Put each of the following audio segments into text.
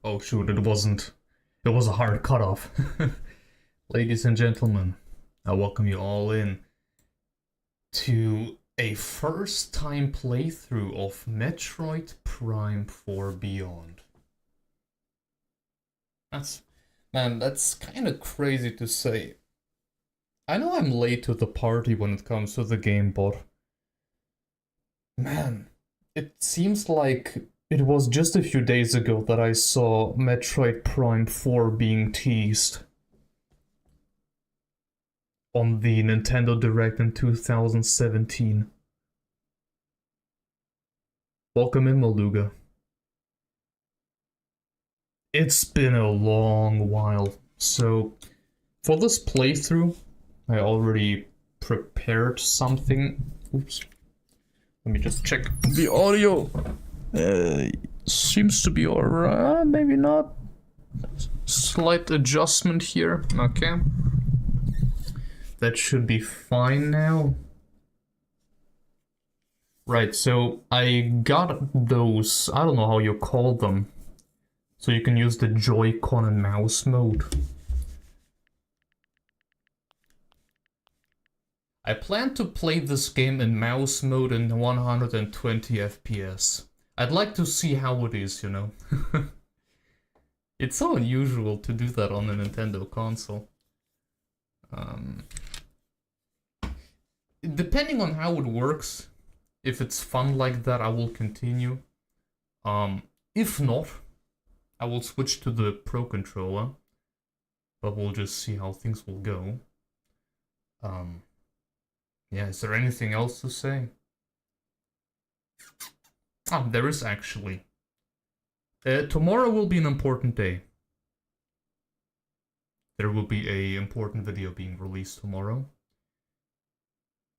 Oh shoot, it wasn't. It was a hard cutoff. Ladies and gentlemen, I welcome you all in to a first time playthrough of Metroid Prime 4 Beyond. That's kind of crazy to say. I know I'm late to the party when it comes to the game, but man, it seems like it was just a few days ago that I saw Metroid Prime 4 being teased on the Nintendo Direct in 2017. Welcome in, Maluga. It's been a long while, so for this playthrough, I already prepared something. Oops. Let me just check the audio. Seems to be alright, maybe not. Slight adjustment here, okay. That should be fine now. Right, so I got those, I don't know how you call them. So you can use the Joy-Con and mouse mode. I plan to play this game in mouse mode in 120 FPS. I'd like to see how it is, you know. It's so unusual to do that on a Nintendo console. Depending on how it works, if it's fun like that, I will continue. If not, I will switch to the Pro Controller. But we'll just see how things will go. Yeah, is there anything else to say? There is actually. Tomorrow will be an important day. There will be an important video being released tomorrow.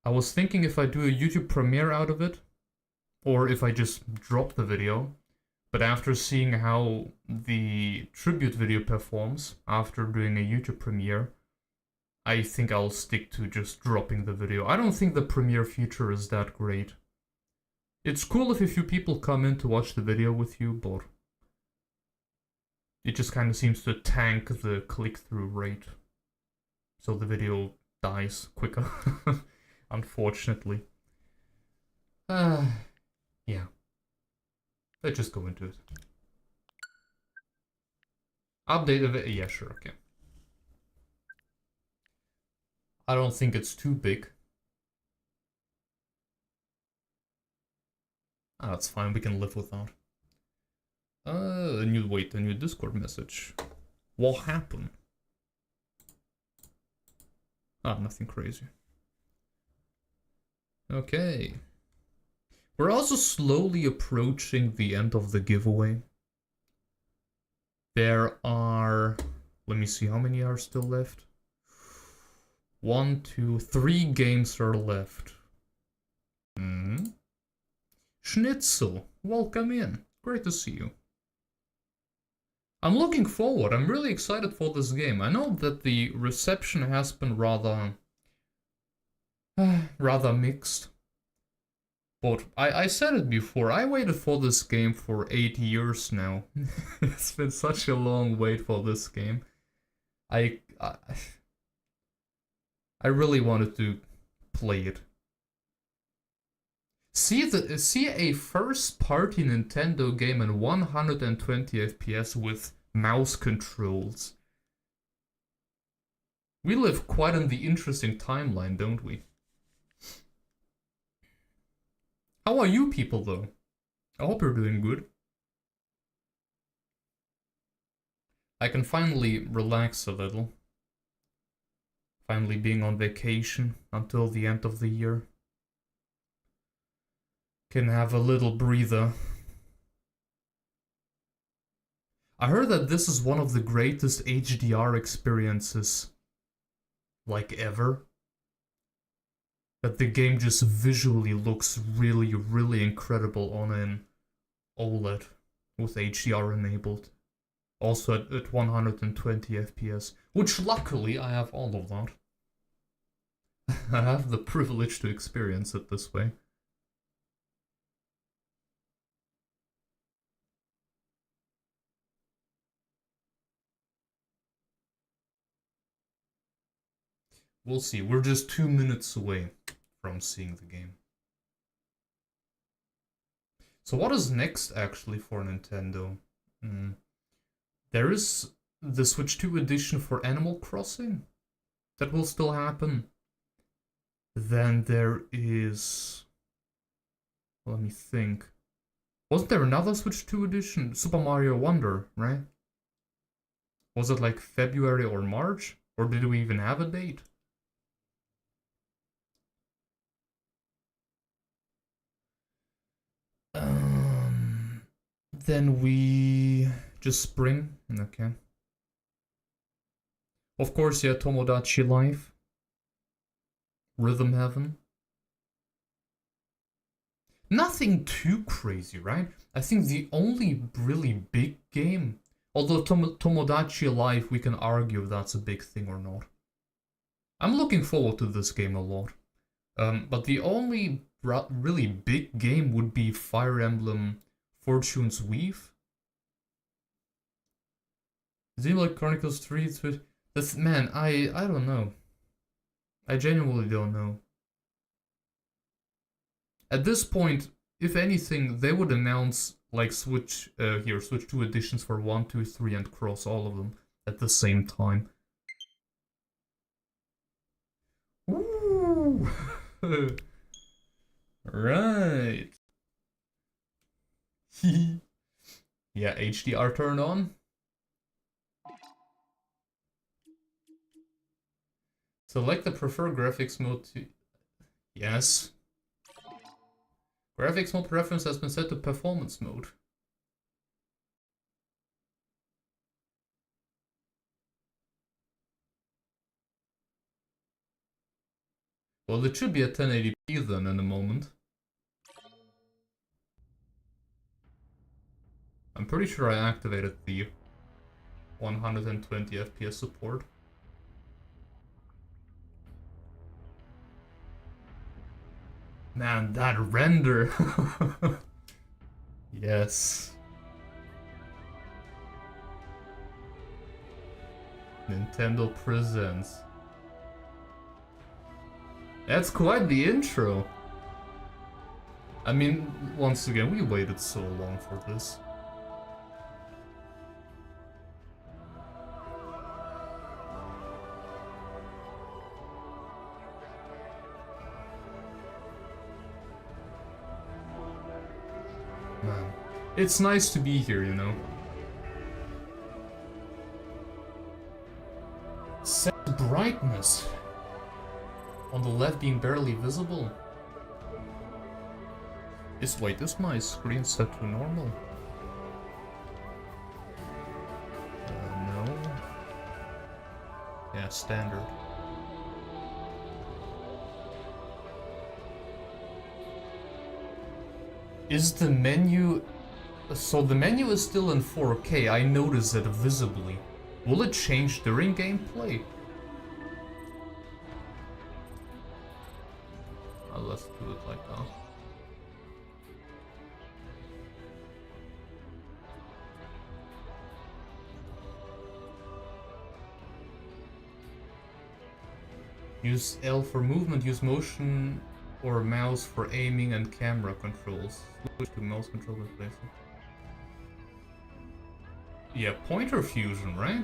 I was thinking if I do a YouTube premiere out of it, or if I just drop the video, but after seeing how the tribute video performs after doing a YouTube premiere, I think I'll stick to just dropping the video. I don't think the premiere feature is that great. It's cool if a few people come in to watch the video with you, but it just kind of seems to tank the click-through rate. So the video dies quicker, unfortunately. Yeah. Let's just go into it. Update of it? Yeah, sure, okay. I don't think it's too big. That's fine, we can live without. A new Discord message. What happened? Nothing crazy. Okay. We're also slowly approaching the end of the giveaway. There are... Let me see, how many are still left? 1, 2, 3 games are left. Schnitzel, welcome in. Great to see you. I'm looking forward. I'm really excited for this game. I know that the reception has been rather mixed. But I said it before, I waited for this game for 8 years now. It's been such a long wait for this game. I really wanted to play it. See a first-party Nintendo game in 120 FPS with mouse controls. We live quite in the interesting timeline, don't we? How are you people, though? I hope you're doing good. I can finally relax a little. Finally being on vacation until the end of the year. Can have a little breather. I heard that this is one of the greatest HDR experiences, like, ever. That the game just visually looks really, really incredible on an OLED with HDR enabled. Also at 120 FPS, which luckily I have all of that. I have the privilege to experience it this way. We'll see. We're just 2 minutes away from seeing the game. So what is next actually for Nintendo? There is the Switch 2 edition for Animal Crossing. That will still happen. Then there is... Let me think. Wasn't there another Switch 2 edition? Super Mario Wonder, right? Was it like February or March? Or did we even have a date? Then we... just spring? Okay. Of course, yeah, Tomodachi Life. Rhythm Heaven. Nothing too crazy, right? I think the only really big game, although Tomodachi Life, we can argue if that's a big thing or not. I'm looking forward to this game a lot. But the only really big game would be Fire Emblem Fortune's Weave. Xenoblade Chronicles 3, man, I don't know. I genuinely don't know. At this point, if anything, they would announce like Switch 2 editions for 1, 2, 3 and cross all of them at the same time. Ooh. Right. Yeah, HDR turned on. Select the preferred graphics mode to... Yes. Graphics mode preference has been set to performance mode. Well, it should be at 1080p then in a moment. I'm pretty sure I activated the 120 FPS support. Man, that render! Yes. Nintendo presents. That's quite the intro. I mean, once again, we waited so long for this. Man, it's nice to be here, you know. Set brightness. On the left being barely visible. Wait, is my screen set to normal? No. Yeah, standard. Is the menu... So the menu is still in 4K, I notice it visibly. Will it change during gameplay? Let's do it like that. Use L for movement, use motion or mouse for aiming and camera controls. Switch to mouse control replacement. Yeah, pointer fusion, right?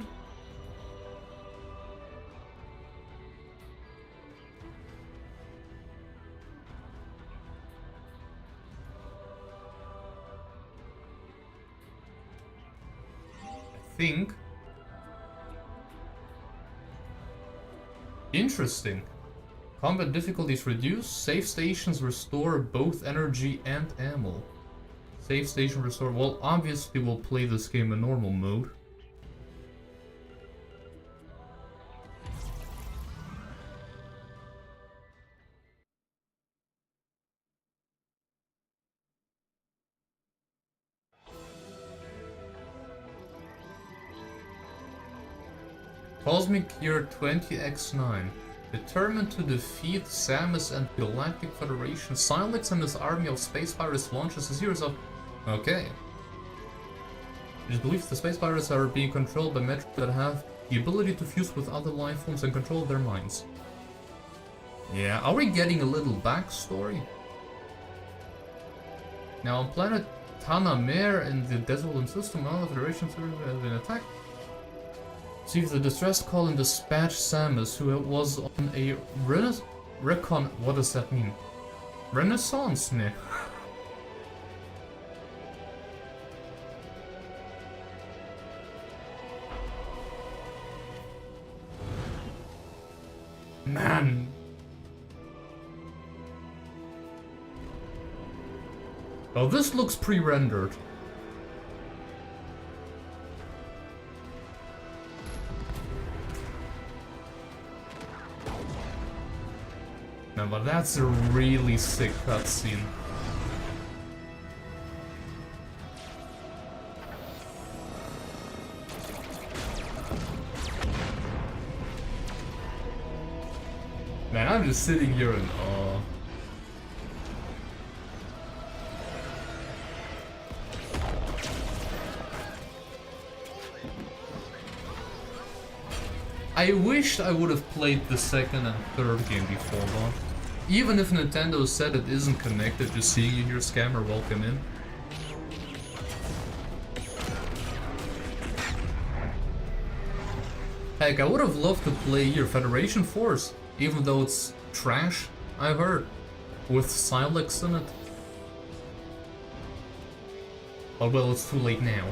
Think. Interesting. Combat difficulties reduced. Save stations restore both energy and ammo. Save station restore. Well, obviously we'll play this game in normal mode. Cosmic Year 20X9. Determined to defeat Samus and the Galactic Federation, Silex and his army of space pirates launches a series of... Okay. It is believed the space pirates are being controlled by Metroid that have the ability to fuse with other life forms and control their minds. Yeah, are we getting a little backstory? Now on planet Tanamere in the Desolate system, all the Federation servers have been attacked. Receive the distress call and dispatch Samus, who was on a recon. What does that mean? Renaissance, ne? Man. Oh, this looks pre-rendered. No, but that's a really sick cutscene. Man, I'm just sitting here in awe. I wished I would have played the second and third game before launch. Even if Nintendo said it isn't connected to seeing you here, scammer, welcome in. Heck, I would have loved to play your Federation Force, even though it's trash, I heard, with Silex in it. Oh well, it's too late now.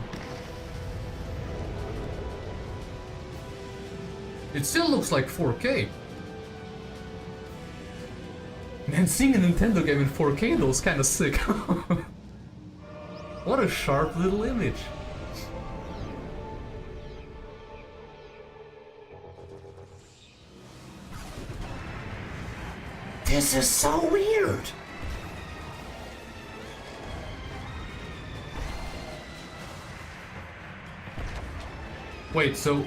It still looks like 4K. Man, seeing a Nintendo game in 4K though is kinda sick. What a sharp little image. This is so weird. Wait, so...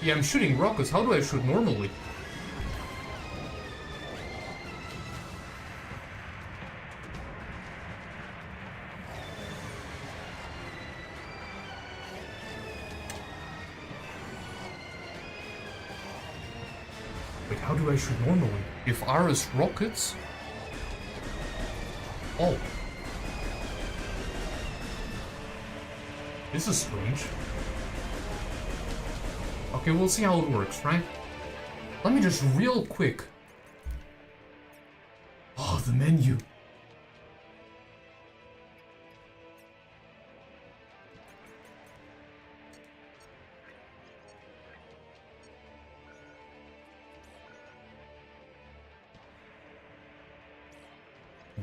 Yeah, I'm shooting rockets. How do I shoot normally? Wait, how do I shoot normally? If R is rockets? Oh. This is strange. Okay, we'll see how it works, right? Let me just real quick. Oh, the menu.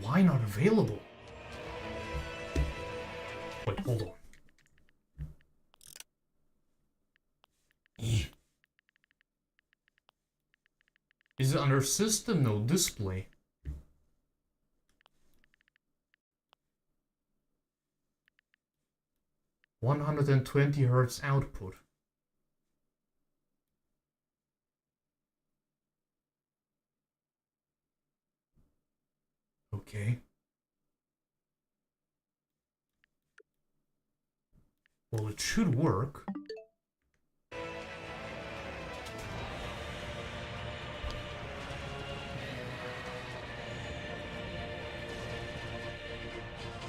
Why not available? Wait, hold on. Is it under system? No, display. $120 Hz output. Okay. Well, it should work.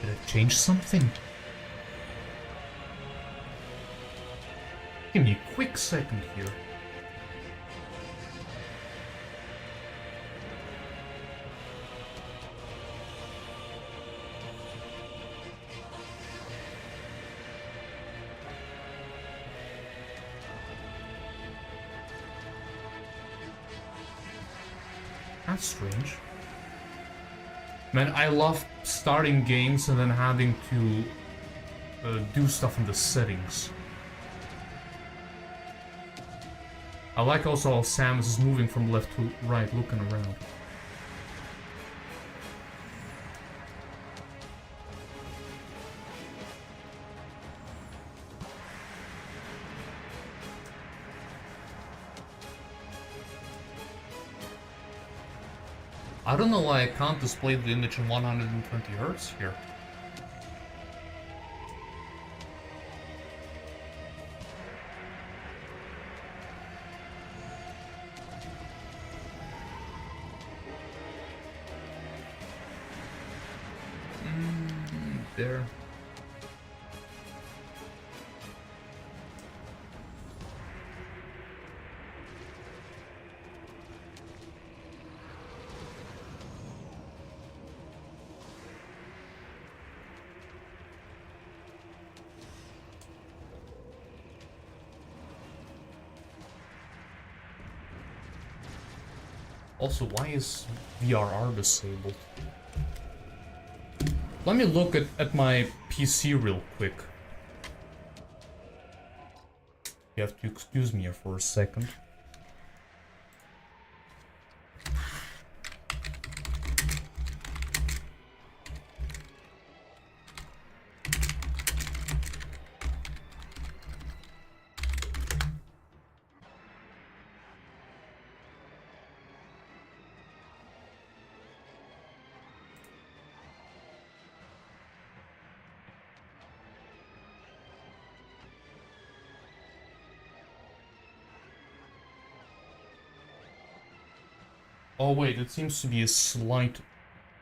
Did I change something? Give me a quick second here. That's strange. Man, I love starting games and then having to do stuff in the settings. I like also how Samus is moving from left to right, looking around. I don't know why I can't display the image in 120 Hz here. there. Also, why is VRR disabled? Let me look at my PC real quick. You have to excuse me here for a second. Oh wait, it seems to be a slight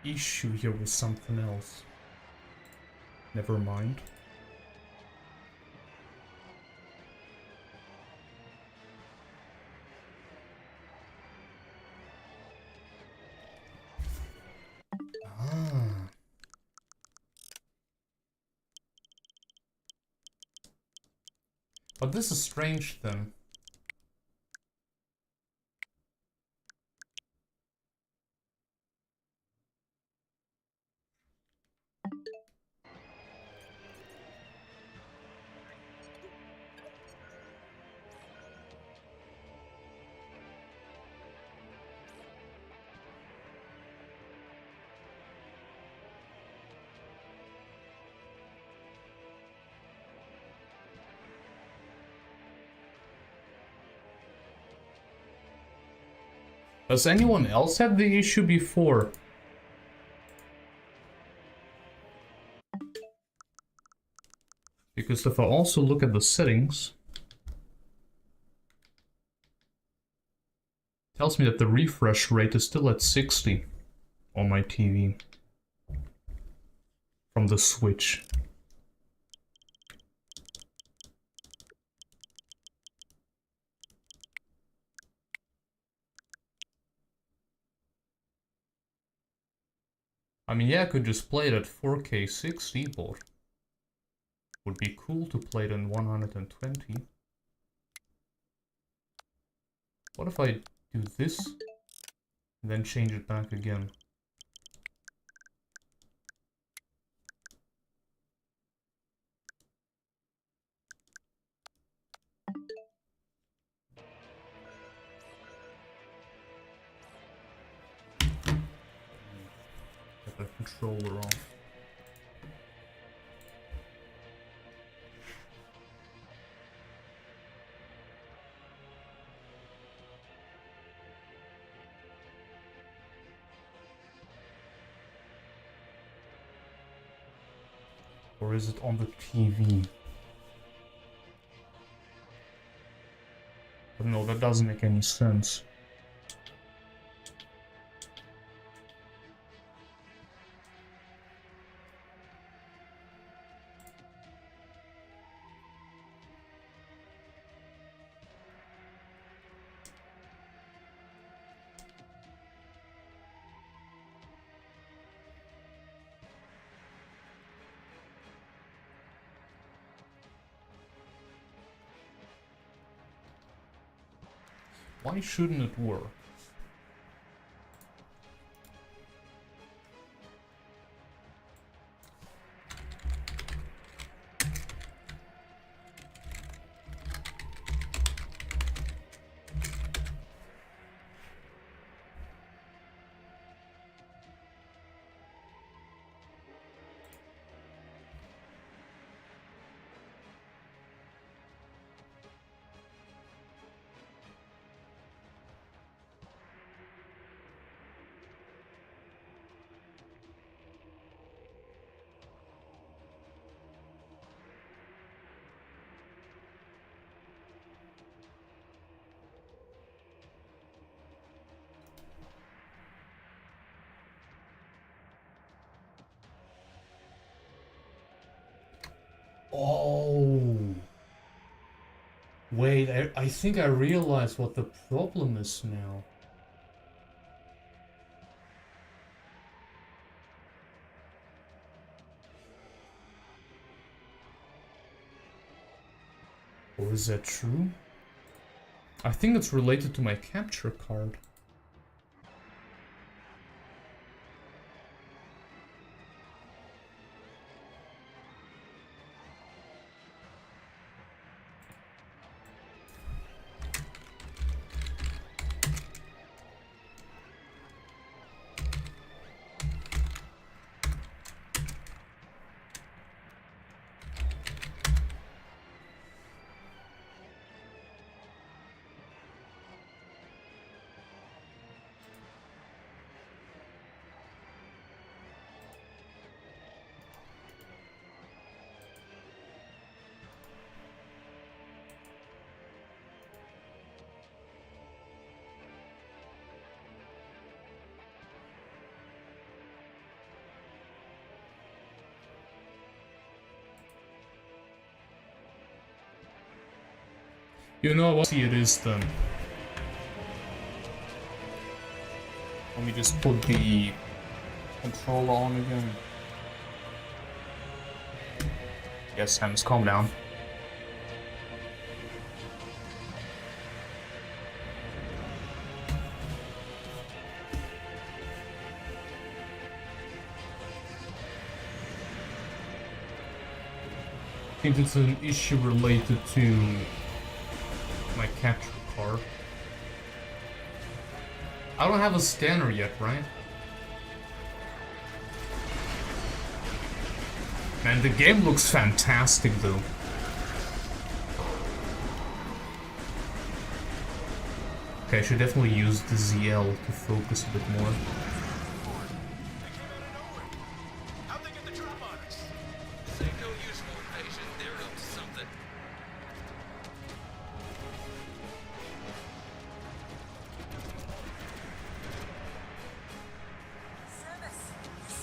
issue here with something else. Never mind. Ah. But this is strange then. Does anyone else have the issue before? Because if I also look at the settings, it tells me that the refresh rate is still at 60 on my TV from the Switch. I mean, yeah, I could just play it at 4K 60, but would be cool to play it in 120. What if I do this and then change it back again? Get the controller off. Or is it on the TV? But no, that doesn't make any sense. Why shouldn't it work? Oh. Wait, I think I realize what the problem is now. Or is that true? I think it's related to my capture card. You know what? See, it is then. Let me just put the controller on again. Yes, Samus, calm down. I think it's an issue related to my capture card. I don't have a scanner yet, right? Man, the game looks fantastic though. Okay, I should definitely use the ZL to focus a bit more.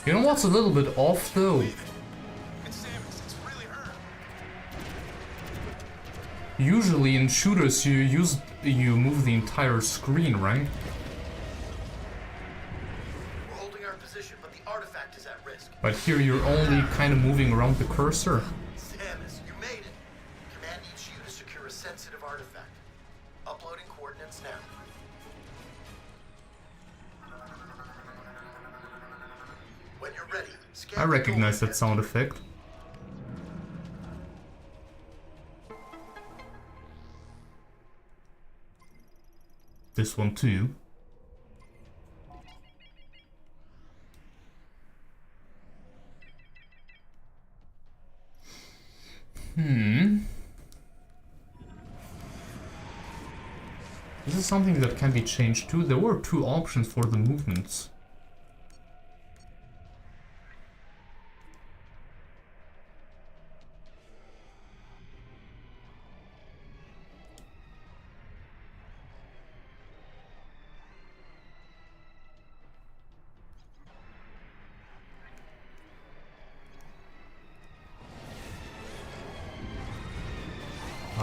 You know what's a little bit off though? It's Samus. It's really her. Usually in shooters you move the entire screen, right? We're holding our position, but the artifact is at risk. But here you're only kind of moving around the cursor. Samus, you made it. Command needs you to secure a sensitive artifact. Uploading coordinates now. When you're ready, I recognize that sound effect. This one too. This is something that can be changed too. There were two options for the movements.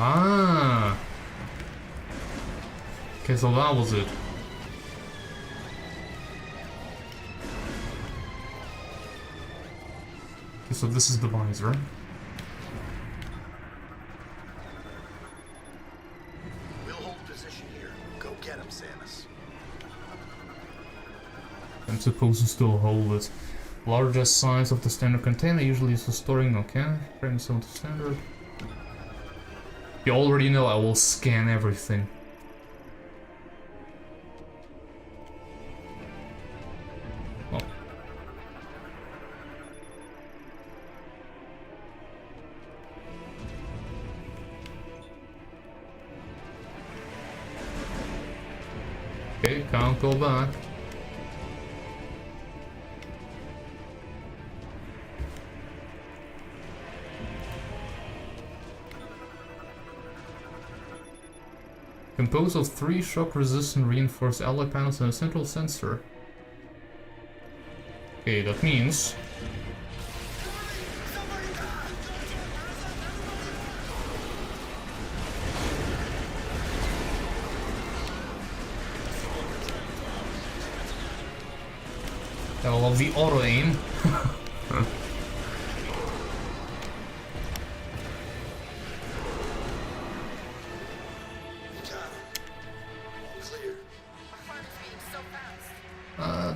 Ah. Okay, so that was it. Okay, so this is the visor. We'll hold position here. Go get him, Samus. I'm supposed to still hold it. Largest size of the standard container usually is for storing, okay. Frame zone to standard. You already know I will scan everything. Oh. Okay, can't go back. Composed of 3 shock-resistant reinforced ally panels and a central sensor. Okay, that means... I love the auto aim.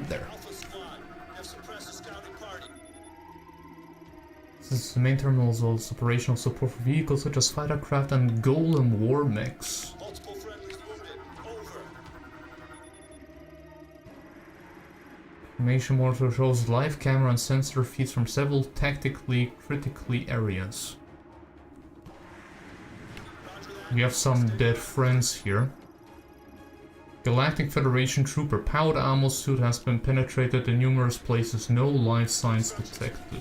There. The main terminal is also operational support for vehicles such as fighter craft and golem war mechs. Multiple friendlies wounded. Over. Information monitor shows live camera and sensor feeds from several tactically critically areas. We have some dead friends here. Galactic Federation trooper powered ammo suit has been penetrated in numerous places. No life signs detected.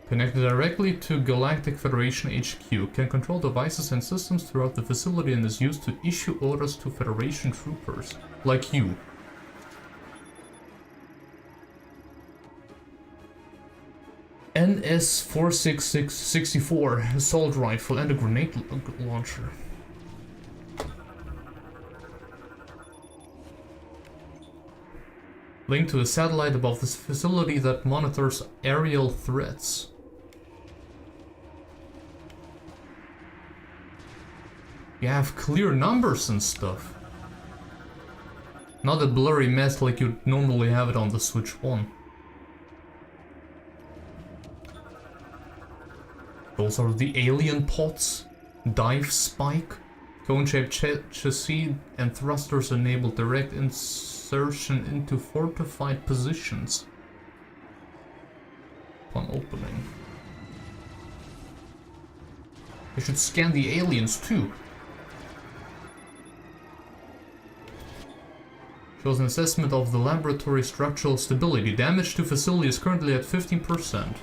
Connected directly to Galactic Federation HQ, can control devices and systems throughout the facility and is used to issue orders to Federation troopers, like you. NS-466-64 assault rifle and a grenade launcher. Linked to a satellite above this facility that monitors aerial threats. You have clear numbers and stuff. Not a blurry mess like you'd normally have it on the Switch 1. Those are the alien pods. Dive spike. Cone-shaped chassis and thrusters enable direct insertion into fortified positions upon opening. I should scan the aliens too. Shows an assessment of the laboratory structural stability. Damage to facility is currently at 15%.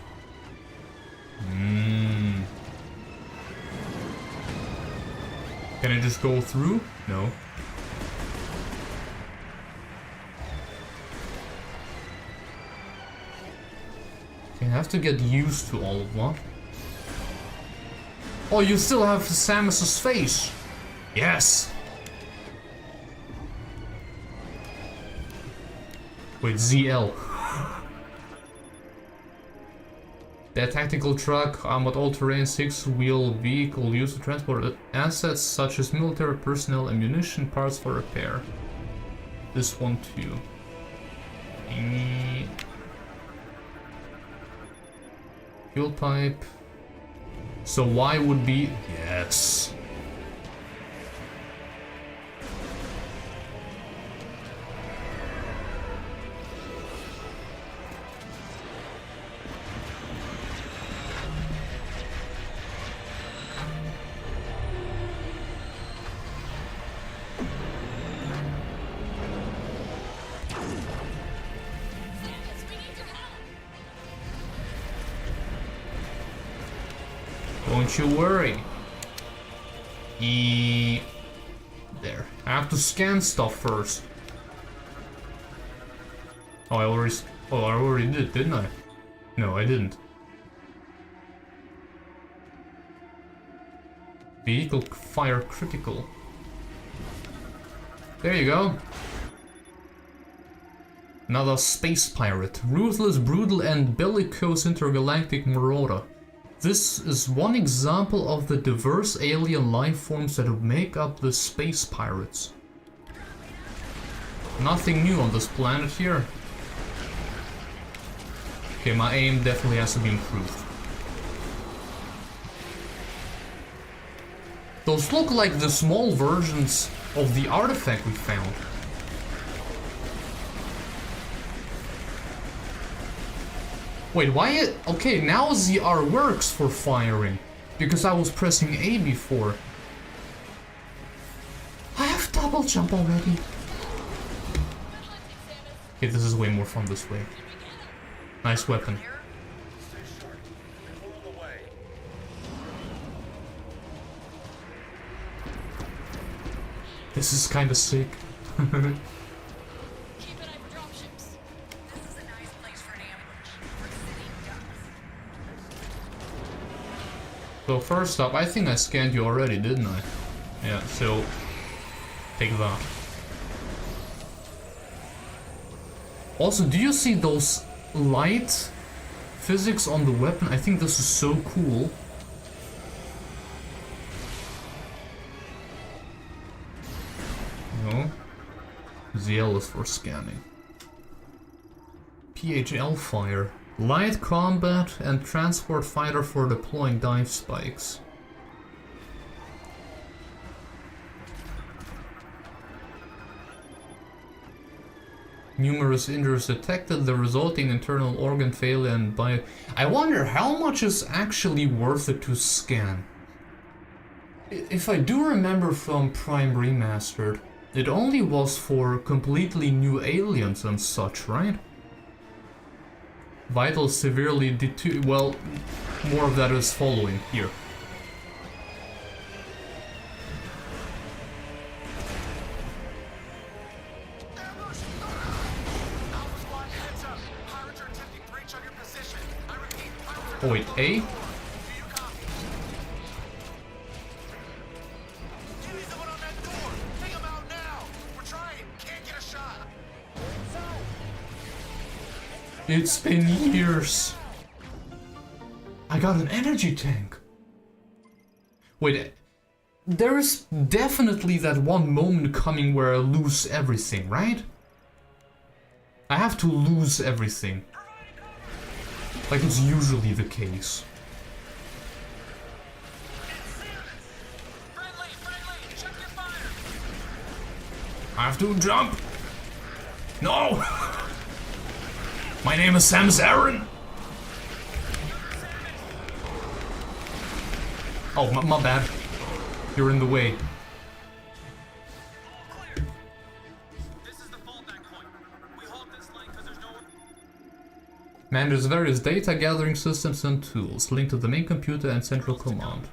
Can I just go through? No. Okay, I have to get used to all of that. Oh, you still have Samus's face! Yes! Wait, ZL. That tactical truck, armored all-terrain 6-wheel vehicle used to transport assets such as military personnel, ammunition, parts for repair. This one too. Fuel pipe. So Y would be yes. Don't you worry. There. I have to scan stuff first. Oh, I already did, didn't I? No, I didn't. Vehicle fire critical. There you go. Another space pirate. Ruthless, brutal, and bellicose intergalactic marauder. This is one example of the diverse alien life forms that make up the space pirates. Nothing new on this planet here. Okay, my aim definitely has to be improved. Those look like the small versions of the artifact we found. Wait, why it? Okay, now ZR works for firing. Because I was pressing A before. I have double jump already. Okay, this is way more fun this way. Nice weapon. This is kinda sick. So first up, I think I scanned you already, didn't I? Yeah, so take that. Also, do you see those light physics on the weapon? I think this is so cool. No. ZL is for scanning. PHL fire. Light combat and transport fighter for deploying dive spikes. Numerous injuries detected, the resulting internal organ failure and bio... I wonder how much is actually worth it to scan. If I do remember from Prime Remastered, it only was for completely new aliens and such, right? Vitals severely well, more of that is following here. Oh wait, A? It's been years. I got an energy tank. Wait, there is definitely that one moment coming where I lose everything, right? I have to lose everything. Like it's usually the case. I have to jump! No! My name is Samus Aran! Oh, my bad. You're in the way. Man, there's various data gathering systems and tools linked to the main computer and central command.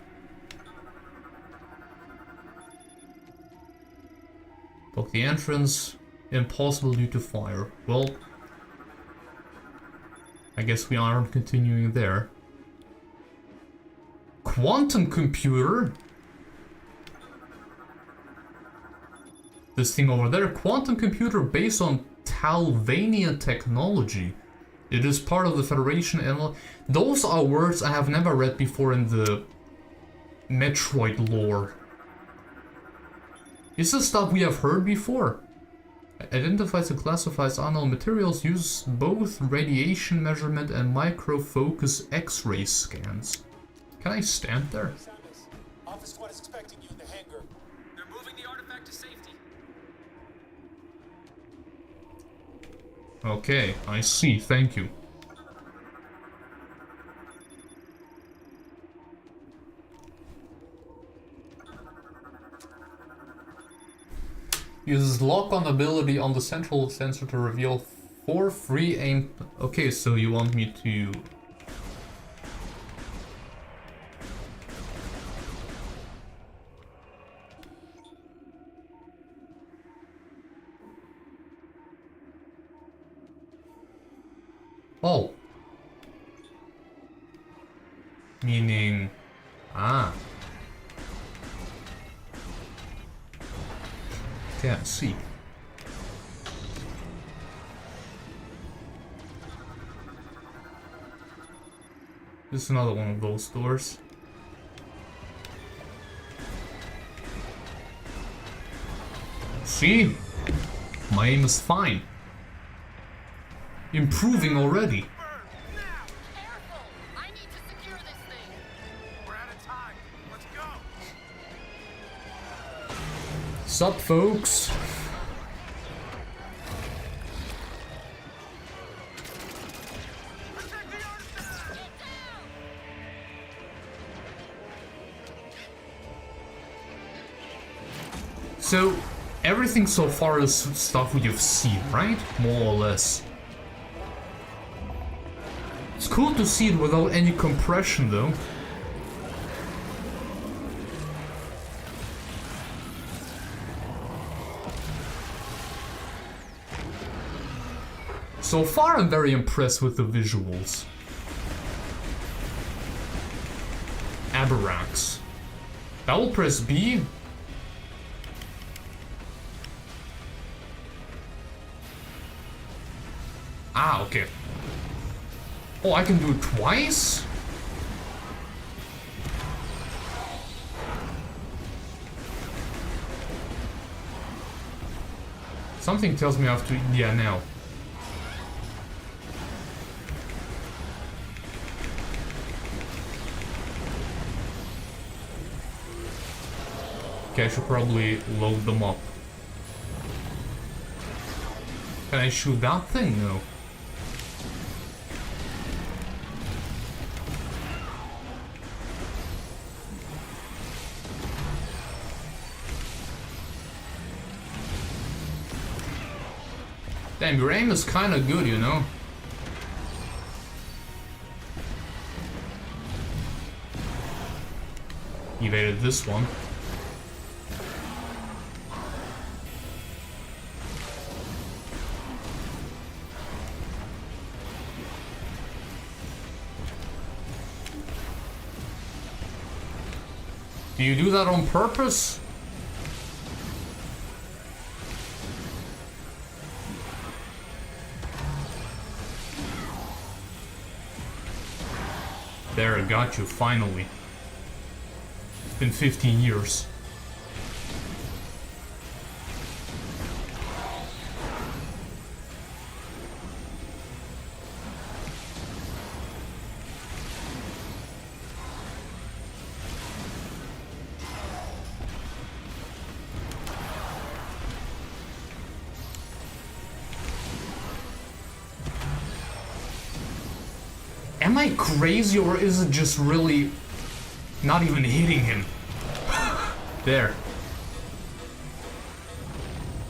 Block the entrance. Impossible due to fire. Well, I guess we aren't continuing there. Quantum computer? This thing over there, quantum computer based on Talvanian technology. It is part of the Federation and those are words I have never read before in the Metroid lore. Is this stuff we have heard before? Identifies and classifies unknown materials, uses both radiation measurement and micro-focus X-ray scans. Can I stand there? Samus, Office Squad is expecting you in the hangar. They're moving the artifact to safety. Okay, I see, thank you. Uses lock-on ability on the central sensor to reveal 4 free aim... Okay, so you want me to... Oh. Meaning... Ah. Okay, I see. This is another one of those doors. See? My aim is fine. Improving already. Careful! I need to secure this thing. We're out of time. Let's go. Sup, folks? Protect the artifact. Get down! So, everything so far is stuff you've seen, right? More or less. It's cool to see it without any compression, though. So far, I'm very impressed with the visuals. Abarax. Double press B. Ah, okay. Oh, I can do it twice? Something tells me I have to... Yeah, now. Okay, I should probably load them up. Can I shoot that thing? No. Damn, your aim is kinda good, you know? Evaded this one. Do you do that on purpose? There, I got you, finally. It's been 15 years. Am I crazy, or is it just really not even hitting him? There.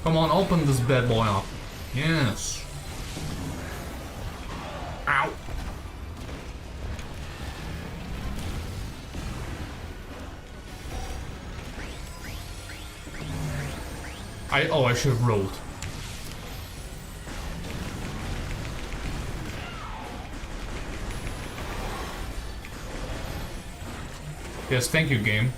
Come on, open this bad boy up. Yes. Ow. I should have rolled. Yes, thank you, game.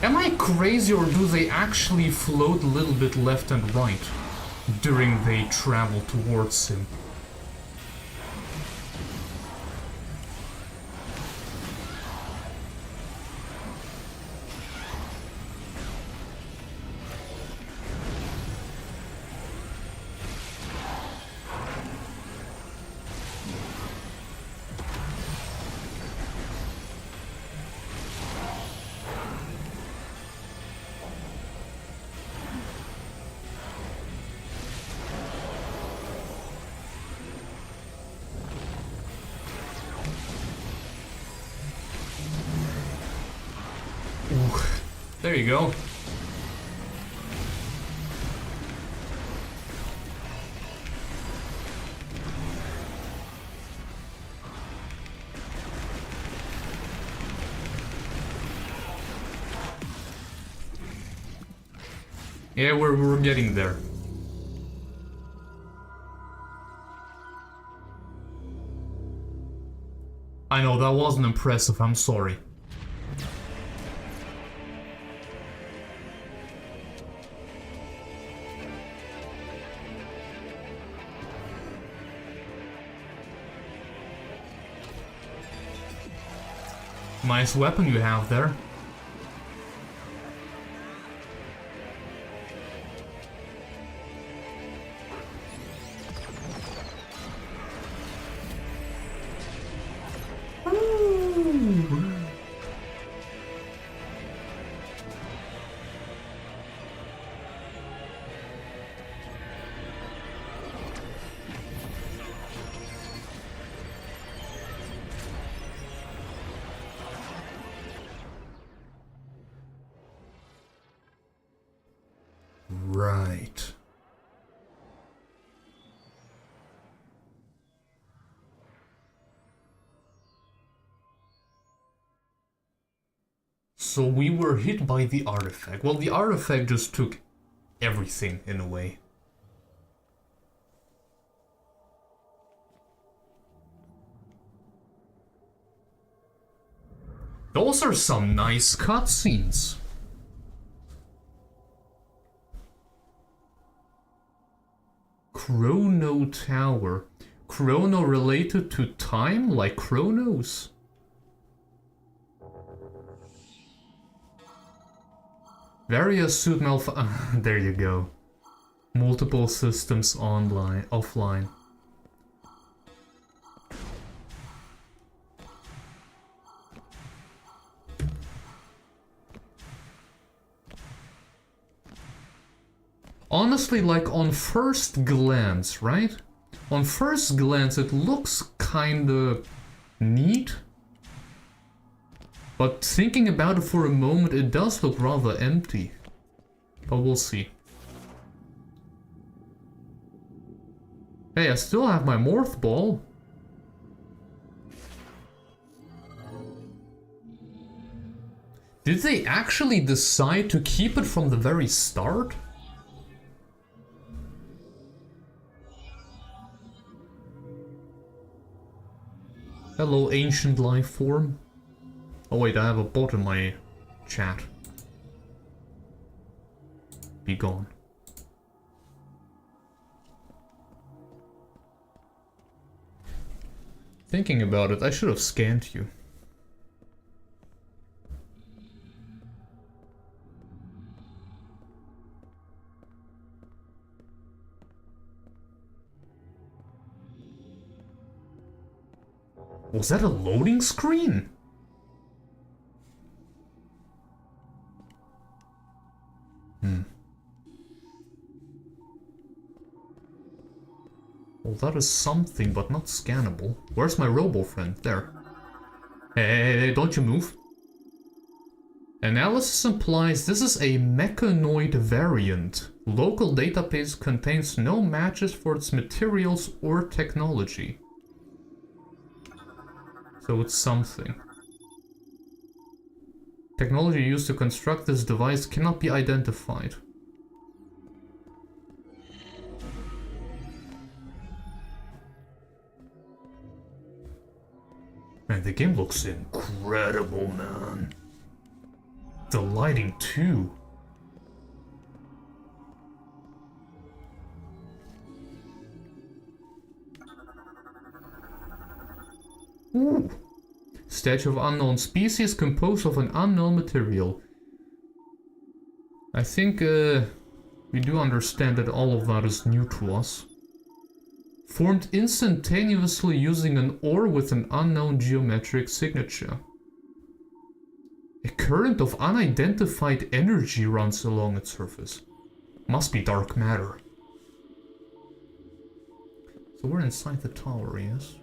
Am I crazy, or do they actually float a little bit left and right during they travel towards him? Ooh, there you go. Yeah, we're getting there. I know, that wasn't impressive, I'm sorry. Nice weapon you have there. Right. So we were hit by the artifact. Well, the artifact just took everything in a way. Those are some nice cutscenes. Chrono Tower. Chrono related to time, like Chronos? Various suit there you go. Multiple systems online, offline. Honestly, like on first glance, right? On first glance it looks kinda neat. But thinking about it for a moment, it does look rather empty. But we'll see. Hey, I still have my morph ball. Did they actually decide to keep it from the very start? Hello, ancient life form. Oh wait, I have a bot in my chat. Be gone. Thinking about it, I should have scanned you. Was that a loading screen? Well, that is something, but not scannable. Where's my robo-friend? There. Hey, don't you move. Analysis implies this is a mechanoid variant. Local database contains no matches for its materials or technology. So it's something. Technology used to construct this device cannot be identified. Man, the game looks incredible, man. The lighting too. Ooh. Statue of unknown species composed of an unknown material. I think we do understand that all of that is new to us. Formed instantaneously using an ore with an unknown geometric signature. A current of unidentified energy runs along its surface. Must be dark matter. So we're inside the tower, yes?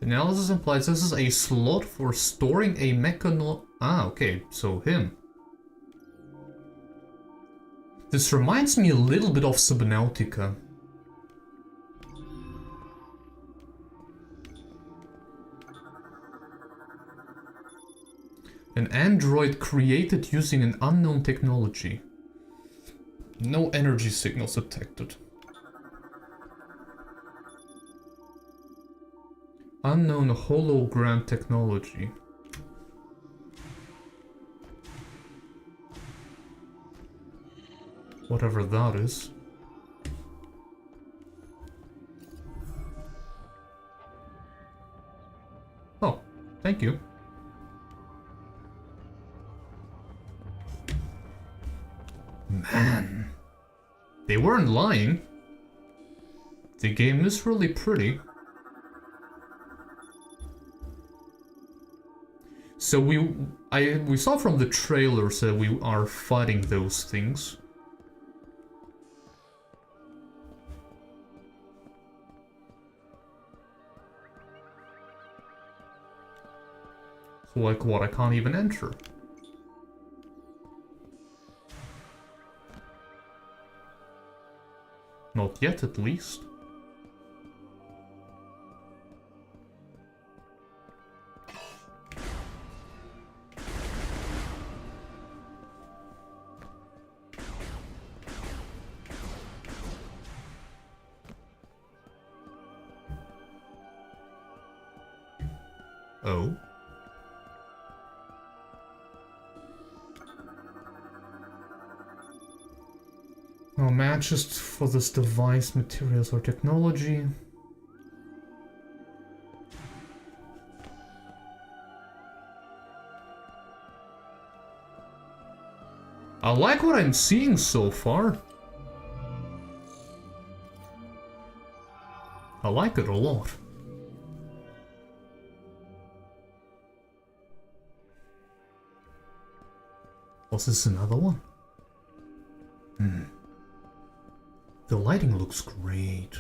Analysis implies this is a slot for storing a mechano... Ah, okay, so him. This reminds me a little bit of Subnautica. An android created using an unknown technology. No energy signals detected. Unknown hologram technology. Whatever that is. Oh, thank you. Man, they weren't lying. The game is really pretty. So we saw from the trailers that we are fighting those things. So like what, I can't even enter. Not yet, at least. Oh. No matches for this device, materials or technology. I like what I'm seeing so far. I like it a lot. Was this another one? The lighting looks great.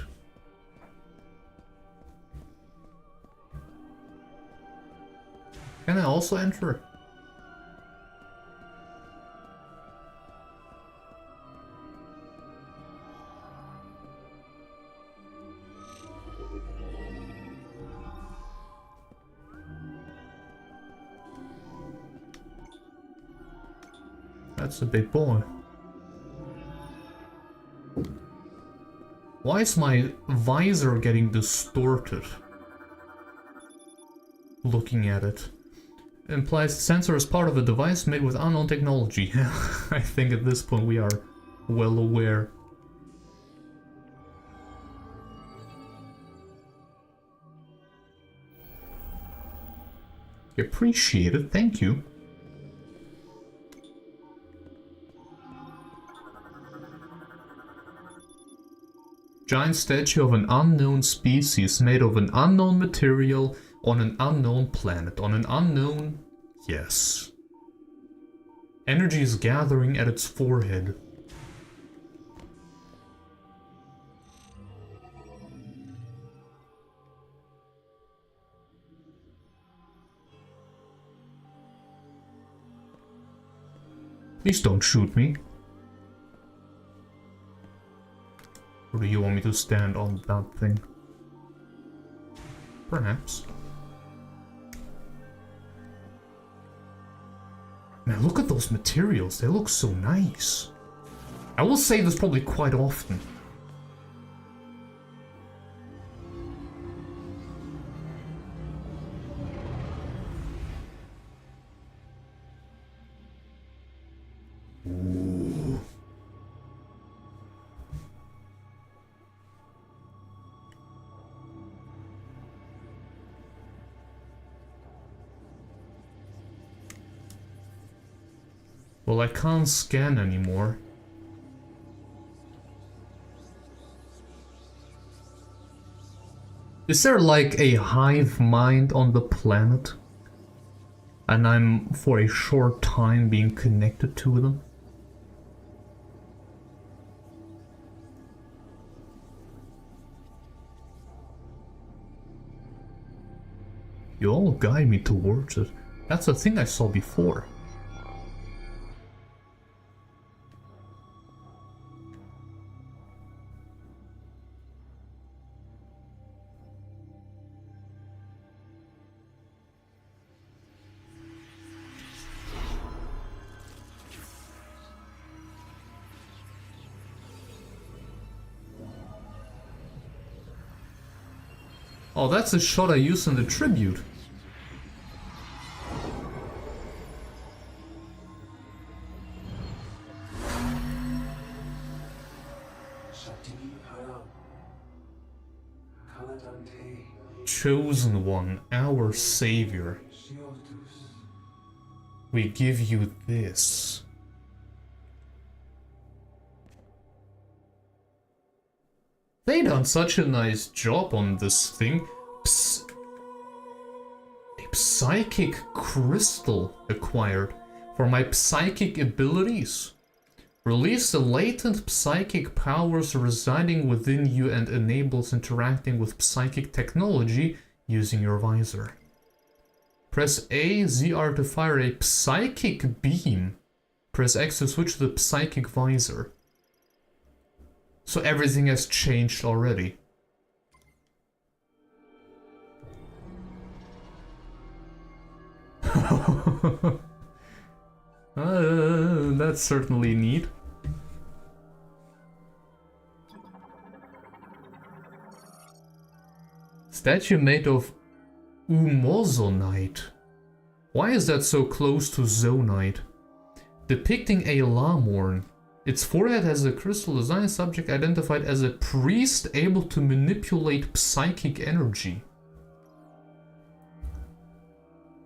Can I also enter? That's a big boy. Why is my visor getting distorted? Looking at it. Implies the sensor is part of a device made with unknown technology. I think at this point we are well aware. Appreciate it, thank you. Giant statue of an unknown species made of an unknown material on an unknown planet. On an unknown... yes. Energy is gathering at its forehead. Please don't shoot me. Or do you want me to stand on that thing? Perhaps. Man, look at those materials. They look so nice. I will say this probably quite often. Ooh. Well, I can't scan anymore. Is there like a hive mind on the planet? And I'm for a short time being connected to them? You all guide me towards it. That's a thing I saw before. Oh, that's the shot I used in the tribute. Chosen one, our savior. We give you this. They done such a nice job on this thing. A psychic crystal acquired for my psychic abilities. Release the latent psychic powers residing within you and enables interacting with psychic technology using your visor. Press A, ZR to fire a psychic beam. Press X to switch to the psychic visor. So everything has changed already. That's certainly neat. Statue made of Umozonite. Why is that so close to Zonite? Depicting a Lamorn. Its forehead has a crystal design, subject identified as a priest able to manipulate psychic energy.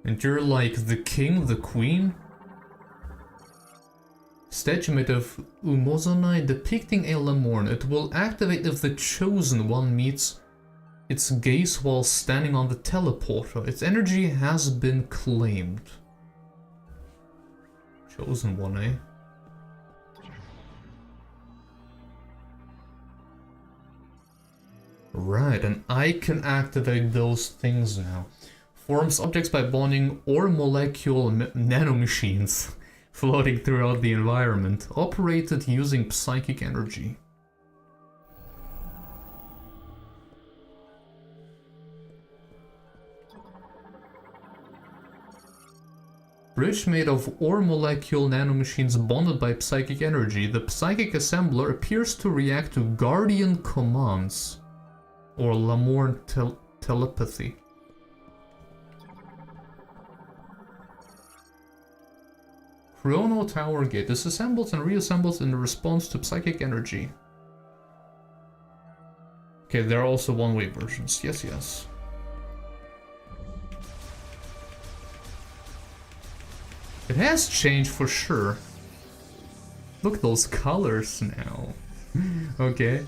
And you're like the king, the queen? Statue made of Umozonite depicting a Lamorn. It will activate if the chosen one meets its gaze while standing on the teleporter. Its energy has been claimed. Chosen one, eh? Right, and I can activate those things now. Forms objects by bonding or molecule nanomachines floating throughout the environment, operated using psychic energy. Bridge made of ore molecule nanomachines bonded by psychic energy. The psychic assembler appears to react to guardian commands or Lamorn telepathy. Chrono Tower Gate. This assembles and reassembles in response to psychic energy. Okay, there are also one-way versions. Yes, yes. It has changed for sure. Look at those colors now. Okay.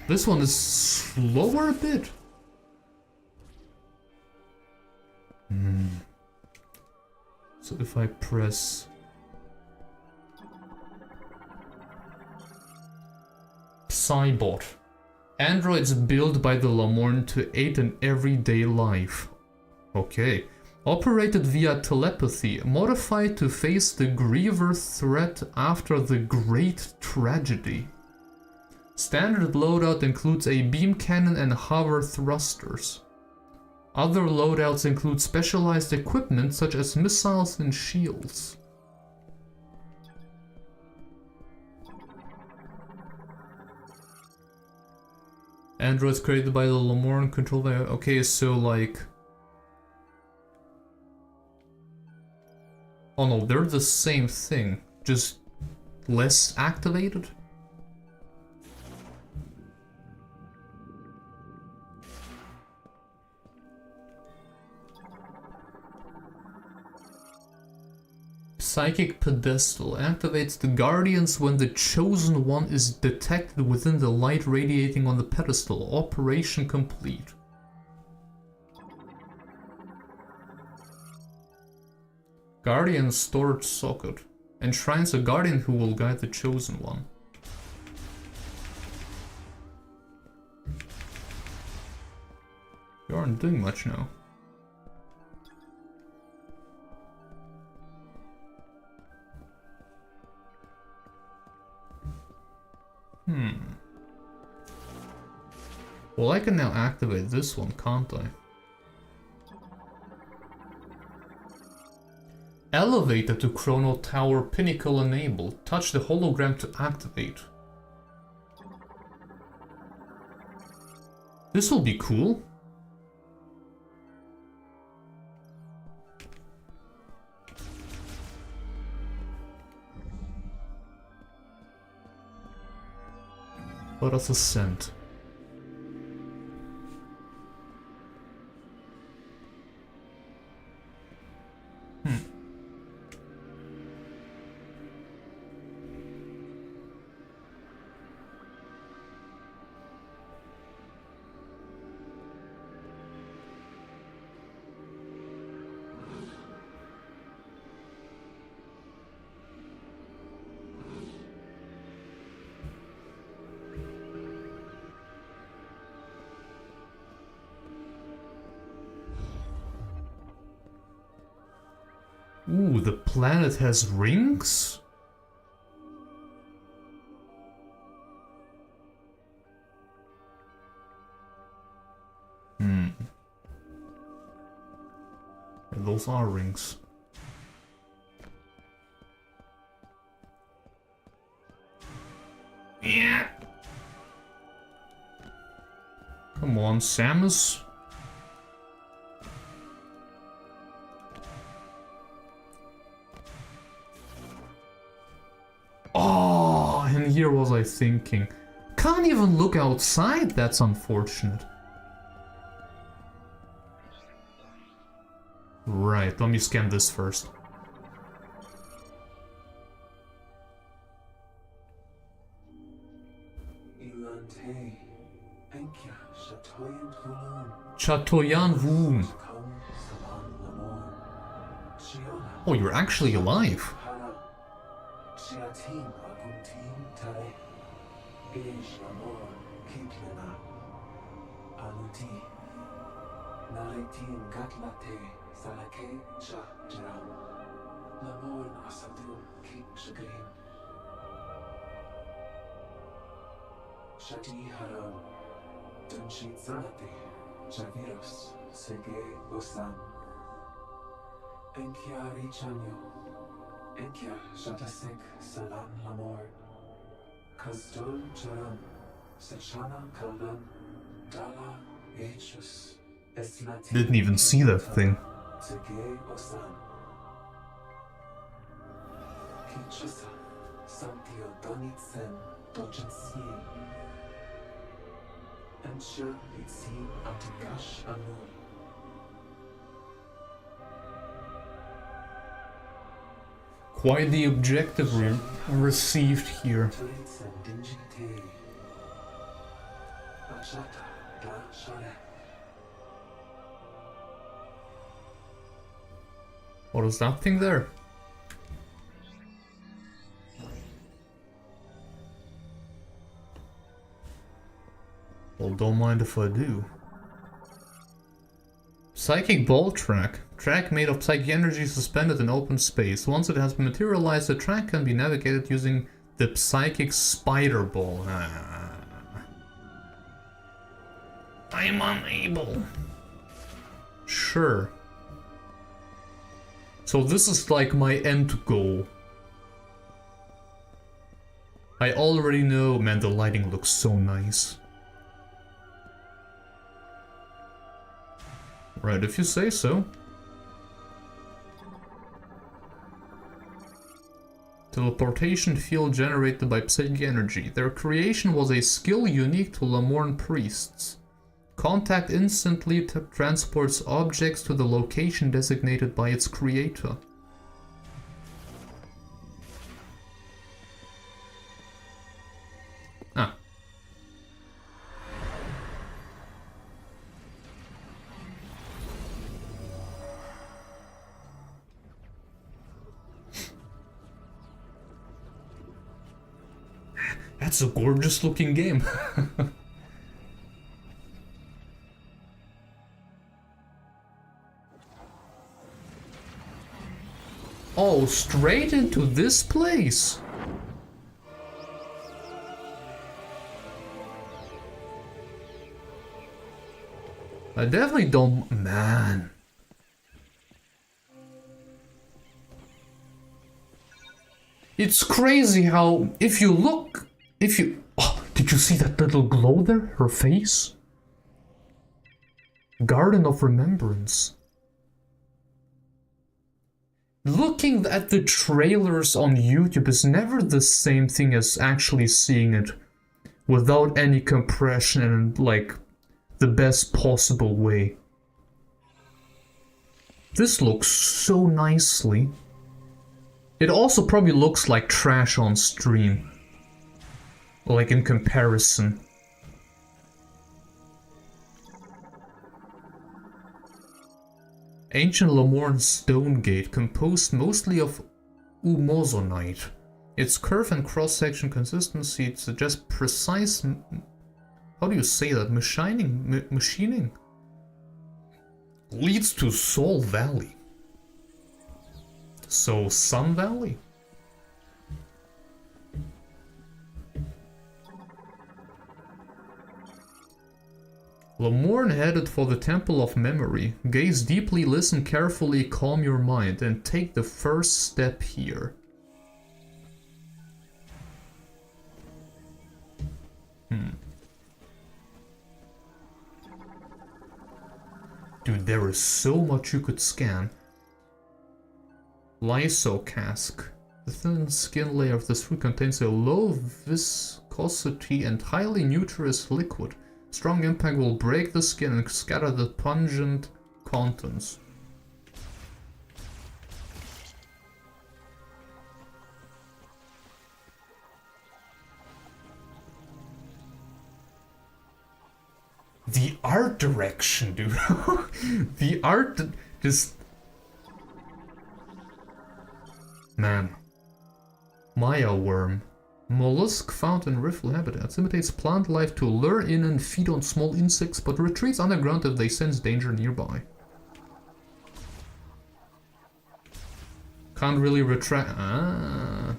This one is slower a bit. So if I press Psybot. Androids built by the Lamorn to aid in everyday life. Okay. Operated via telepathy, modified to face the Griever threat after the Great Tragedy. Standard loadout includes a beam cannon and hover thrusters. Other loadouts include specialized equipment such as missiles and shields. Androids created by the Lamorn, controlled by... Okay, so like... Oh no, they're the same thing, just less activated? Psychic Pedestal activates the Guardians when the Chosen One is detected within the light radiating on the pedestal. Operation complete. Guardian storage socket. Enshrines a Guardian who will guide the Chosen One. You aren't doing much now. Well, I can now activate this one, can't I? Elevator to Chrono Tower Pinnacle enabled. Touch the hologram to activate. This will be cool. Let us ascend. Ooh, the planet has rings? And those are rings. Yeah. Come on, Samus. Oh, and here was I thinking. Can't even look outside, that's unfortunate. Right, let me scan this first. Chatoyan Voon. Oh, you're actually alive. Viewros, Osan, Enkiari Chanyo, Enkia Shatasek Salam Lamor, Kazdol Charam, Sachana Kalan, Dala Hs, Eslati. Didn't even see that thing. Sege Osan, Kinshasa, Santio Donitsen, Dochensi. Ensure it's seen Atikash Amur. Quite the objective received here. What is that thing there? Well, don't mind if I do. Psychic ball track. Track made of psychic energy suspended in open space. Once it has been materialized, the track can be navigated using the psychic spider ball. I'm unable. Sure. So this is like my end goal. I already know, man, the lighting looks so nice. Right, if you say so. Teleportation field generated by psychic energy. Their creation was a skill unique to Lamorne priests. Contact instantly transports objects to the location designated by its creator. Ah. That's a gorgeous looking game. Oh, straight into this place. I definitely don't... Man. It's crazy how, if you look... Oh, did you see that little glow there? Her face? Garden of Remembrance. Looking at the trailers on YouTube is never the same thing as actually seeing it without any compression and like the best possible way. This looks so nicely. It also probably looks like trash on stream. Like in comparison. Ancient Lamorne stone gate, composed mostly of oomozonite. Its curve and cross-section consistency suggests precise... How do you say that? Machining? Leads to Soul Valley. So, Sun Valley? Lamorne headed for the Temple of Memory. Gaze deeply, listen carefully, calm your mind, and take the first step here. Dude, there is so much you could scan. Lyso cask. The thin skin layer of this fruit contains a low viscosity and highly nutritious liquid. Strong impact will break the skin and scatter the pungent contents. The art direction, dude. The art just... Man. Maya worm. Mollusk found in riffle habitats. Imitates plant life to lure in and feed on small insects, but retreats underground if they sense danger nearby. Can't really retract... Ah.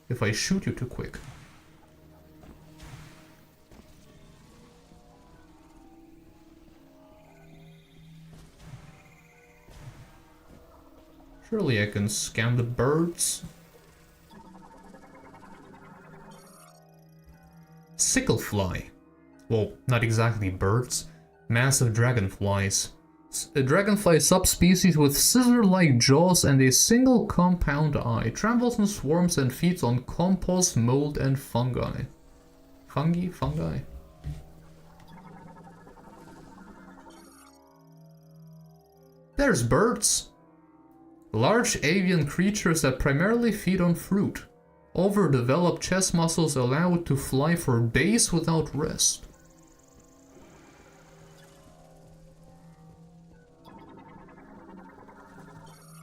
If I shoot you too quick. Surely I can scan the birds. Sicklefly. Well, not exactly birds. Massive dragonflies. A dragonfly subspecies with scissor-like jaws and a single compound eye. Travels in swarms and feeds on compost, mold, and fungi. Fungi? There's birds. Large avian creatures that primarily feed on fruit. Overdeveloped chest muscles allow it to fly for days without rest.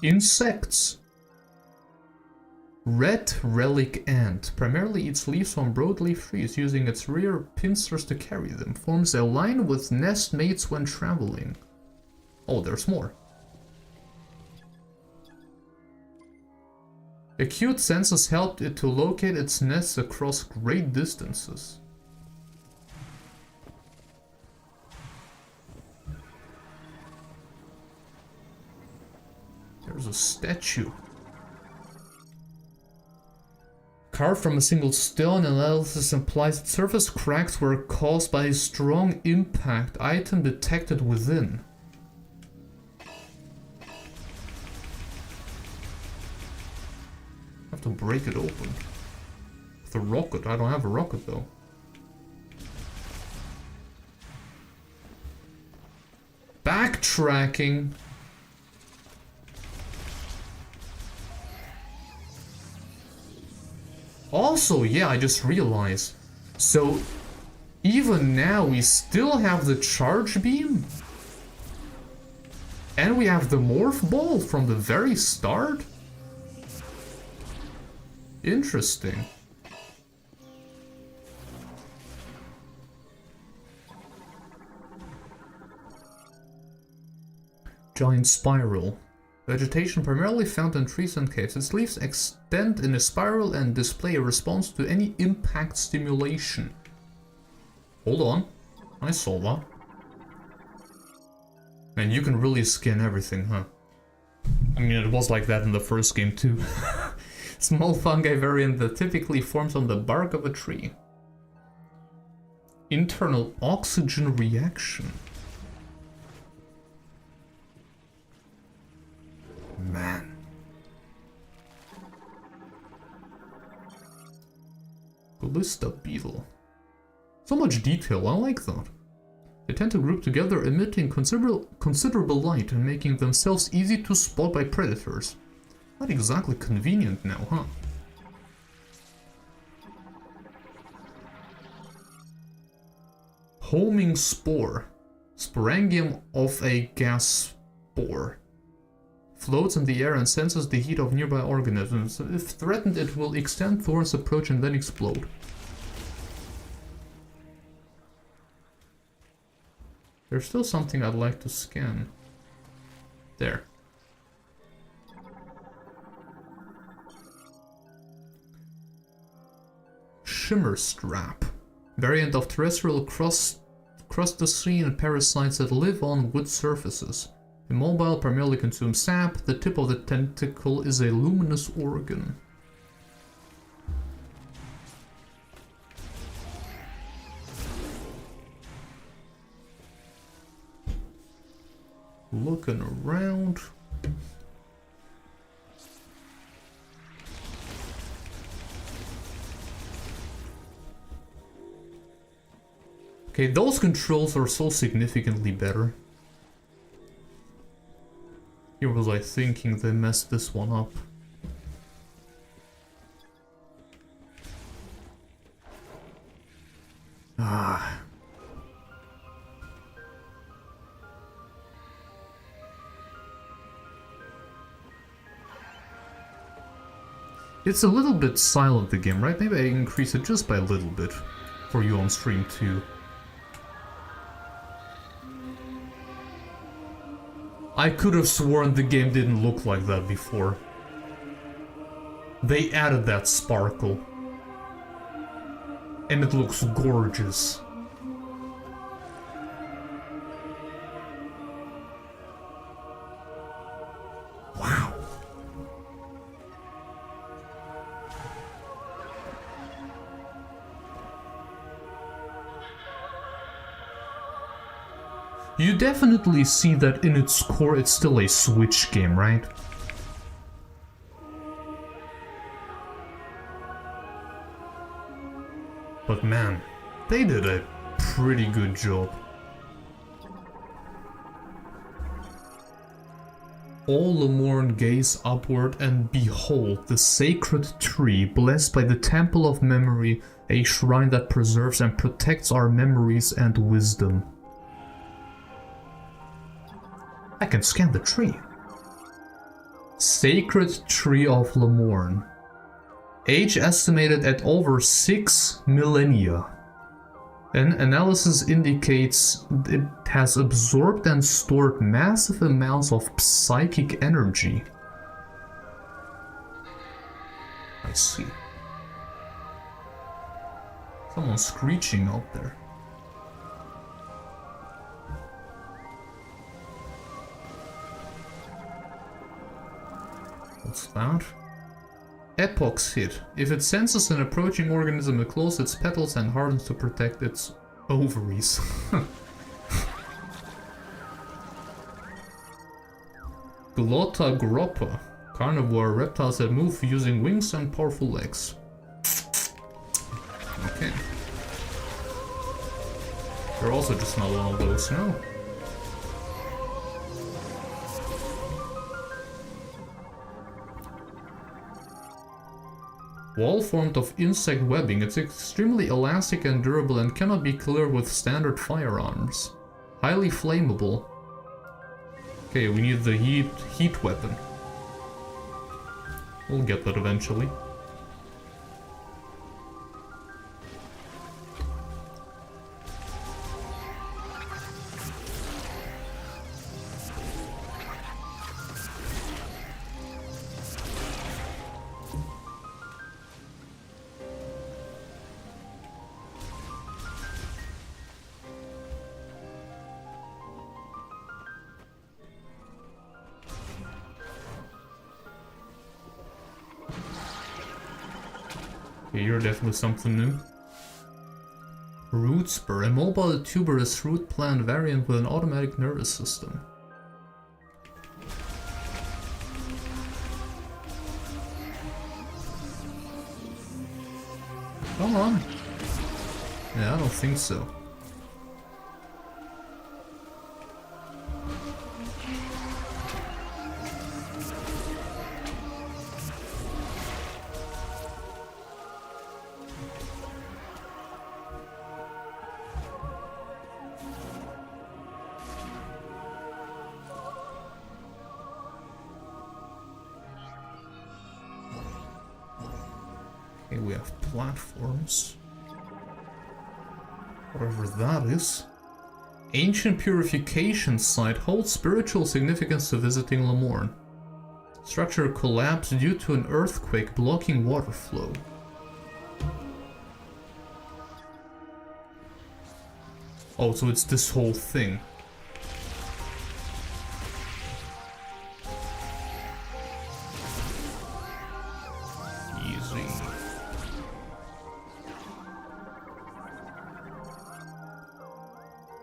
Insects. Red relic ant primarily eats leaves on broadleaf trees, using its rear pincers to carry them. Forms a line with nest mates when traveling. Oh, there's more. Acute senses helped it to locate its nests across great distances. There's a statue. Carved from a single stone, analysis implies that surface cracks were caused by a strong impact. Item detected within. To break it open. With a rocket. I don't have a rocket though. Backtracking. Also, yeah, I just realized. So, even now we still have the charge beam. And we have the morph ball from the very start. Interesting. Giant spiral. Vegetation primarily found in trees and caves. Its leaves extend in a spiral and display a response to any impact stimulation. Hold on. I saw that. Man, you can really skin everything, huh? I mean, it was like that in the first game too. Small fungi variant that typically forms on the bark of a tree. Internal oxygen reaction. Man. Ballista beetle. So much detail, I like that. They tend to group together, emitting considerable light and making themselves easy to spot by predators. Not exactly convenient now, huh? Homing spore. Sporangium of a gas spore. Floats in the air and senses the heat of nearby organisms. If threatened, it will extend towards approach and then explode. There's still something I'd like to scan. There. Shimmer strap. Variant of terrestrial crustacean parasites that live on wood surfaces. Immobile, primarily consume sap. The tip of the tentacle is a luminous organ. Looking around. Okay, those controls are so significantly better. Here was I thinking they messed this one up. Ah. It's a little bit silent, the game, right? Maybe I increase it just by a little bit for you on stream too. I could have sworn the game didn't look like that before. They added that sparkle. And it looks gorgeous. Wow. You definitely see that in its core it's still a Switch game, right? But man, they did a pretty good job. All Lemorn gaze upward and behold the sacred tree, blessed by the Temple of Memory, a shrine that preserves and protects our memories and wisdom. I can scan the tree. Sacred Tree of Lemorn. Age estimated at over 6 millennia. An analysis indicates it has absorbed and stored massive amounts of psychic energy. I see. Someone's screeching out there. What's that? Epoch's hit. If it senses an approaching organism, it closes its petals and hardens to protect its ovaries. Glottogroppa. Carnivore reptiles that move using wings and powerful legs. Okay. You're also just not one of those, no? Wall formed of insect webbing. It's extremely elastic and durable and cannot be cleared with standard firearms. Highly flammable. Okay, we need the heat weapon. We'll get that eventually. You're definitely something new. Root spur, a mobile tuberous root plant variant with an automatic nervous system. Come on. Yeah, I don't think so. Okay, we have platforms. Whatever that is. Ancient purification site holds spiritual significance to visiting Lemorn. Structure collapsed due to an earthquake blocking water flow. Oh, so it's this whole thing. Easy.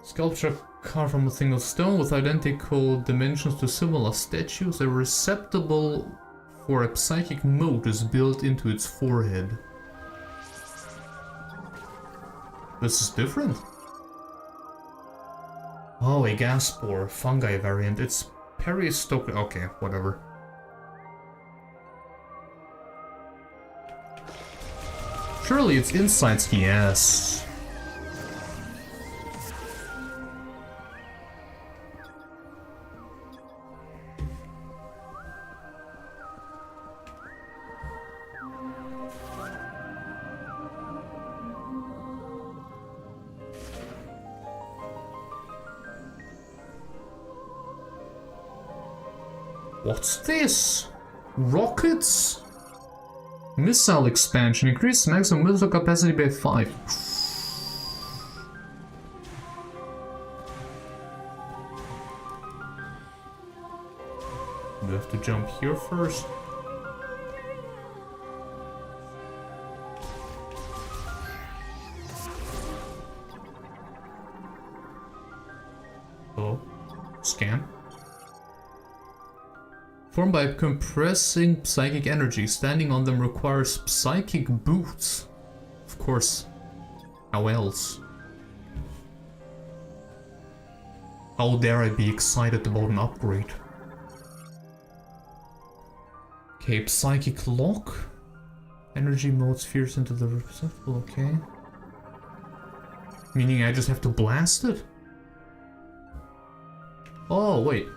Sculpture carved from a single stone with identical dimensions to similar statues. A receptacle for a psychic mote is built into its forehead. This is different. Oh, a gas spore, fungi variant. It's peristoc. Okay, whatever. Surely it's insights, yes. What's this? Rockets? Missile expansion. Increase maximum missile capacity by 5. Do I have to jump here first? Hello? Scan? Formed by compressing psychic energy, standing on them requires psychic boots. Of course. How else? How dare I be excited about an upgrade? Okay, psychic lock. Energy mode spheres into the receptacle, okay. Meaning I just have to blast it? Oh, wait.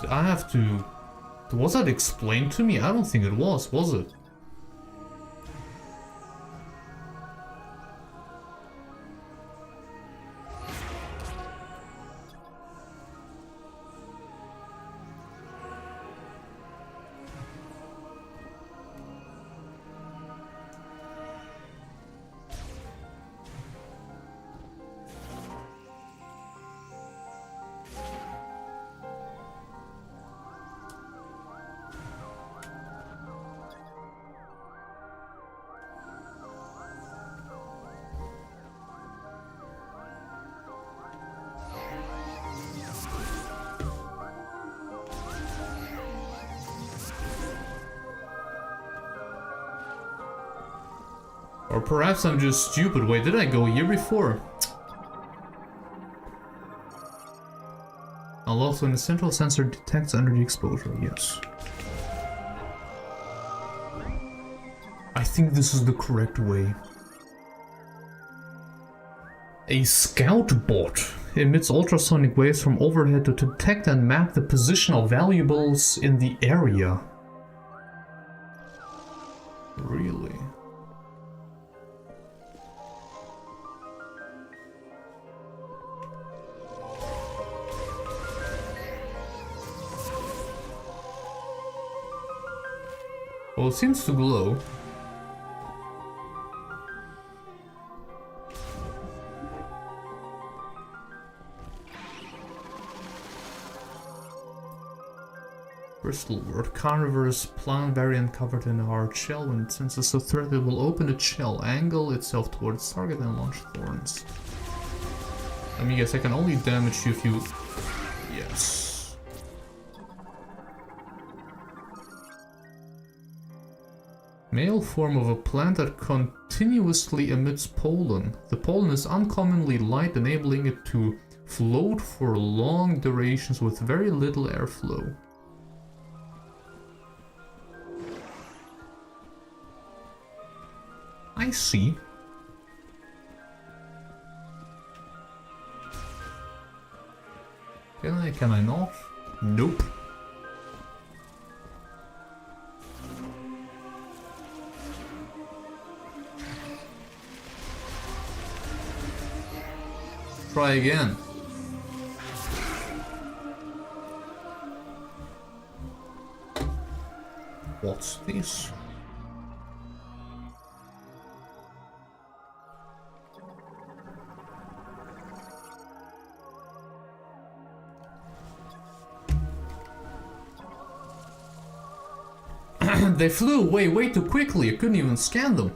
I have to... Was that explained to me? I don't think it was it? Or perhaps I'm just stupid. Wait, did I go here before? Unlocked when the central sensor detects energy exposure, yes. I think this is the correct way. A scout bot emits ultrasonic waves from overhead to detect and map the position of valuables in the area. Really? Well, it seems to glow. Crystal word. Carnivorous plant variant covered in a hard shell. When it senses a threat, it will open its shell, angle itself towards target, and launch thorns. I mean, guess I can only damage you if you... Yes. Male form of a plant that continuously emits pollen. The pollen is uncommonly light, enabling it to float for long durations with very little airflow. I see. Can I not? Nope. Try again. What's this? They flew away way too quickly, I couldn't even scan them.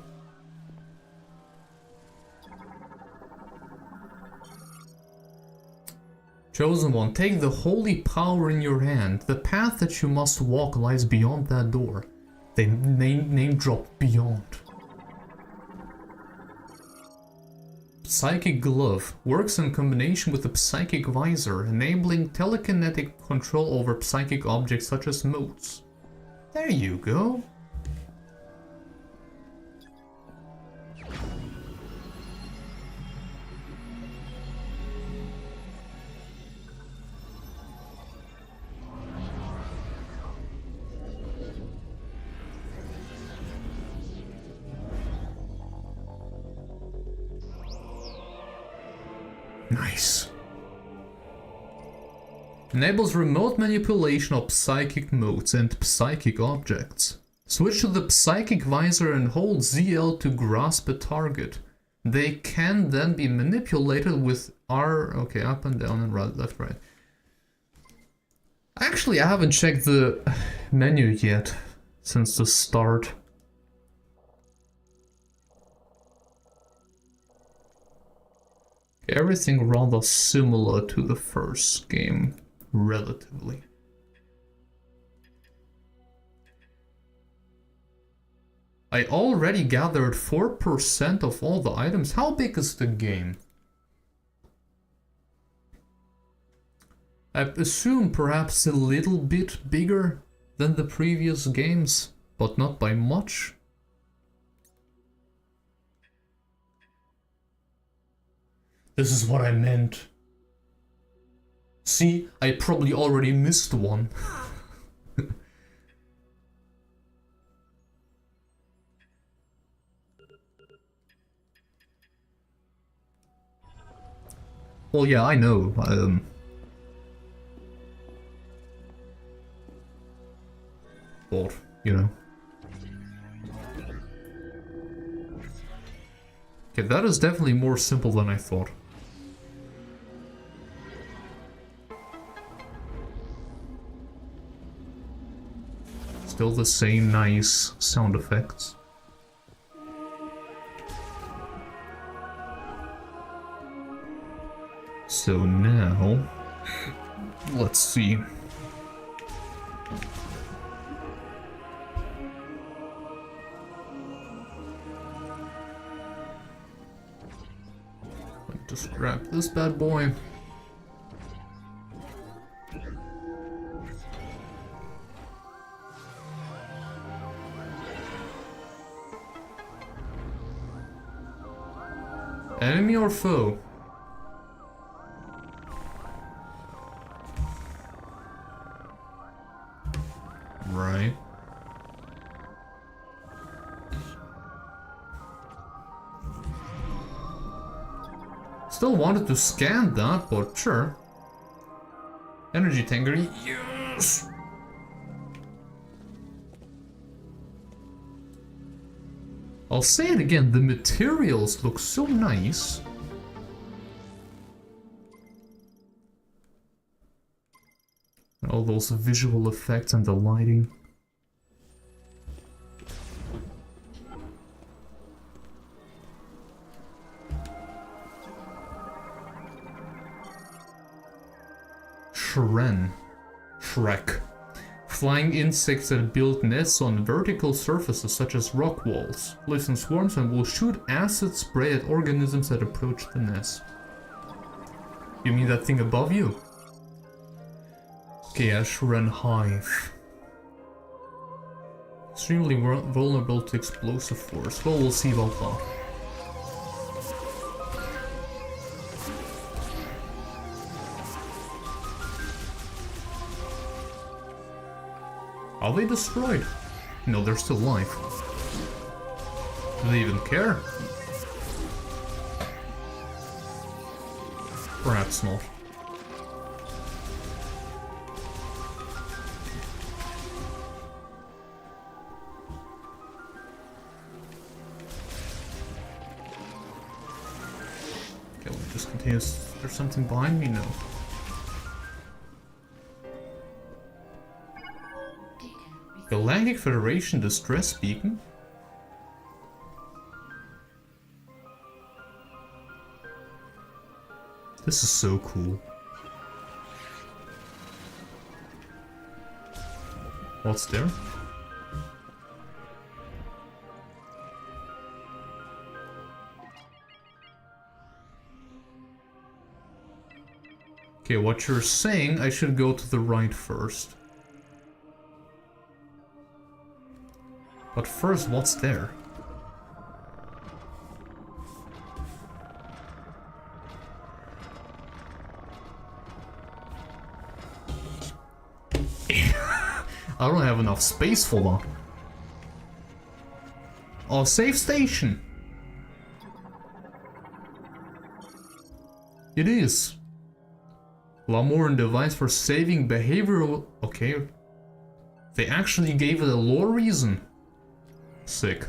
Chosen one, take the holy power in your hand. The path that you must walk lies beyond that door. They name drop beyond. Psychic Glove works in combination with the Psychic Visor, enabling telekinetic control over psychic objects such as motes. There you go. Nice. Enables remote manipulation of psychic modes and psychic objects. Switch to the Psychic Visor and hold ZL to grasp a target. They can then be manipulated with R, okay, up and down and right, left, right. Actually, I haven't checked the menu yet since the start. Everything rather similar to the first game, relatively. I already gathered 4% of all the items. How big is the game? I assume perhaps a little bit bigger than the previous games, but not by much. This is what I meant. See, I probably already missed one. Well, yeah, I know. But, you know. Okay, that is definitely more simple than I thought. Still the same nice sound effects. So now, let's see. Just grab this bad boy. Enemy or foe? Right. Still wanted to scan that, but sure. Energy tanker, yes! I'll say it again, the materials look so nice. All those visual effects and the lighting. Shrek. Flying insects that build nests on vertical surfaces such as rock walls. Lives in swarms and will shoot acid spray at organisms that approach the nest. You mean that thing above you? Okay, Ashran Hive. Let's extremely vulnerable to explosive force. Well, we'll see about that. Are they destroyed? No, they're still alive. Do they even care? Perhaps not. Okay, let me just continue. Is there something behind me? No. Galactic Federation distress beacon? This is so cool. What's there? Okay, what you're saying, I should go to the right first. But first, what's there? I don't have enough space for that. Oh, safe station! It is. Lamoran device for saving behavioral... Okay. They actually gave it a lore reason. Sick.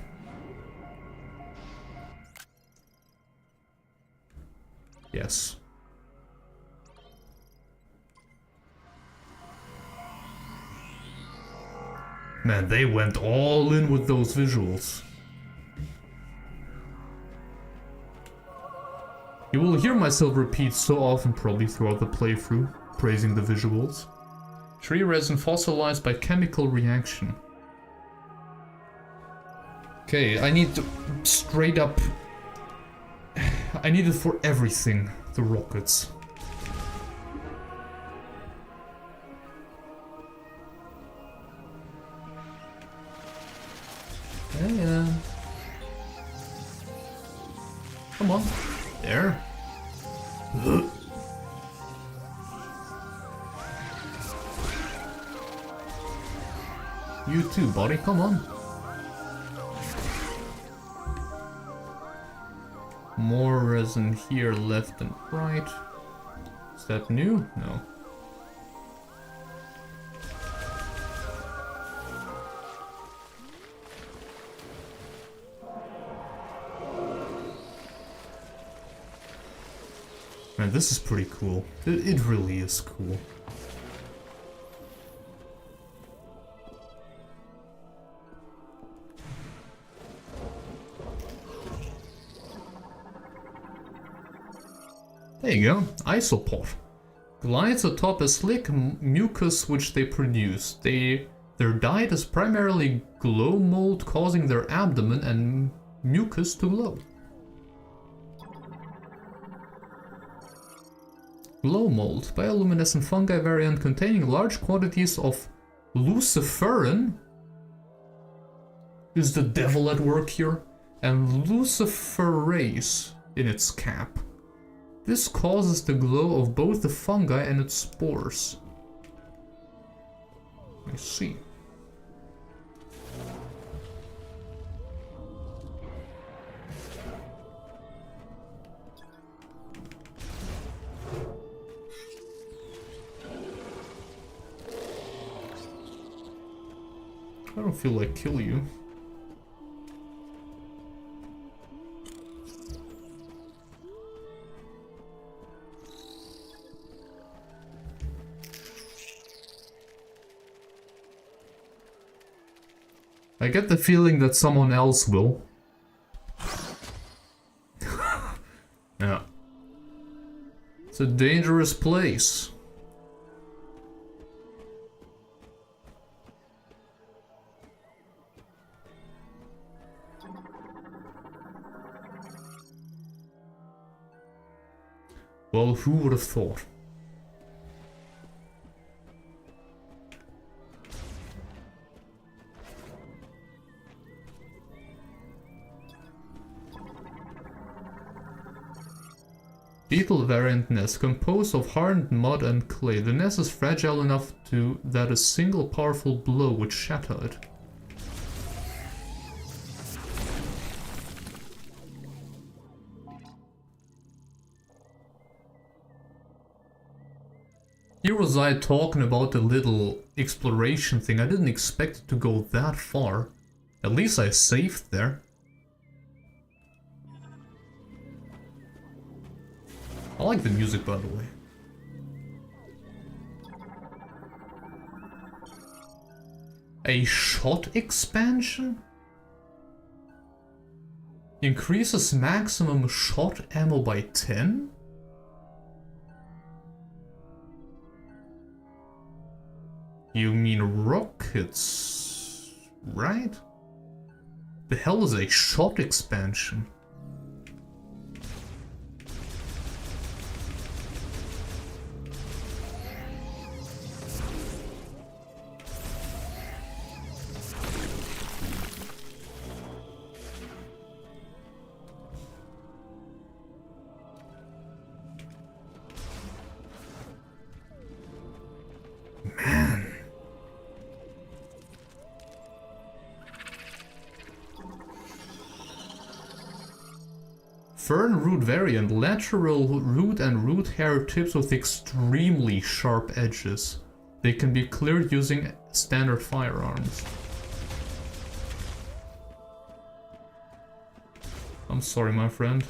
Yes. Man, they went all in with those visuals. You will hear myself repeat so often probably throughout the playthrough, praising the visuals. Tree resin fossilized by chemical reaction. Okay, I need to straight up... I need it for everything, the rockets. Yeah. Come on. There. You too, buddy. Come on. More resin here, left and right. Is that new? No. Man, this is pretty cool. It really is cool. There you go, isopod. Glides atop a slick mucus which they produce. Their diet is primarily glow mold, causing their abdomen and mucus to glow. Glow mold, bioluminescent fungi variant containing large quantities of luciferin. Is the devil at work here? And luciferase in its cap. This causes the glow of both the fungi and its spores. I see. I don't feel like kill you. I get the feeling that someone else will. Yeah. It's a dangerous place. Well, who would have thought? beetle variant nest composed of hardened mud and clay. The nest is fragile enough that a single powerful blow would shatter it. Here was I talking about the little exploration thing. I didn't expect it to go that far. At least I saved there. I like the music, by the way. A shot expansion? Increases maximum shot ammo by 10? You mean rockets, right? The hell is a shot expansion? Fern root variant, lateral root and root hair tips with extremely sharp edges. They can be cleared using standard firearms. I'm sorry, my friend.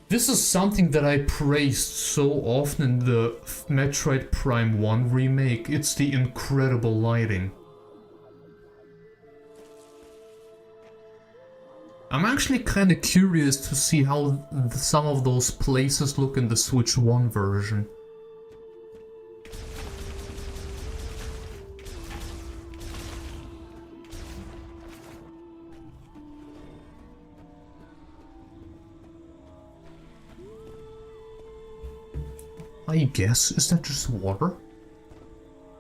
This is something that I praised so often in the Metroid Prime 1 remake. It's the incredible lighting. I'm actually kinda curious to see how some of those places look in the Switch 1 version. I guess, is that just water?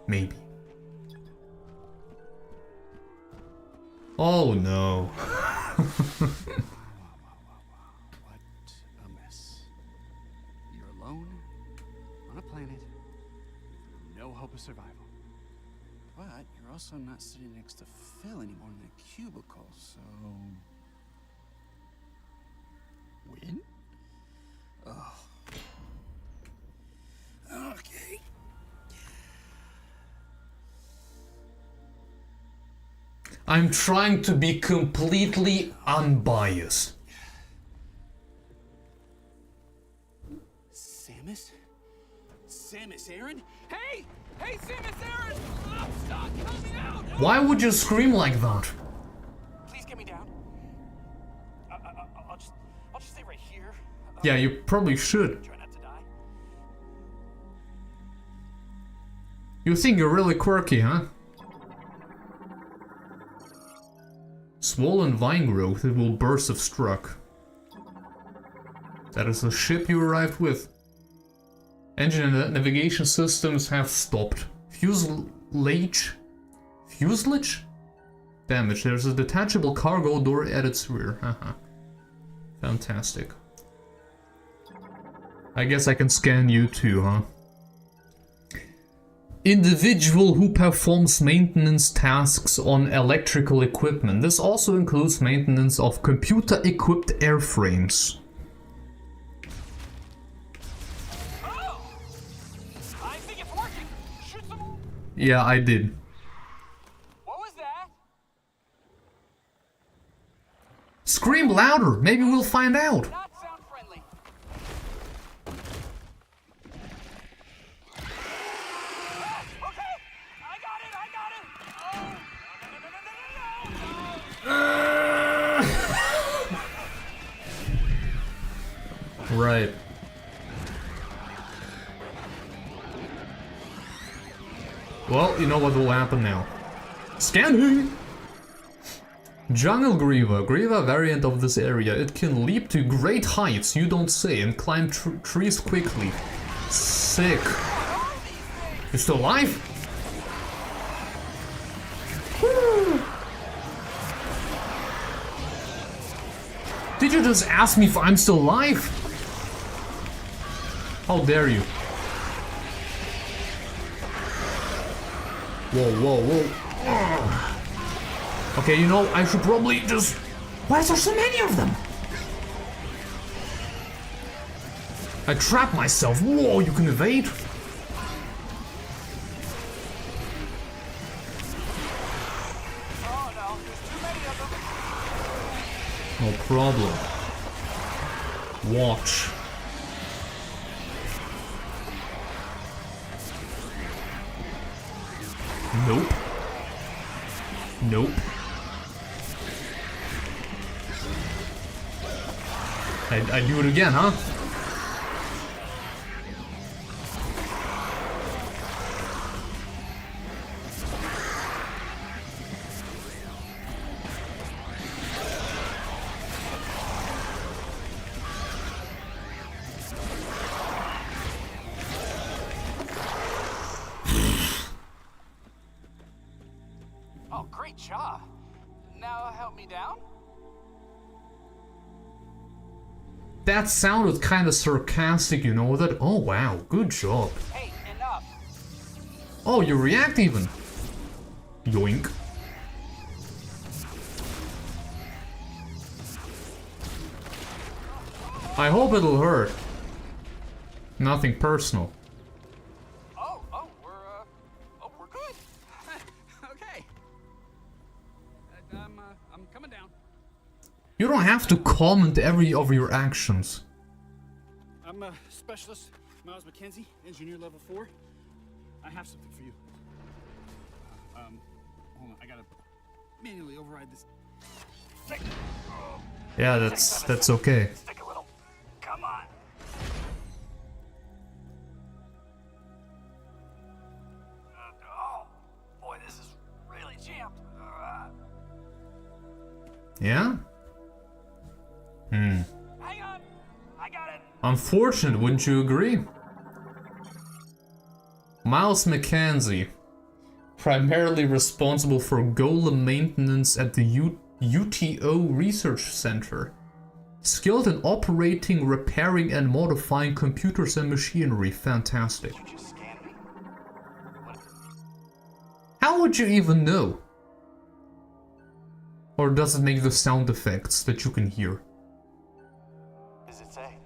Maybe. Oh no. What a mess. You're alone on a planet with no hope of survival. But you're also not sitting next to Phil anymore in a cubicle, so... Win? Oh. Okay. I'm trying to be completely unbiased. Samus? Samus Aran? Hey! Hey, Samus Aran! I'm stuck! Help me out! Why would you scream like that? Please get me down. I'll just stay right here. Yeah, you probably should. Try not to die. You think you're really quirky, huh? Swollen vine growth, it will burst if struck. That is the ship you arrived with. Engine and navigation systems have stopped. Fuselage? Damage. There's a detachable cargo door at its rear. Haha. Fantastic. I guess I can scan you too, huh? Individual who performs maintenance tasks on electrical equipment. This also includes maintenance of computer-equipped airframes. Oh! I think it's working. Shoot some. Yeah, I did. What was that? Scream louder! Maybe we'll find out! Not sound friendly. Okay, I got it. Oh, no. Right. Well, you know what will happen now. Scanning! Jungle Griever variant of this area. It can leap to great heights, you don't say, and climb trees quickly. Sick. You still alive? Woo! Did you just ask me if I'm still alive? How dare you? Whoa, whoa, whoa. Okay, you know, I should probably just... Why is there so many of them? I trapped myself. Whoa, you can evade? Oh no, there's too many of them. No problem. Watch. Nope. Nope. I do it again, huh? Oh, great job. Now help me down? That sounded kind of sarcastic, you know that? Oh wow, good job. Hey, enough. Oh, you react even. Yoink. I hope it'll hurt. Nothing personal. We're good. Okay. I'm coming down. You don't have to comment every of your actions. I'm a specialist, Miles McKenzie, engineer level 4. I have something for you. Hold on, I gotta manually override this. Yeah, that's okay. Stick a little. Come on. Oh, boy, this is really jammed. Yeah? Hang on, I got it. Unfortunate, wouldn't you agree? Miles McKenzie, primarily responsible for golem maintenance at the UTO Research Center. Skilled in operating, repairing, and modifying computers and machinery. Fantastic. You just scanned me. How would you even know? Or does it make the sound effects that you can hear? Does it say?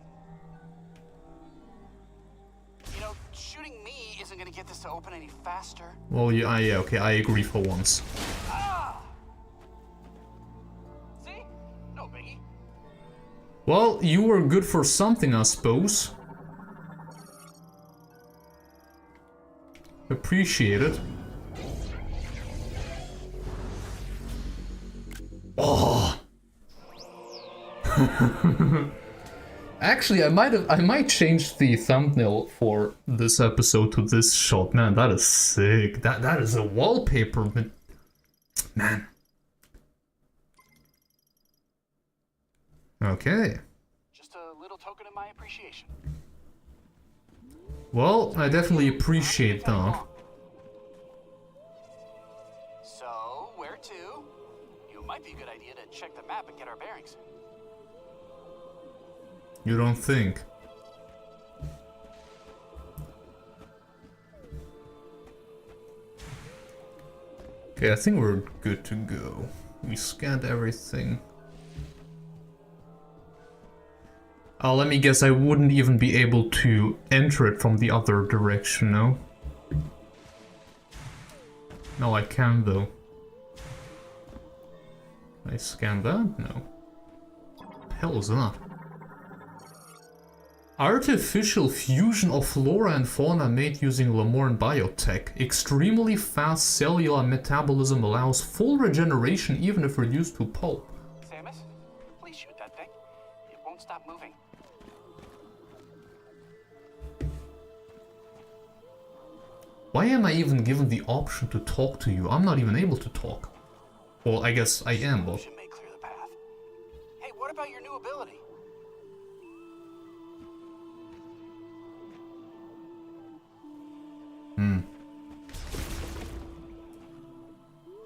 You know, shooting me isn't gonna get this to open any faster. Well, yeah, okay, I agree for once. See? No biggie. Well, you were good for something, I suppose. Appreciate it. Oh. Actually, I might change the thumbnail for this episode to this shot. Man, that is sick. That is a wallpaper, man. Okay. Just a little token of my appreciation. Well, I definitely appreciate that. So, where to? It might be a good idea to check the map and get our bearings. You don't think? Okay, I think we're good to go. We scanned everything. Oh, let me guess, I wouldn't even be able to enter it from the other direction, no? No, I can though. Can I scan that? No. What the hell is that? Artificial fusion of flora and fauna made using Lamorne biotech. Extremely fast cellular metabolism allows full regeneration even if reduced to pulp. Samus, please shoot that thing. It won't stop moving. Why am I even given the option to talk to you? I'm not even able to talk. Well, I guess I am, but... Should may clear the path. Hey, what about your new ability?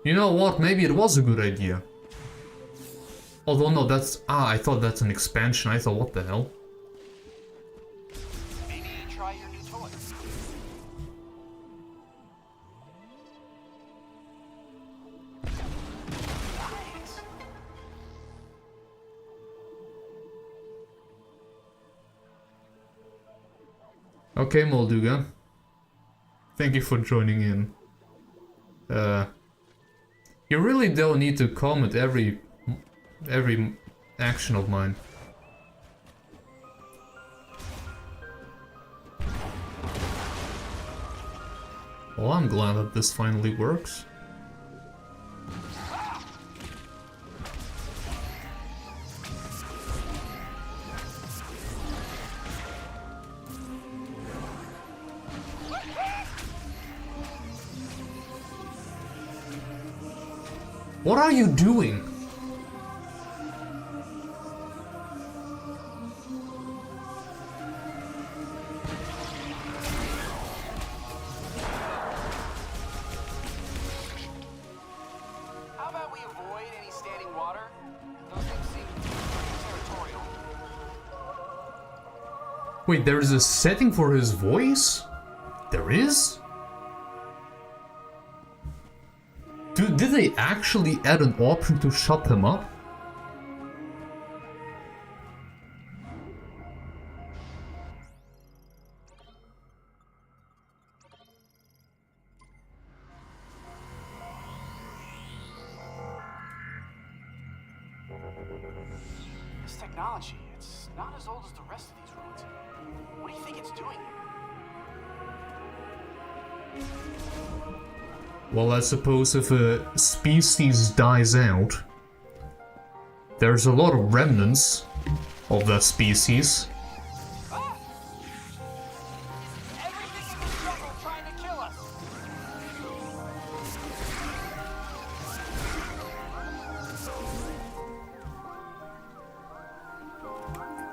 You know what? Maybe it was a good idea. Although no, that's... I thought that's an expansion. I thought, what the hell? Maybe try your new toy. Nice. Okay, Molduga. Thank you for joining in. You really don't need to comment every action of mine. Well, I'm glad that this finally works. What are you doing? How about we avoid any standing water? Those things seem territorial. Wait, there's a setting for his voice? There is? Dude, did they actually add an option to shut him up? This technology, it's not as old as the rest of these roads. What do you think it's doing here? Well, I suppose if a species dies out, there's a lot of remnants of that species. Ah! Everything in this jungle trying to kill us.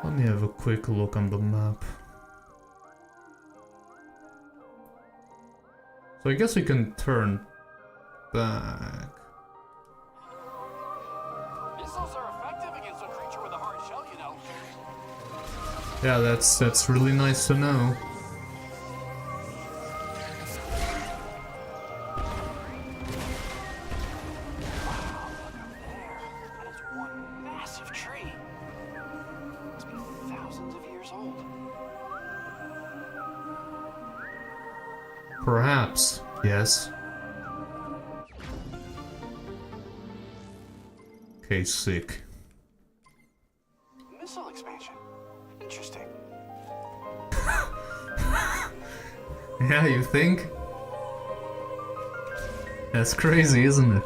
Let me have a quick look on the map. So I guess we can turn back. Missiles are effective against a creature with a hard shell, you know. Yeah, that's really nice to know. That is one massive tree. Must be thousands of years old. Perhaps, yes. Okay, sick. Missile expansion. Interesting. Yeah, you think? That's crazy, isn't it?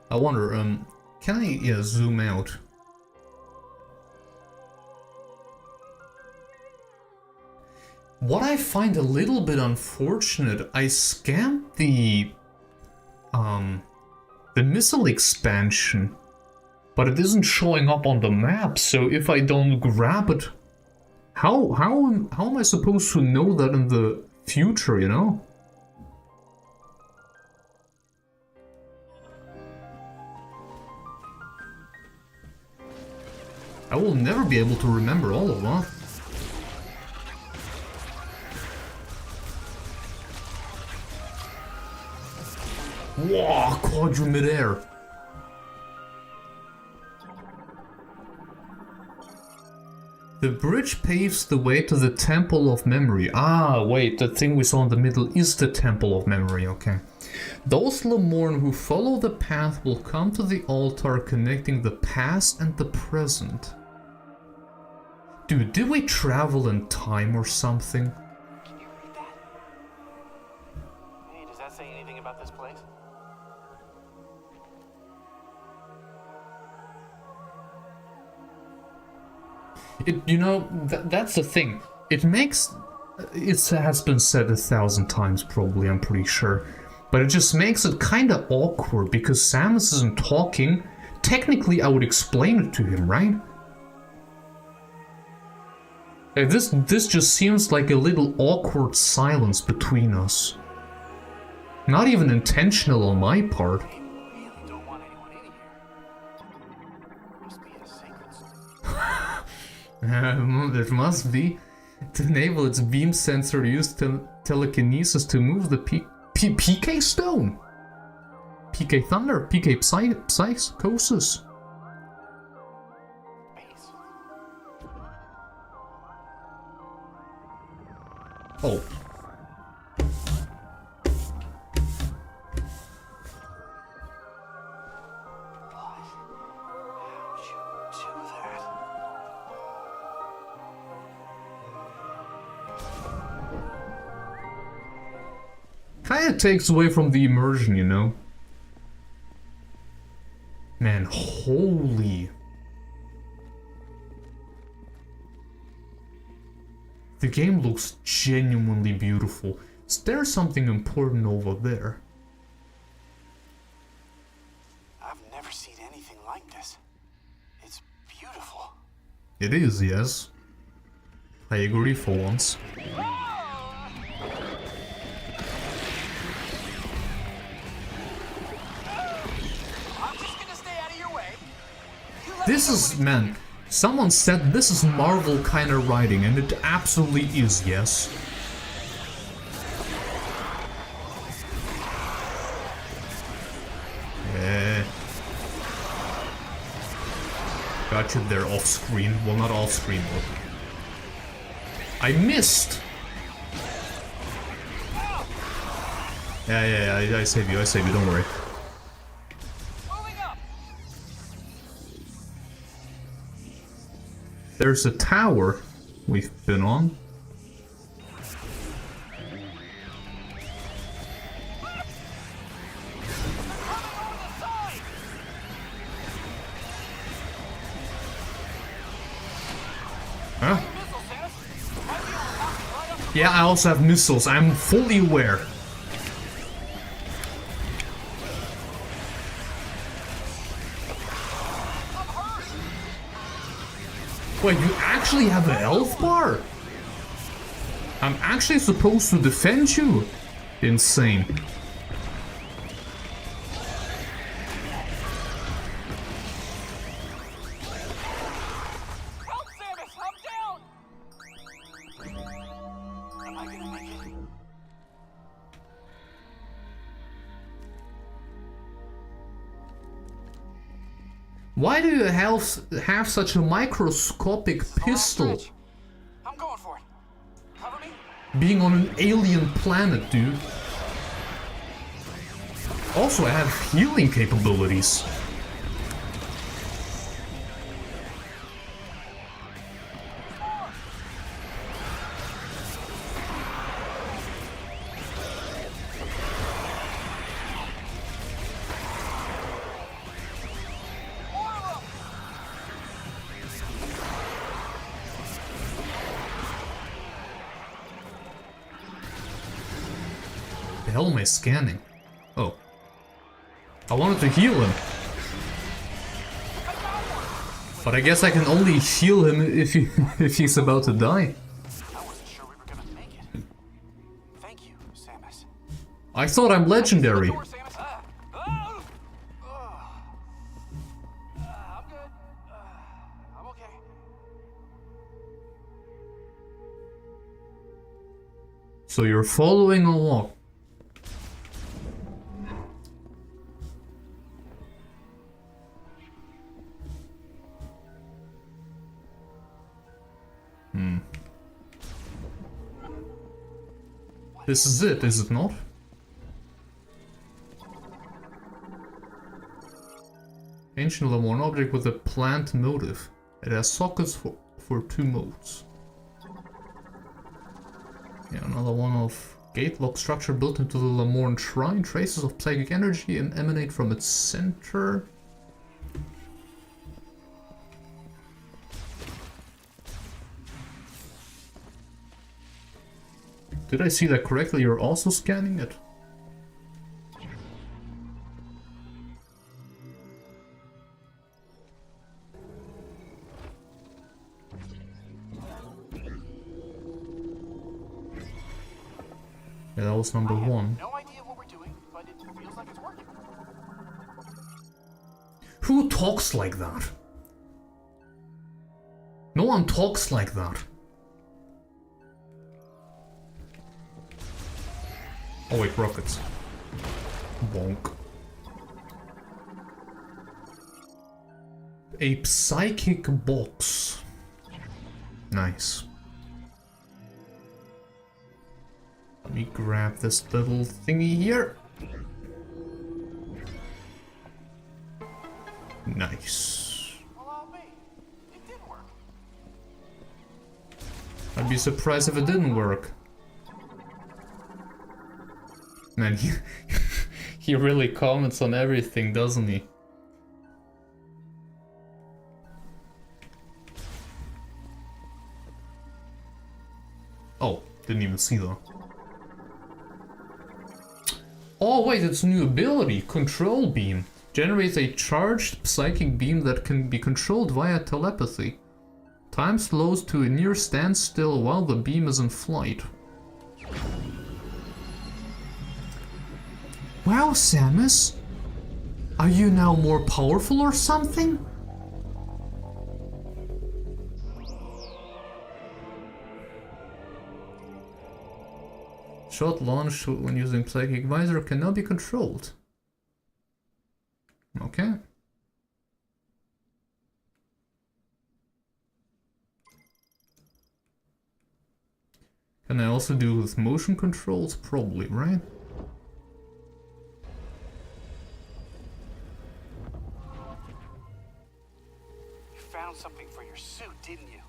I wonder, can I, zoom out? What I find a little bit unfortunate, I scanned the missile expansion, but it isn't showing up on the map, so if I don't grab it, how am I supposed to know that in the future, you know? I will never be able to remember all of that. Wow, quadru midair. The bridge paves the way to the Temple of Memory. Ah, wait, the thing we saw in the middle is the Temple of Memory, okay. Those Lemorn who follow the path will come to the altar connecting the past and the present. Dude, did we travel in time or something? Can you read that? Hey, does that say anything about this place? That's the thing. It has been said 1,000 times probably, I'm pretty sure. But it just makes it kind of awkward because Samus isn't talking. Technically, I would explain it to him, right? Like this just seems like a little awkward silence between us. Not even intentional on my part. We really don't want anyone in here. Must be a sacred stone. There must be. To enable its beam sensor, use telekinesis to move the PK stone. PK Thunder, PK Psychosis. Base. Oh. How'd you do that? Kinda takes away from the immersion, you know? Man, holy... The game looks genuinely beautiful. Is there something important over there? I've never seen anything like this. It's beautiful. It is, yes. I agree for once. I'm just gonna stay out of your way. You let This me know is, when man, someone said this is Marvel kind of writing, and it absolutely is, yes. Got you there off screen. Well, not off screen, but... I missed! Yeah, I save you, don't worry. moving up. There's a tower we've been on. Huh? Missile, Samus. Might be able to knock you right off. Yeah, I also have missiles. I'm fully aware. Wait, you actually have a health bar? I'm actually supposed to defend you? Insane. Help, Samus! I'm down! Am I gonna make it? Why do you have such a microscopic pistol? Stretch. I'm going for it. Cover me. Being on an alien planet, dude. Also, I have healing capabilities. The hell am I scanning? Oh. I wanted to heal him. But I guess I can only heal him if he's about to die. I wasn't sure we were gonna make it. Thank you, Samus. I thought I'm legendary. Door, Samus. I'm good. I'm okay. So you're following along. This is it, is it not? Ancient level, an object with a plant motive. It has sockets for 2 modes. Yeah, another one of gate lock structure built into the Lamorne shrine. Traces of psychic energy and emanate from its center. Did I see that correctly? You're also scanning it? Yeah, that was number I have 1. no idea what we're doing, but it feels like it's working. Who talks like that? No one talks like that. Oh wait, rockets. Bonk. A psychic box. Nice. Let me grab this little thingy here. Nice. Well, I'll be. It did work. I'd be surprised if it didn't work. Man, he really comments on everything, doesn't he? Oh, didn't even see that. Oh wait, it's a new ability, Control Beam. Generates a charged psychic beam that can be controlled via telepathy. Time slows to a near standstill while the beam is in flight. Wow, Samus! Are you now more powerful or something? Shot launched when using Psychic Visor can now be controlled. Okay. Can I also do with motion controls? Probably, right? You found something for your suit, didn't you?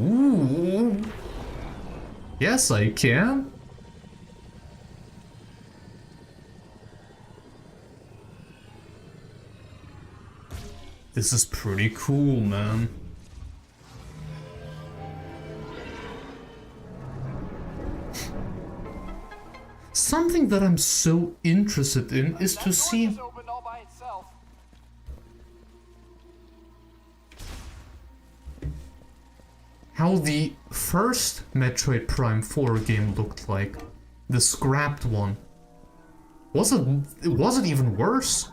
Ooh. Yes, I can. This is pretty cool, man. Something that I'm so interested in is to see That door just opened all by itself. how the first Metroid Prime 4 game looked like. The scrapped one. Was it even worse?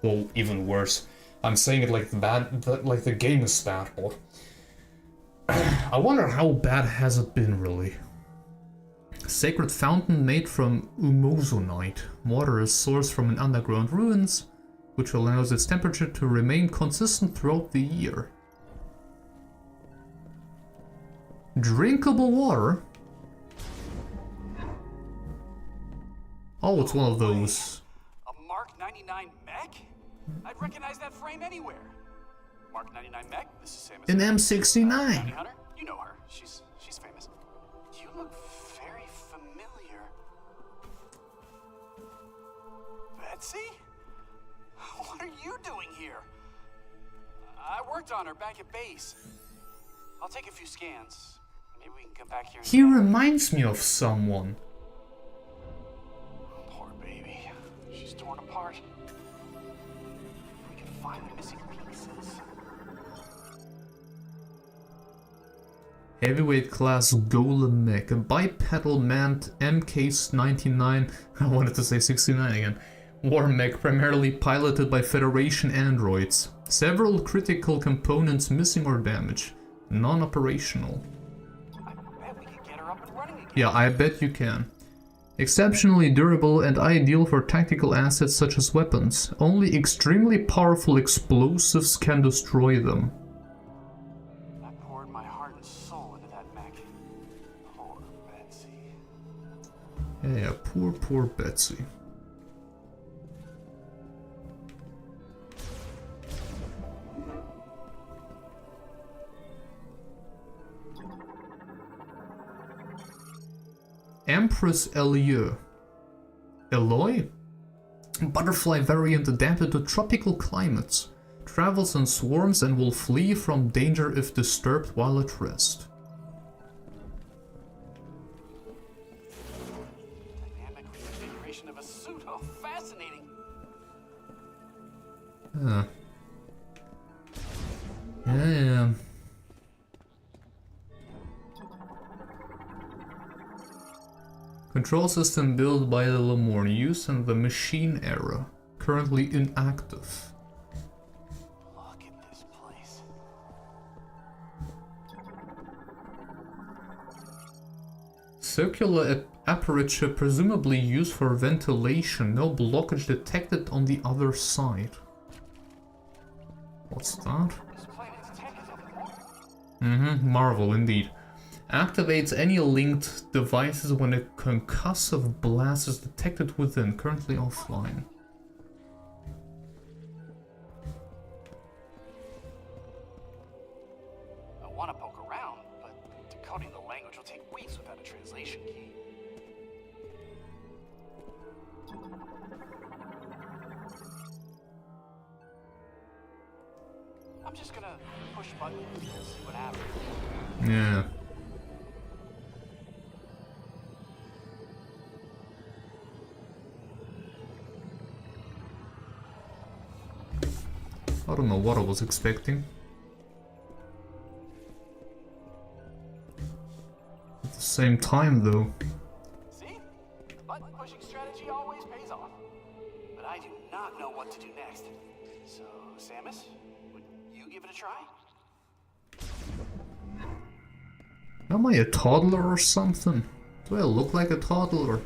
Well, even worse. I'm saying it like like the game is bad, but I wonder how bad has it been really. Sacred fountain made from umozonite. Water is sourced from an underground ruins, which allows its temperature to remain consistent throughout the year. Drinkable water? Oh, it's one of those. A Mark 99 mech? I'd recognize that frame anywhere. Mark 99 mech, this is Samus An Aran. M69. Bounty hunter? You know her. She's famous. You look very familiar. Betsy? What are you doing here? I worked on her back at base. I'll take a few scans. Maybe we can come back here and He reminds me of someone. Poor baby. She's torn apart. We can find the missing pieces. Heavyweight class Golem mech, a bipedal manned MK-99, I wanted to say 69 again, war mech primarily piloted by Federation androids. Several critical components missing or damaged. Non-operational. I bet we could get her up and running again. Yeah, I bet you can. Exceptionally durable and ideal for tactical assets such as weapons. Only extremely powerful explosives can destroy them. I poured my heart and soul into that mech. Poor Betsy. Yeah, poor Betsy. Empress Eloy. Eloy? Butterfly variant adapted to tropical climates. Travels in swarms and will flee from danger if disturbed while at rest. Dynamic reconfiguration of a suit. Oh, fascinating. Yeah. Control system built by the Lamorne, used in the Machine era. Currently inactive. Look at this place. Circular aperture presumably used for ventilation. No blockage detected on the other side. What's that? This planet's tech is up. Marvel indeed. Activates any linked devices when a concussive blast is detected within. Currently offline. I want to poke around, but decoding the language will take weeks without a translation key. I'm just gonna push buttons and see what happens. Yeah. I don't know what I was expecting. At the same time, though. See? Button pushing strategy always pays off. But I do not know what to do next. So, Samus, would you give it a try? Am I a toddler or something? Do I look like a toddler?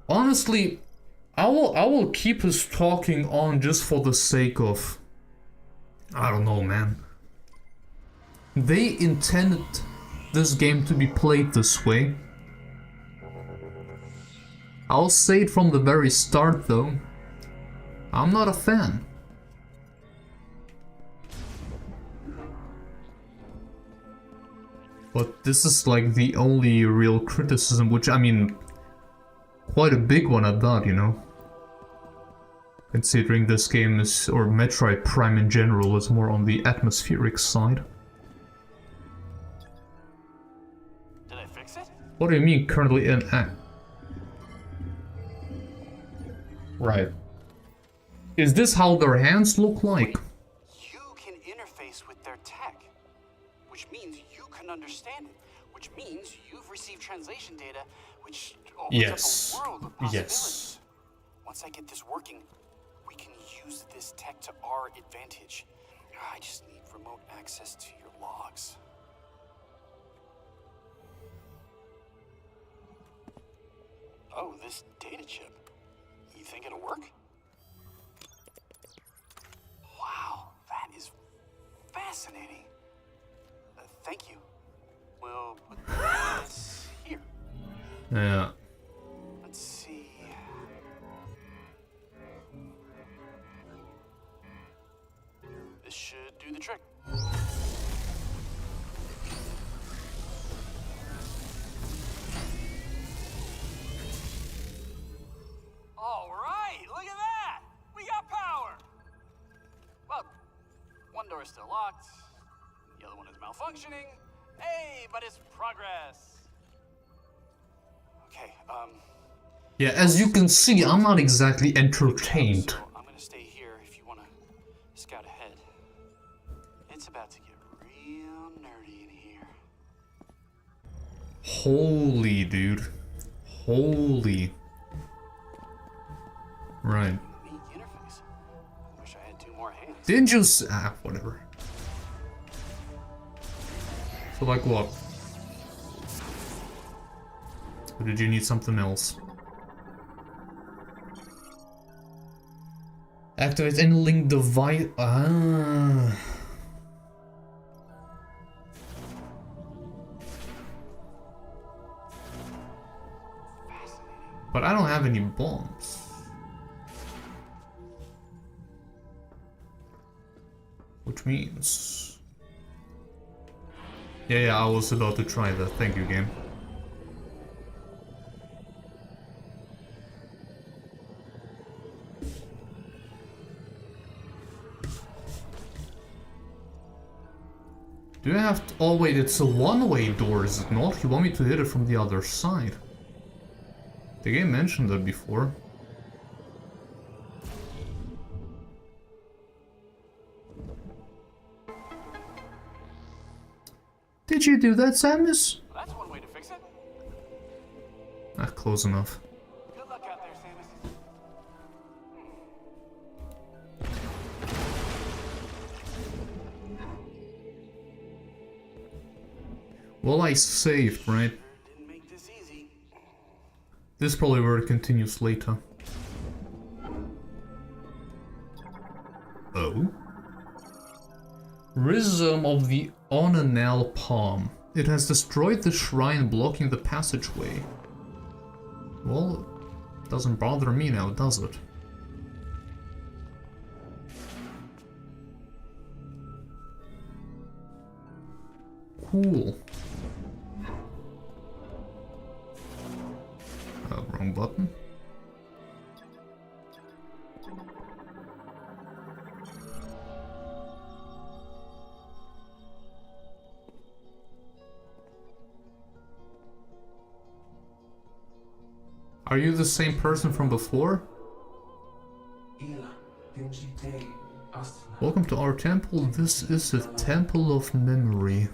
Honestly, I will keep his talking on just for the sake of... I don't know, man. They intended this game to be played this way. I'll say it from the very start, though. I'm not a fan. But this is like the only real criticism, which I mean, quite a big one at that, you know. Considering this game is, or Metroid Prime in general, is more on the atmospheric side. Did I fix it? What do you mean currently in Right. Is this how their hands look like? You can interface with their tech, which means you can understand it, which means you've received translation data, which opens up a world of possibilities. Once I get this working, we can use this tech to our advantage. I just need remote access to your logs. Oh, this data chip. You think it'll work? Wow, that is fascinating. Thank you. We'll put this here. Yeah. Let's see. This should do the trick. All right, look at that! We got power! Well, one door is still locked, the other one is malfunctioning. Hey, but it's progress. Okay, Yeah, as you can see, I'm not exactly entertained. so I'm gonna stay here if you wanna scout ahead. It's about to get real nerdy in here. Holy, dude. Holy. Right. Neat interface. Wish I had 2 more hands. Didn't you whatever. So like what? Or did you need something else? Activate any link device. Ah. But I don't have any bombs. Which means... Yeah, I was about to try that. Thank you, game. Do I have to... Oh wait, it's a one-way door, is it not? You want me to hit it from the other side? The game mentioned that before. Did you do that, Samus? That's one way to fix it. Ah, close enough. Good luck out there, Samus. Well, I saved, right? Didn't make this easy. This probably where it continues later. Oh? Rhythm of the Onanel Palm. It has destroyed the shrine blocking the passageway. Well, it doesn't bother me now, does it? Cool. Wrong button. Are you the same person from before? Welcome to our temple. This is a temple of memory.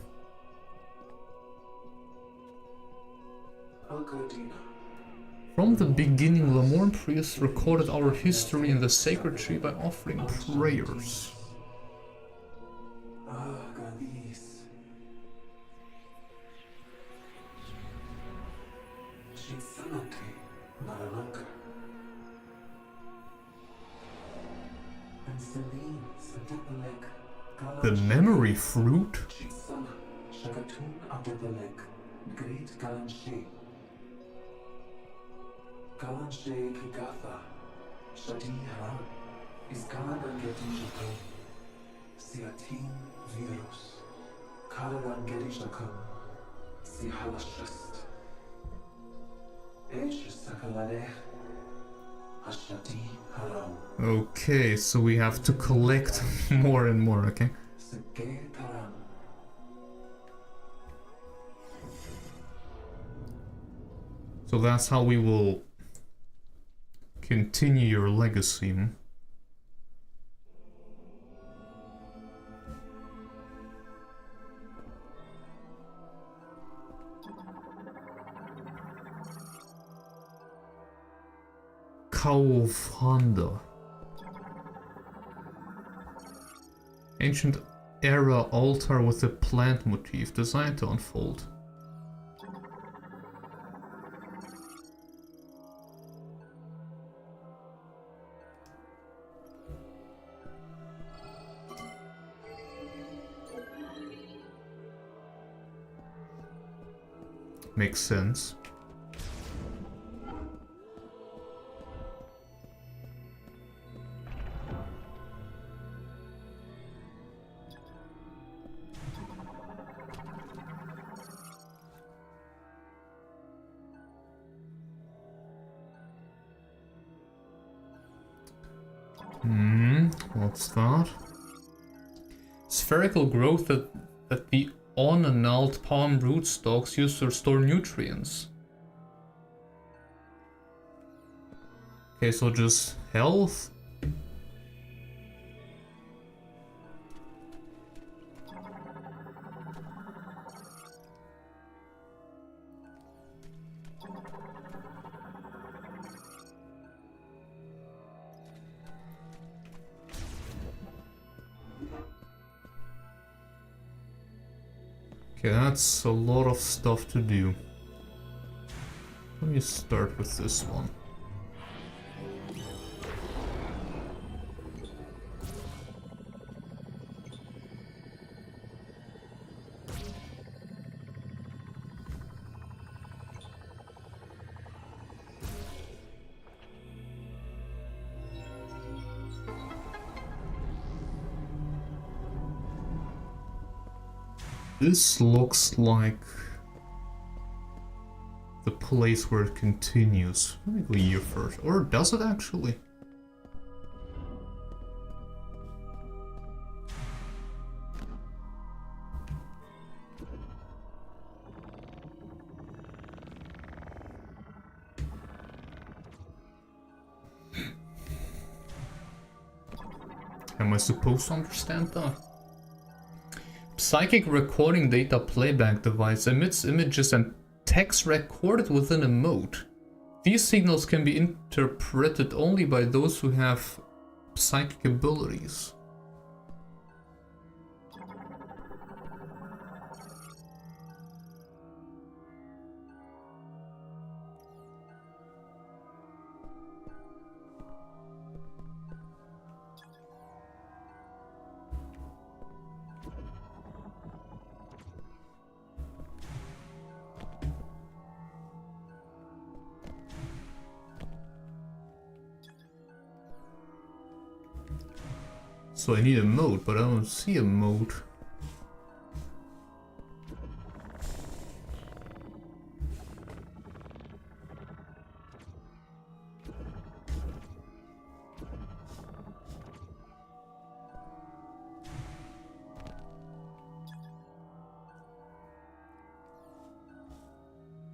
From the beginning, Lamorne priests recorded our history in the sacred tree by offering prayers. The memory fruit? Okay, so we have to collect more and more, okay? So that's how we will continue your legacy. Cow of Honda. Ancient era altar with a plant motif designed to unfold. Makes sense. What's that? Spherical growth that the unannulled palm rootstocks use to restore nutrients. Okay, so just health. Okay, that's a lot of stuff to do. Let me start with this one. This looks like the place where it continues. Let me go here first. Or does it actually? Am I supposed to understand that? Psychic recording data playback device emits images and text recorded within a mode. These signals can be interpreted only by those who have psychic abilities. So I need a mode, but I don't see a mode.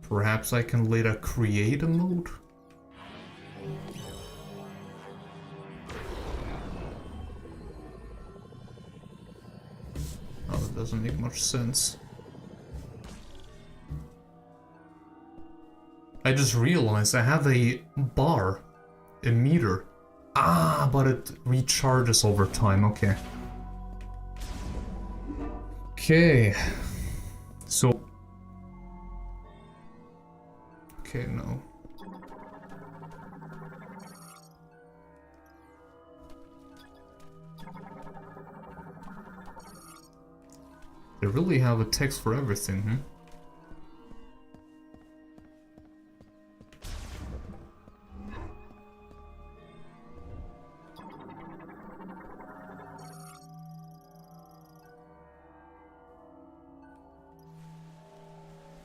Perhaps I can later create a mode? Doesn't make much sense. I just realized I have a bar, a meter. Ah, but it recharges over time, okay. Okay. So... Okay, no. They really have a text for everything, hmm?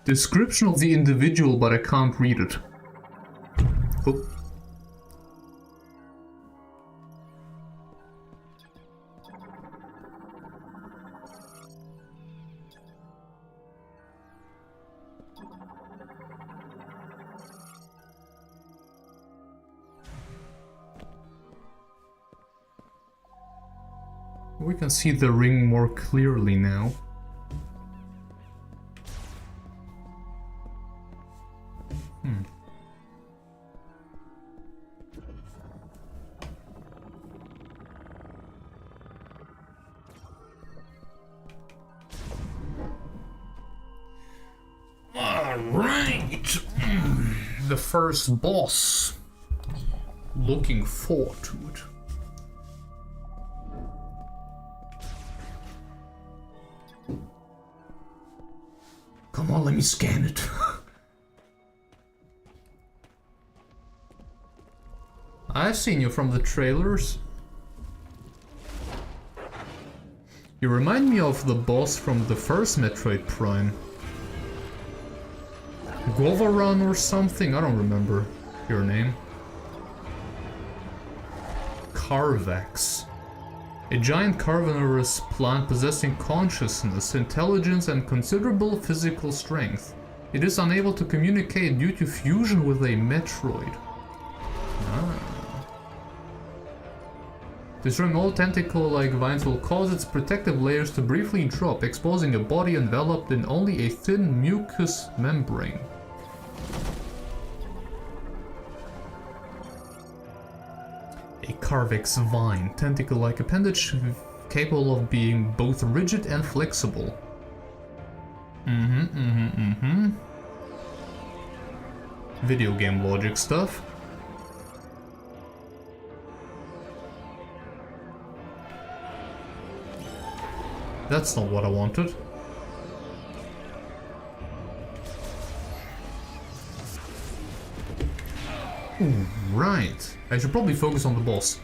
Description of the individual, but I can't read it. Oh. We can see the ring more clearly now. Alright! The first boss. Looking forward to it. Come on, let me scan it. I've seen you from the trailers. You remind me of the boss from the first Metroid Prime. Govaran or something? I don't remember your name. Carvex. A giant carnivorous plant possessing consciousness, intelligence, and considerable physical strength. It is unable to communicate due to fusion with a Metroid. This remote tentacle-like vines will cause its protective layers to briefly drop, exposing a body enveloped in only a thin mucous membrane. A Carvex vine, tentacle-like appendage capable of being both rigid and flexible. Video game logic stuff. That's not what I wanted. Ooh, right. I should probably focus on the boss.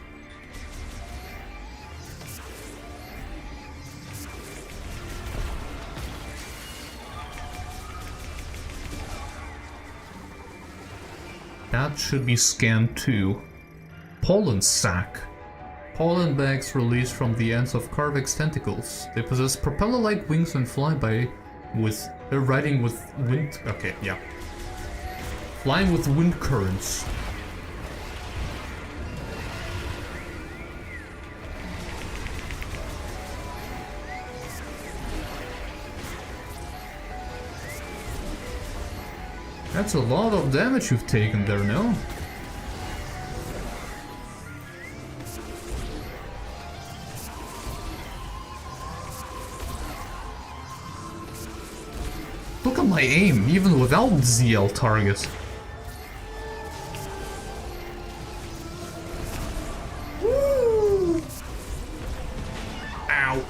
That should be scanned too. Pollen sac. Pollen bags released from the ends of Carvex tentacles. They possess propeller-like wings and fly by with riding with wind. Okay, yeah. Flying with wind currents. That's a lot of damage you've taken there, no? Look at my aim, even without ZL target. Woo! Ow.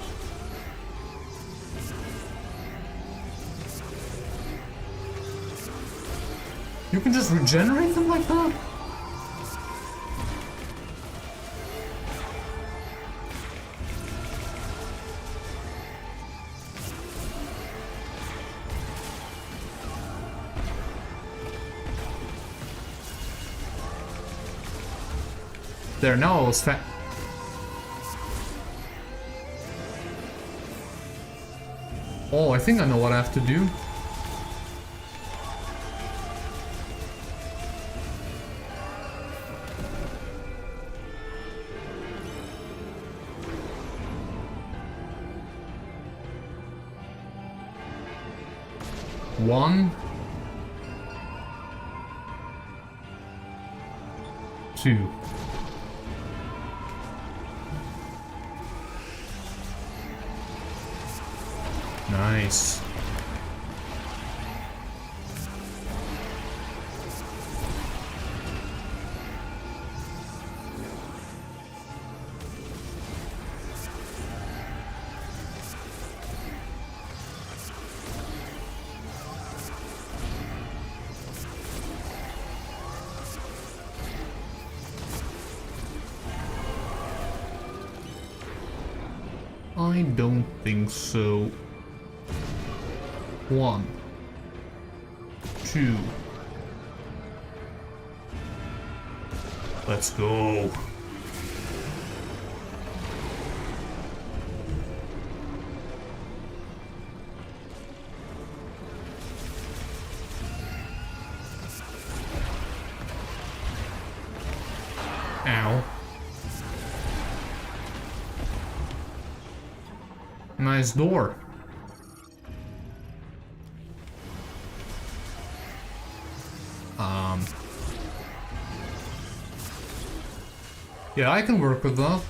You can just regenerate them like that? There, now I was fat. Oh, I think I know what I have to do. One, two. Nice. I don't think so. 1, 2. Let's go. Ow. Nice door. Yeah, I can work with that.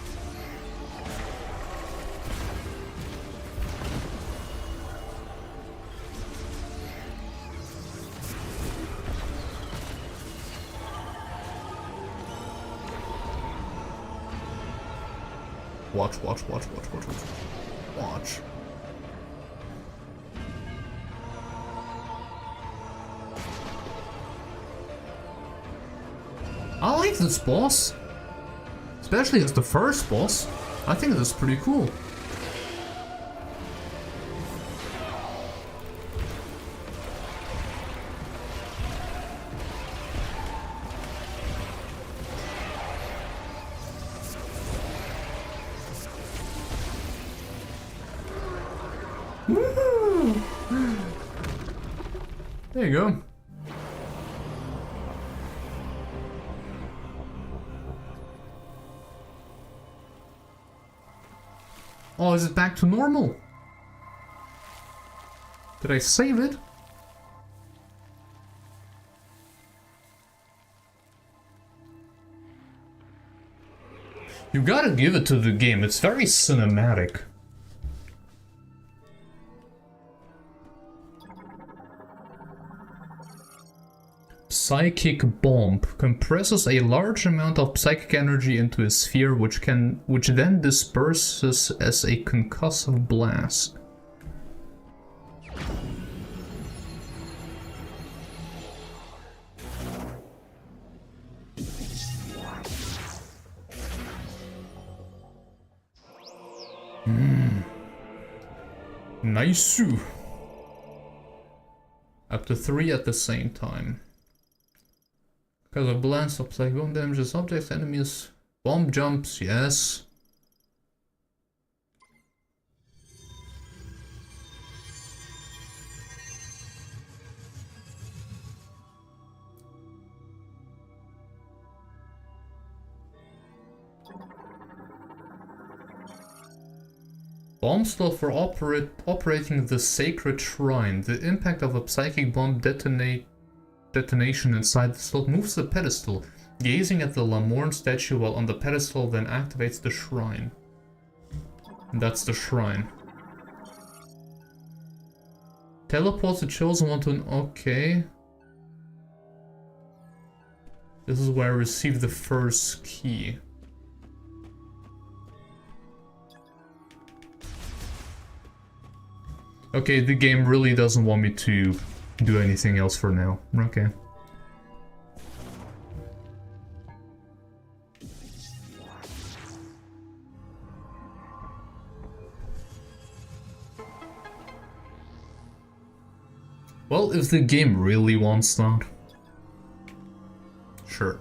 Watch. Watch. I like this boss. Especially as the first boss. I think this is pretty cool. Woo! There you go. Oh, is it back to normal? Did I save it? You gotta give it to the game, it's very cinematic. Psychic Bomb compresses a large amount of psychic energy into a sphere which then disperses as a concussive blast. Nice. Up to 3 at the same time. Because a blast of psychic bomb damages objects, enemies, bomb jumps, yes. Bomb slot for operating the sacred shrine. The impact of a psychic bomb detonates detonation inside the slot moves the pedestal. Gazing at the Lamorne statue while on the pedestal then activates the shrine. And that's the shrine. Teleports the chosen one to an... Okay. This is where I received the first key. Okay, the game really doesn't want me to do anything else for now. Okay. Well, if the game really wants that. Sure.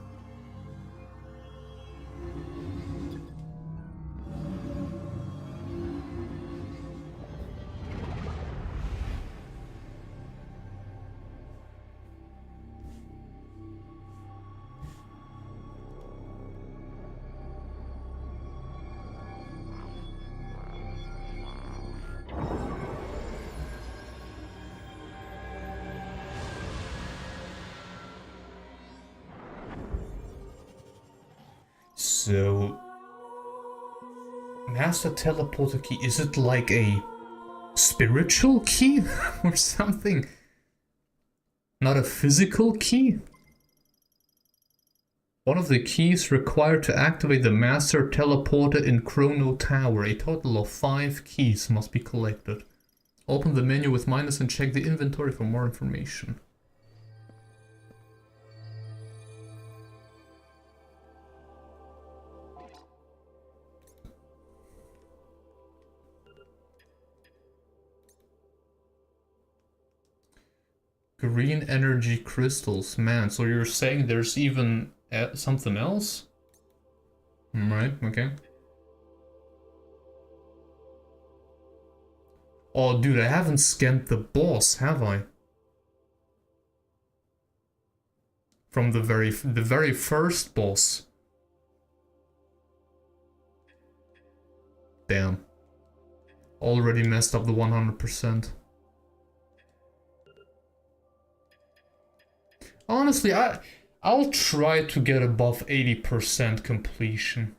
So, Master Teleporter Key, is it like a spiritual key or something? Not a physical key? One of the keys required to activate the Master Teleporter in Chrono Tower. A total of 5 keys must be collected. Open the menu with minus and check the inventory for more information. Green energy crystals. Man, so you're saying there's even something else? Right, okay. Oh, dude, I haven't scanned the boss, have I? From the very first boss. Damn. Already messed up the 100%. Honestly, I'll try to get above 80% completion.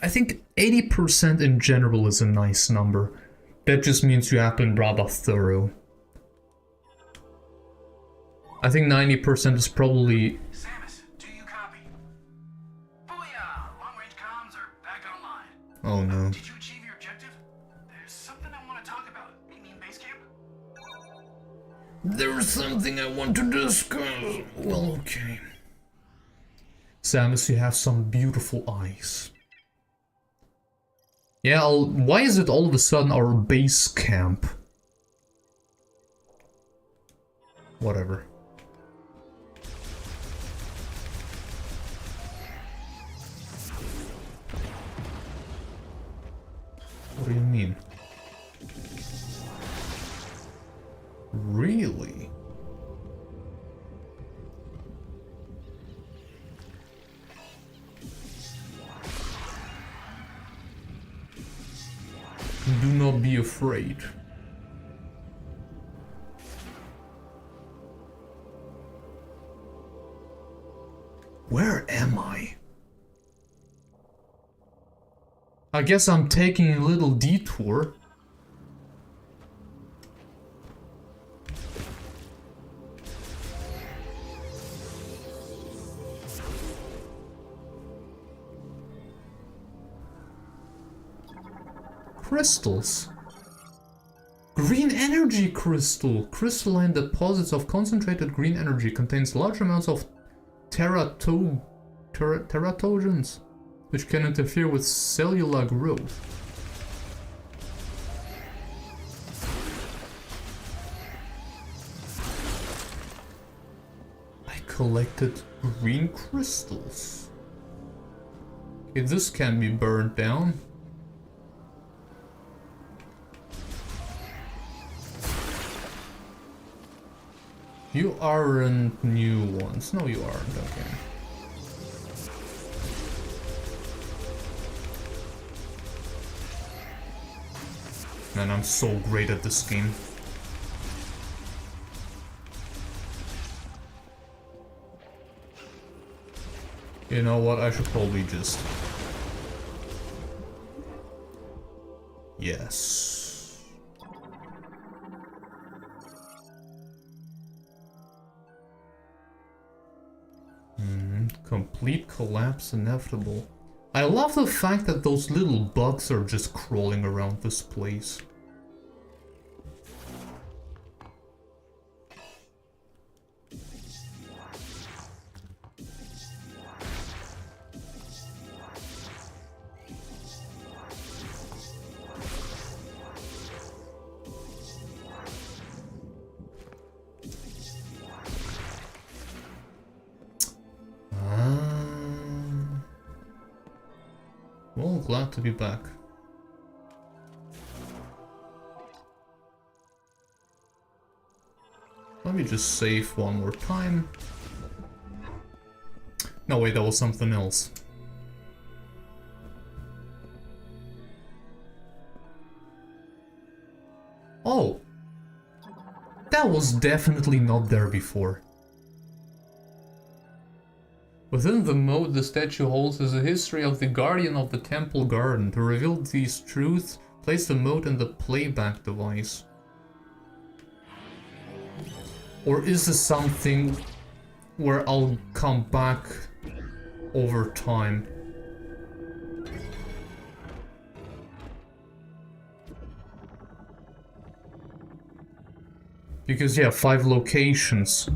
I think 80% in general is a nice number. That just means you have been rather thorough. I think 90% is probably... Samus, do you copy? Booyah! Long-range comms are back online. Oh no. Did you achieve your objective? There's something I want to talk about. Meet me in base camp? There's something I want to discuss. Well, okay. Samus, you have some beautiful eyes. Yeah, why is it all of a sudden our base camp? Whatever. What do you mean? Really? Do not be afraid. Where am I? I guess I'm taking a little detour. Crystals. Green energy crystal. Crystalline deposits of concentrated green energy contains large amounts of teratogens, which can interfere with cellular growth. I collected green crystals. Okay, this can be burned down. You aren't new ones. No, you aren't. Okay. Man, I'm so great at this game. You know what, I should probably just... Yes. Complete collapse inevitable. I love the fact that those little bugs are just crawling around this place. Well, glad to be back. Let me just save one more time. No, wait, that was something else. Oh! That was definitely not there before. Within the moat the statue holds is a history of the guardian of the temple garden. To reveal these truths, place the moat in the playback device. Or is this something where I'll come back over time? Because yeah, 5 locations.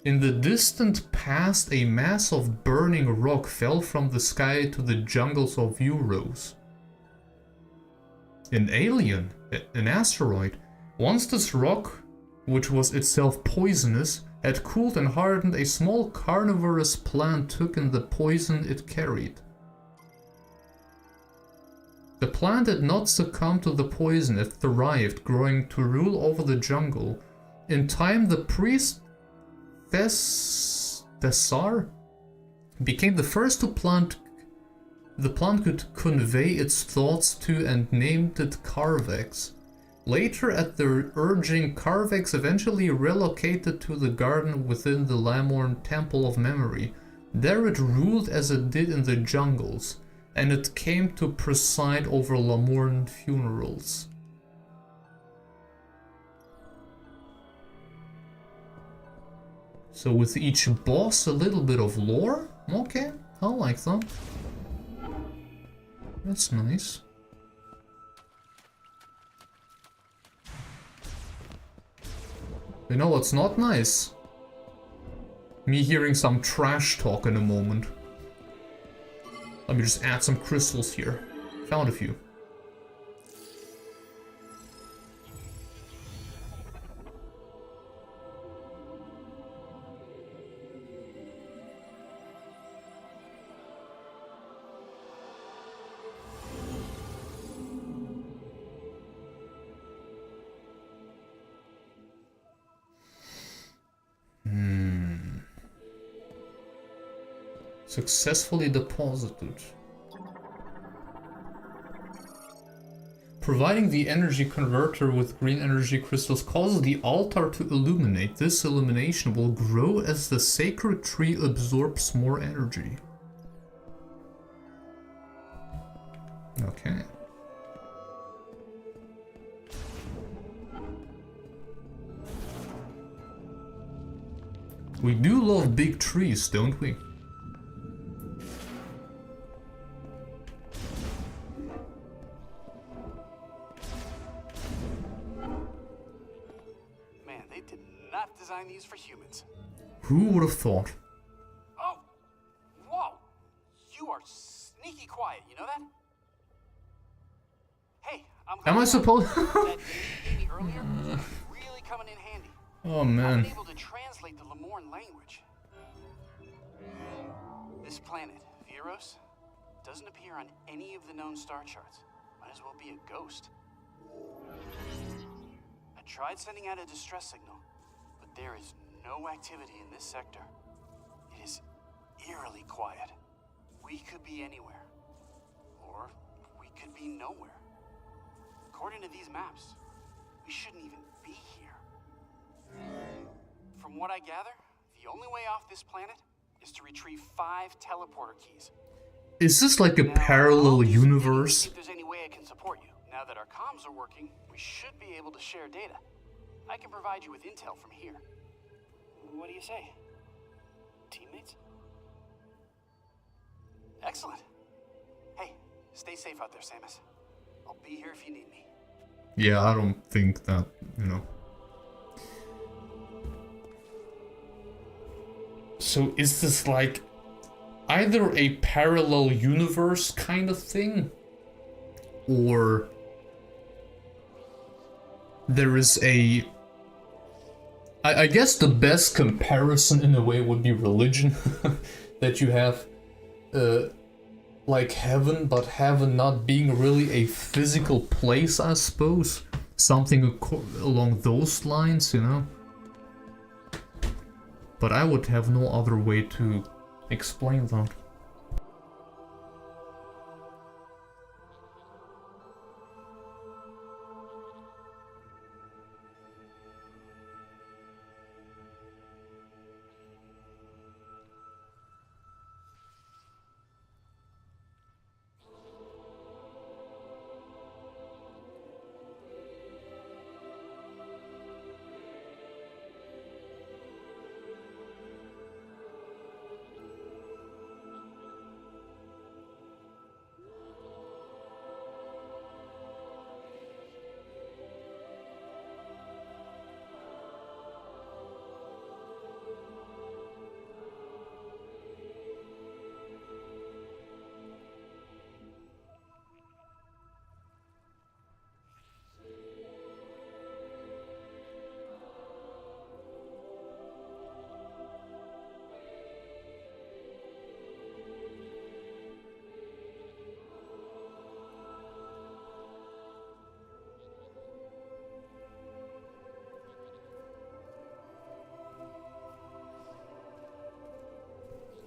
In the distant past, a mass of burning rock fell from the sky to the jungles of Viewros. An alien, an asteroid. Once this rock, which was itself poisonous, had cooled and hardened, a small carnivorous plant took in the poison it carried. The plant did not succumb to the poison, it thrived, growing to rule over the jungle. In time, the priest Thessar became the first to plant. The plant could convey its thoughts to and named it Carvex. Later, at their urging, Carvex eventually relocated to the garden within the Lamorn Temple of Memory. There it ruled as it did in the jungles, and it came to preside over Lamorn funerals. So with each boss a little bit of lore? Okay, I like that. That's nice. You know what's not nice? Me hearing some trash talk in a moment. Let me just add some crystals here. Found a few. Successfully deposited. Providing the energy converter with green energy crystals causes the altar to illuminate. This illumination will grow as the sacred tree absorbs more energy. Okay. We do love big trees, don't we? These for humans. Who would have thought? Oh! Whoa! You are sneaky quiet, you know that? Hey, Am I supposed? That you gave me earlier really coming in handy. Oh man. I've been able to translate the Lamorn language. This planet, Viewros, doesn't appear on any of the known star charts. Might as well be a ghost. I tried sending out a distress signal. There is no activity in this sector. It is eerily quiet. We could be anywhere. Or we could be nowhere. According to these maps, we shouldn't even be here. From what I gather, the only way off this planet is to retrieve 5 teleporter keys. Is this like a Now, parallel I'll do some digging to universe? see if there's any way I can support you. Now that our comms are working, we should be able to share data. I can provide you with intel from here. What do you say? Teammates? Excellent. Hey, stay safe out there, Samus. I'll be here if you need me. Yeah, I don't think that, you know. So is this like either a parallel universe kind of thing, or there is a... I guess the best comparison in a way would be religion, that you have like heaven, but heaven not being really a physical place, I suppose. Something along those lines, you know? But I would have no other way to explain that.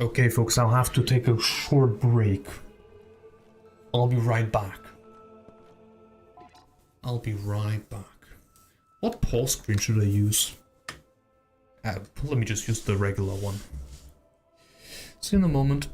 Okay, folks, I'll have to take a short break. I'll be right back. I'll be right back. What pause screen should I use? Let me just use the regular one. See you in a moment.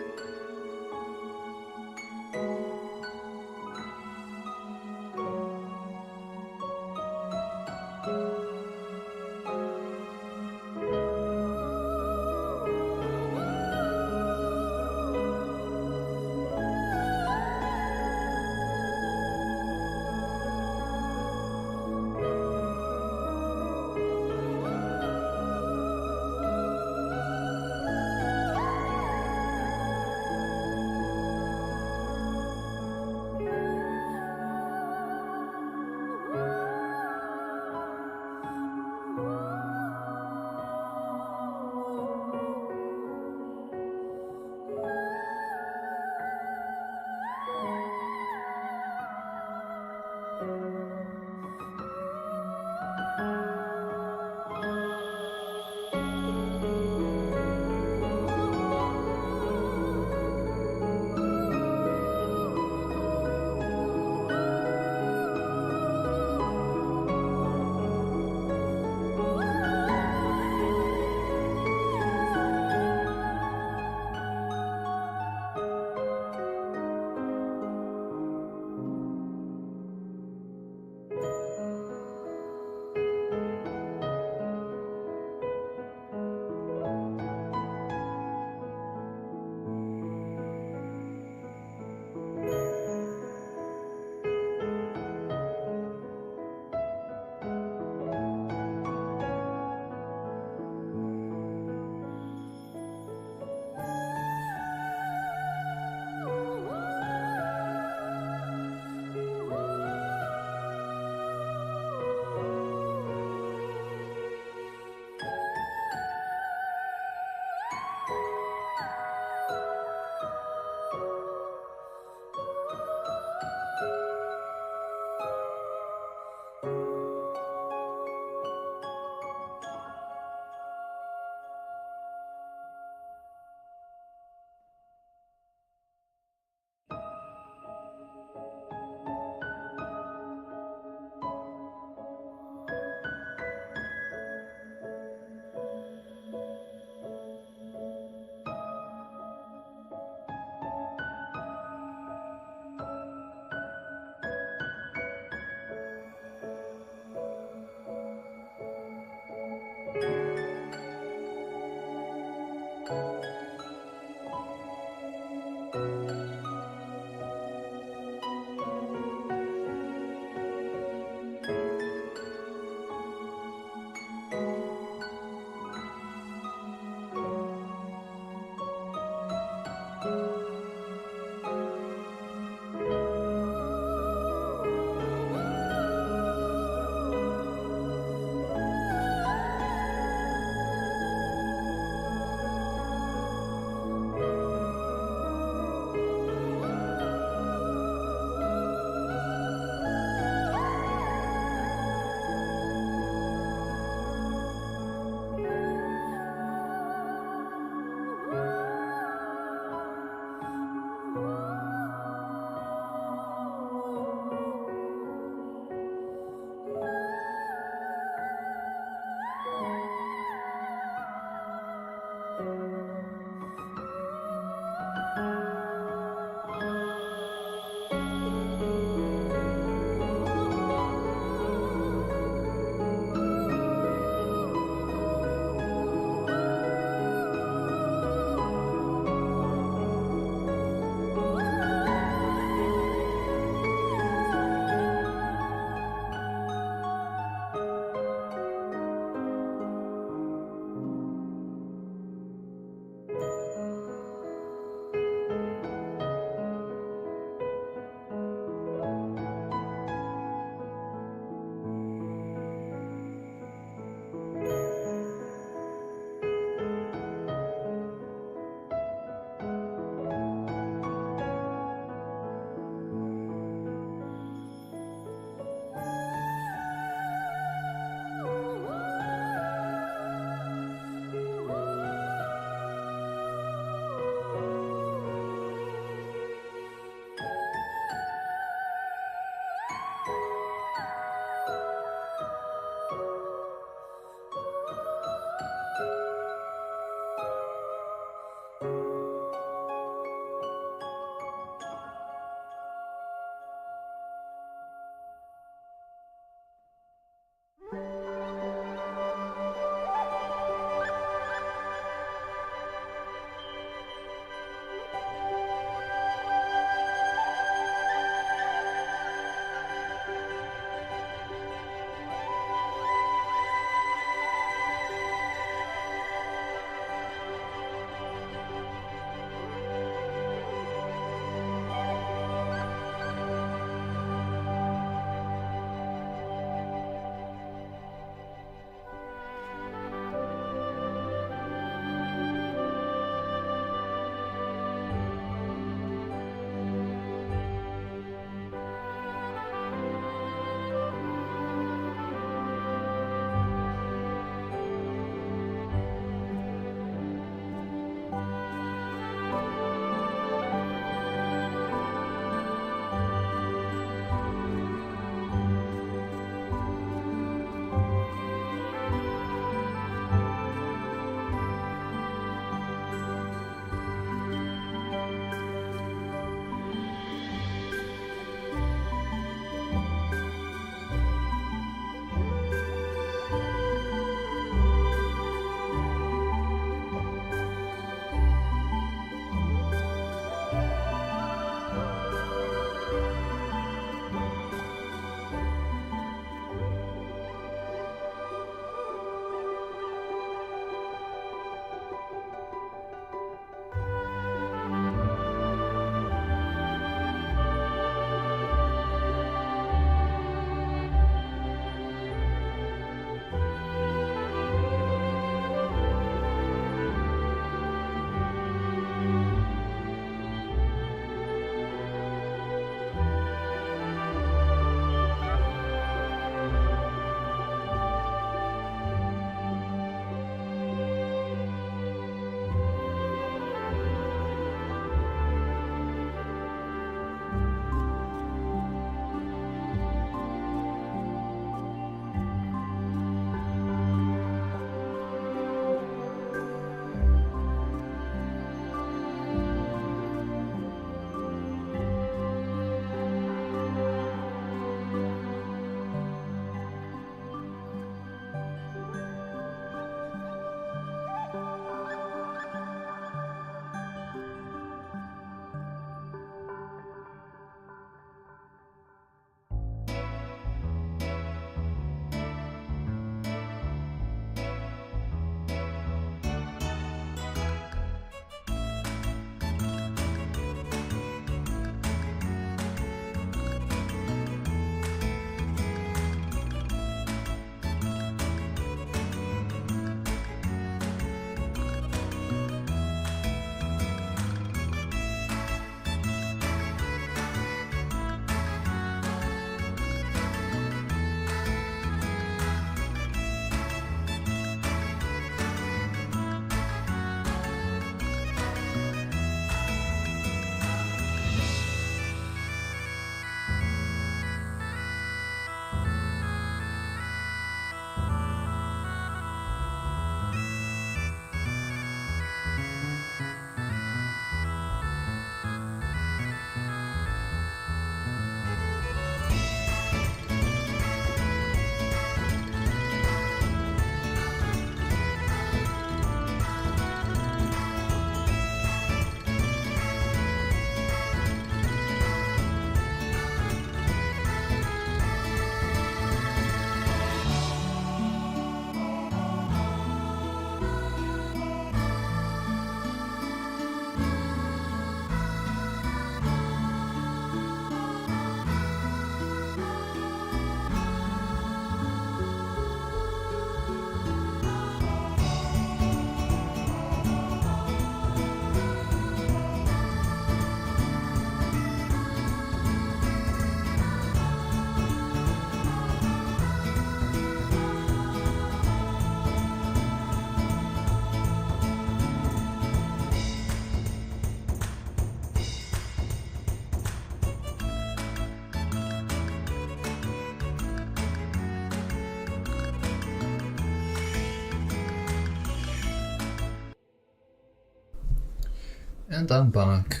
And I'm back.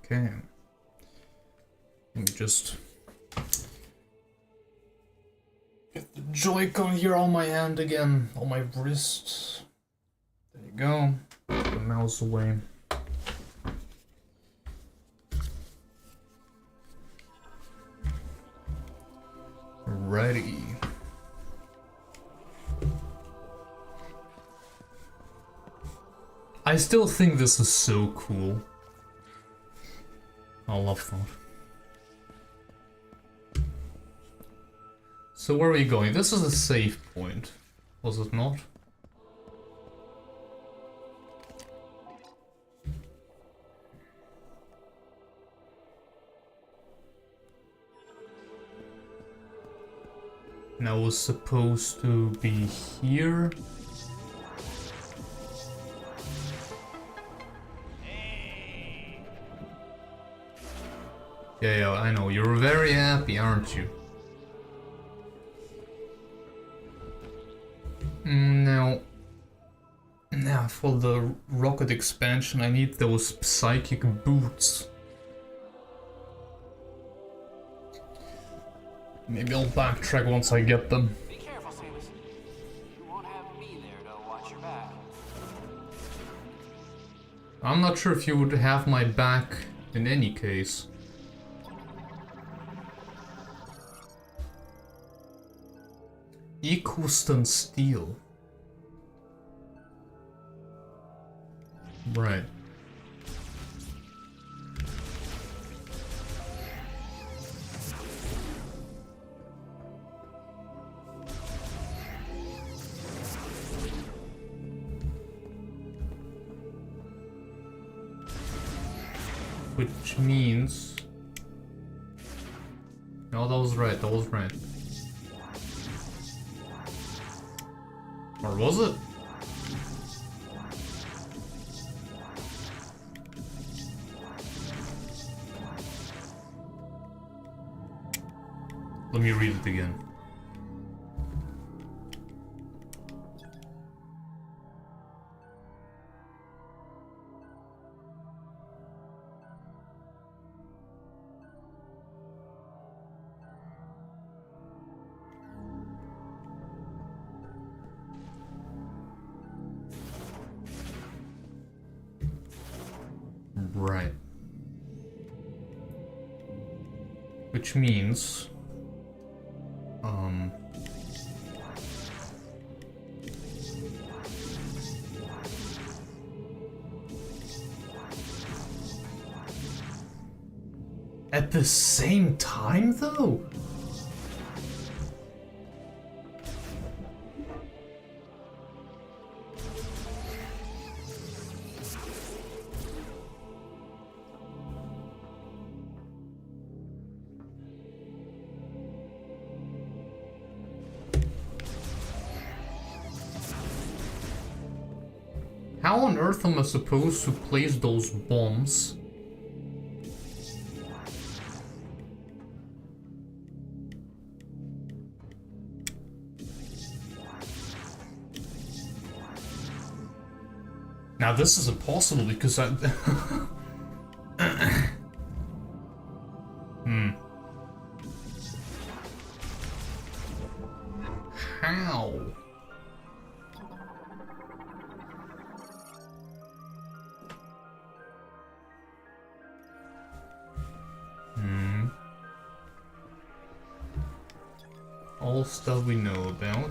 Okay. Let me just get the Joy-Con here on my hand again, on my wrist. There you go. Put the mouse away. Ready. I still think this is so cool. I love that. So where are we going? This is a save point, was it not? And I was supposed to be here. Yeah, I know. You're very happy, aren't you? Now, for the rocket expansion, I need those psychic boots. Maybe I'll backtrack once I get them. Be careful, Samus. You won't have me there to watch your back. I'm not sure if you would have my back in any case. Equuston steel. Right. Which means... No, that was right, that was right. Or was it? Let me read it again. Right. Which means... At the same time, though? How on earth am I supposed to place those bombs? Now this is impossible because I... How? All stuff we know about.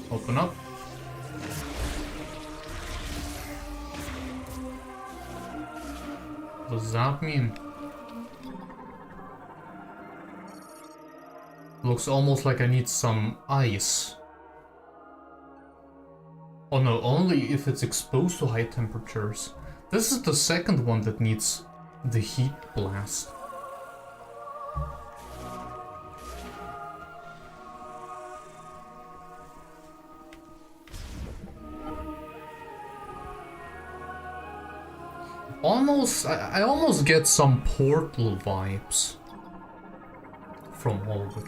Open up. What does that mean? Looks almost like I need some ice. Oh no, only if it's exposed to high temperatures. This is the second one that needs the heat blast. I almost get some Portal vibes from all of it.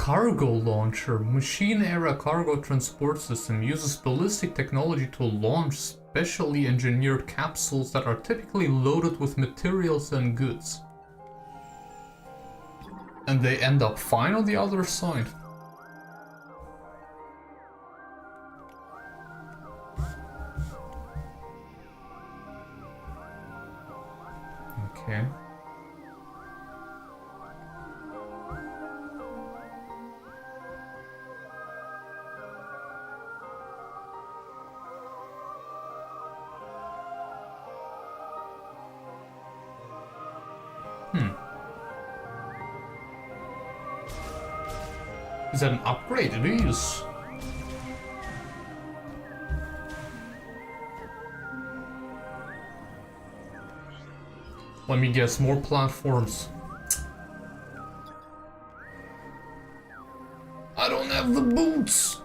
cargo launcher. Machine era cargo transport system uses ballistic technology to launch specially engineered capsules that are typically loaded with materials and goods. And they end up fine on the other side. Okay. Is that an upgrade? It is. Let me guess, more platforms. I don't have the boots.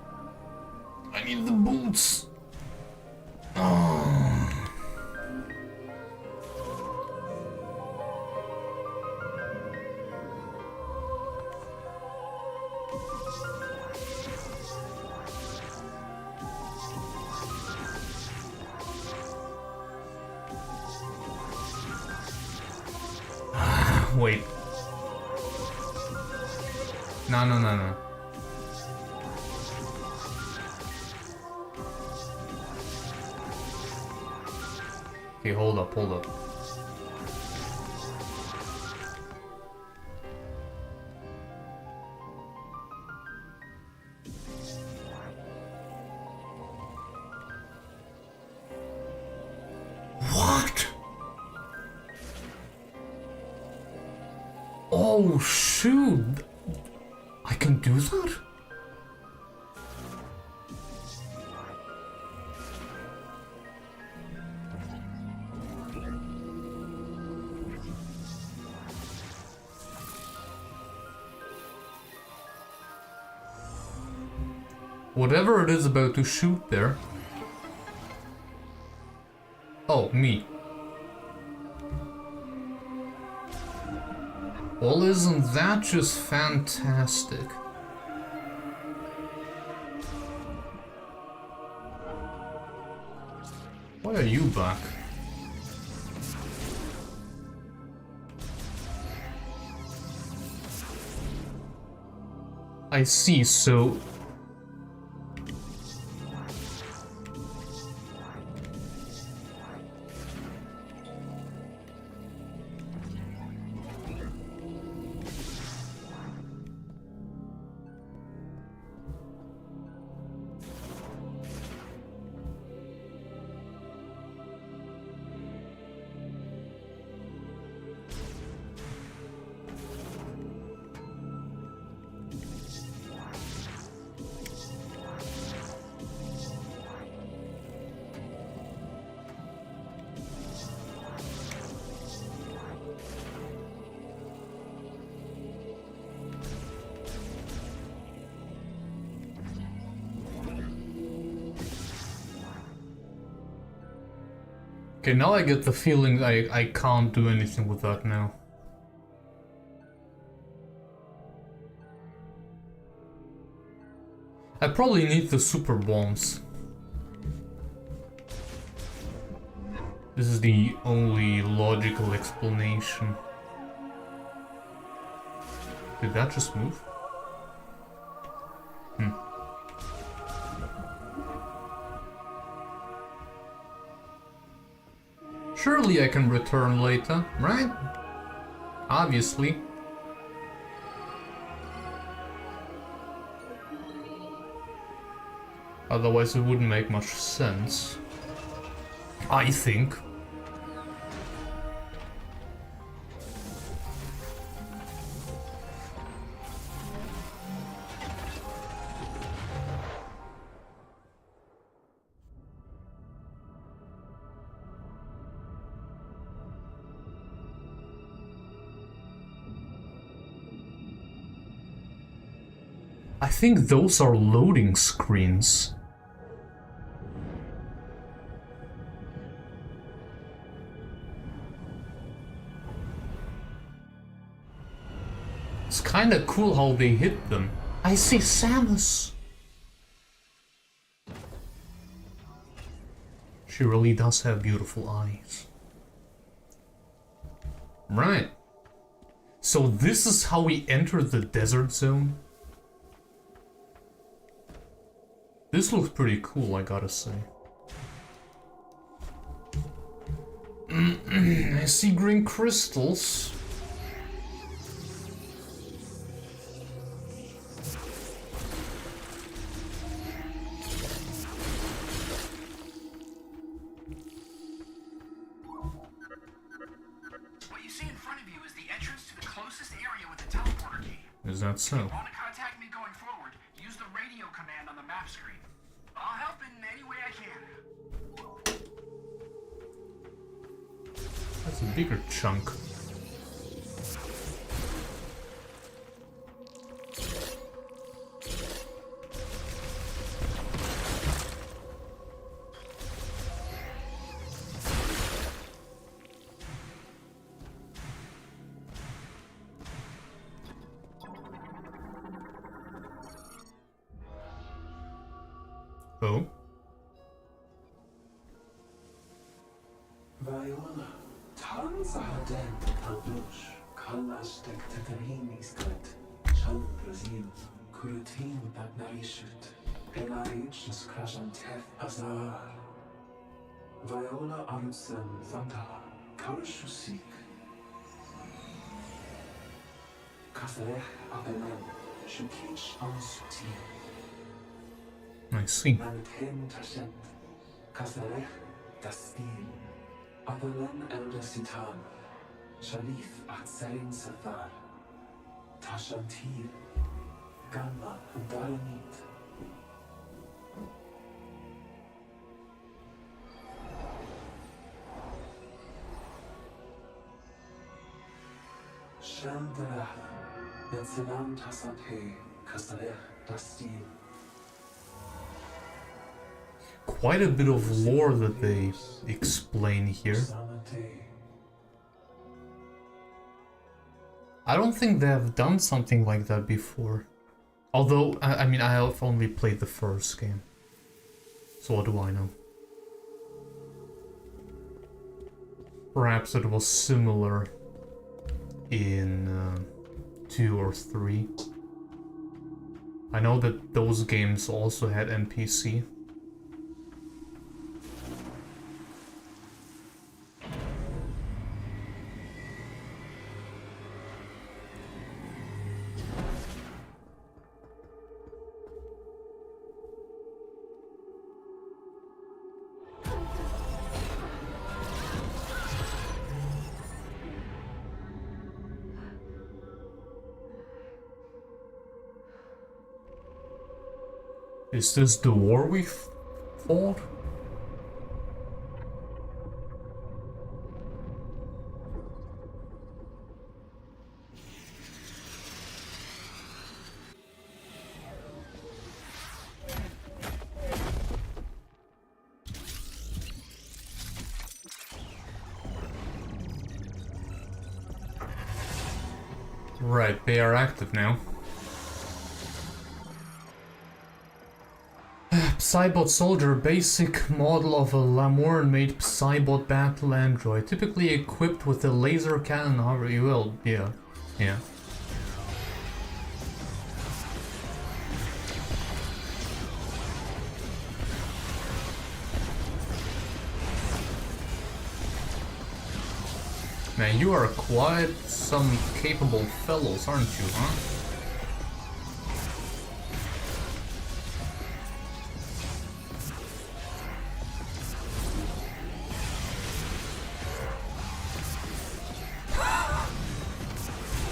I need the boots. Oh. Wait. No. Okay, hold up. What? Oh shoot! I can do that? Whatever it is about to shoot there. Oh, me. Well, isn't that just fantastic? Why are you back? I see, so... Okay, now I get the feeling I can't do anything with that now. I probably need the super bombs. This is the only logical explanation. Did that just move? Surely I can return later, right? Obviously. Otherwise it wouldn't make much sense. I think. I think those are loading screens. It's kinda cool how they hit them. I see Samus! She really does have beautiful eyes. Right. So this is how we enter the desert zone? This looks pretty cool, I gotta say. I see green crystals. What you see in front of you is the entrance to the closest area with the teleporter key. Is that so? If you want to contact me going forward, use the radio command on the map screen. I'll help in any way I can. That's a bigger chunk. Oh? Viola, Tanzahaden, Kalbush, Kalastek Tatariniskat, Chal Brazil, Kurutin Bagnaishut, Elaichus Krashan Teth Azar. Viola Arutsan Zanda, Karushusik. Kasarech Abelen, Shukich Ansuti. I see. Manten Tashent, Kasarech Dastil. Abalan Elder Sitan, Shalif Atzarin Safar, Tashantir, Gamma and Daranit. Shandara, Netzalam Tasante, Kasarech Dastil. Quite a bit of lore that they explain here. I don't think they have done something like that before. Although, I mean, I have only played the first game. So what do I know? Perhaps it was similar in 2 or 3. I know that those games also had NPC. Is this the war we fought? Right, they are active now. Psybot Soldier, basic model of a Lamorne-made Psybot battle android, typically equipped with a laser cannon. Well, yeah. Man, you are quite some capable fellows, aren't you, huh?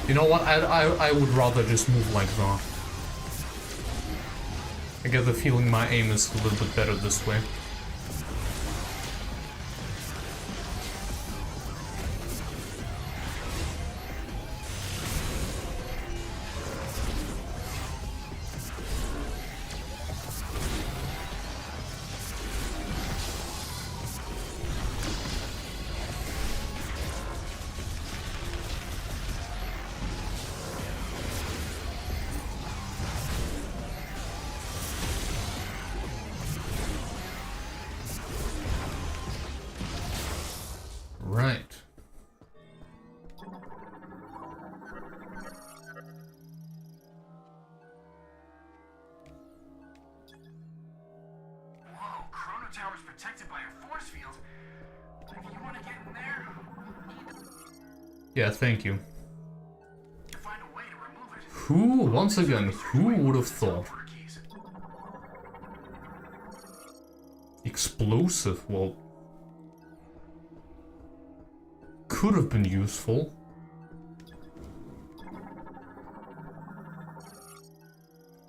You know what, I would rather just move like that. I get the feeling my aim is a little bit better this way. Alright. Whoa, Chrono Tower's protected by a force field. If you want to get in there, Yeah, thank you. find a way to remove it. Who, once again, who would have thought? Teleporter keys. Explosive, well... could have been useful.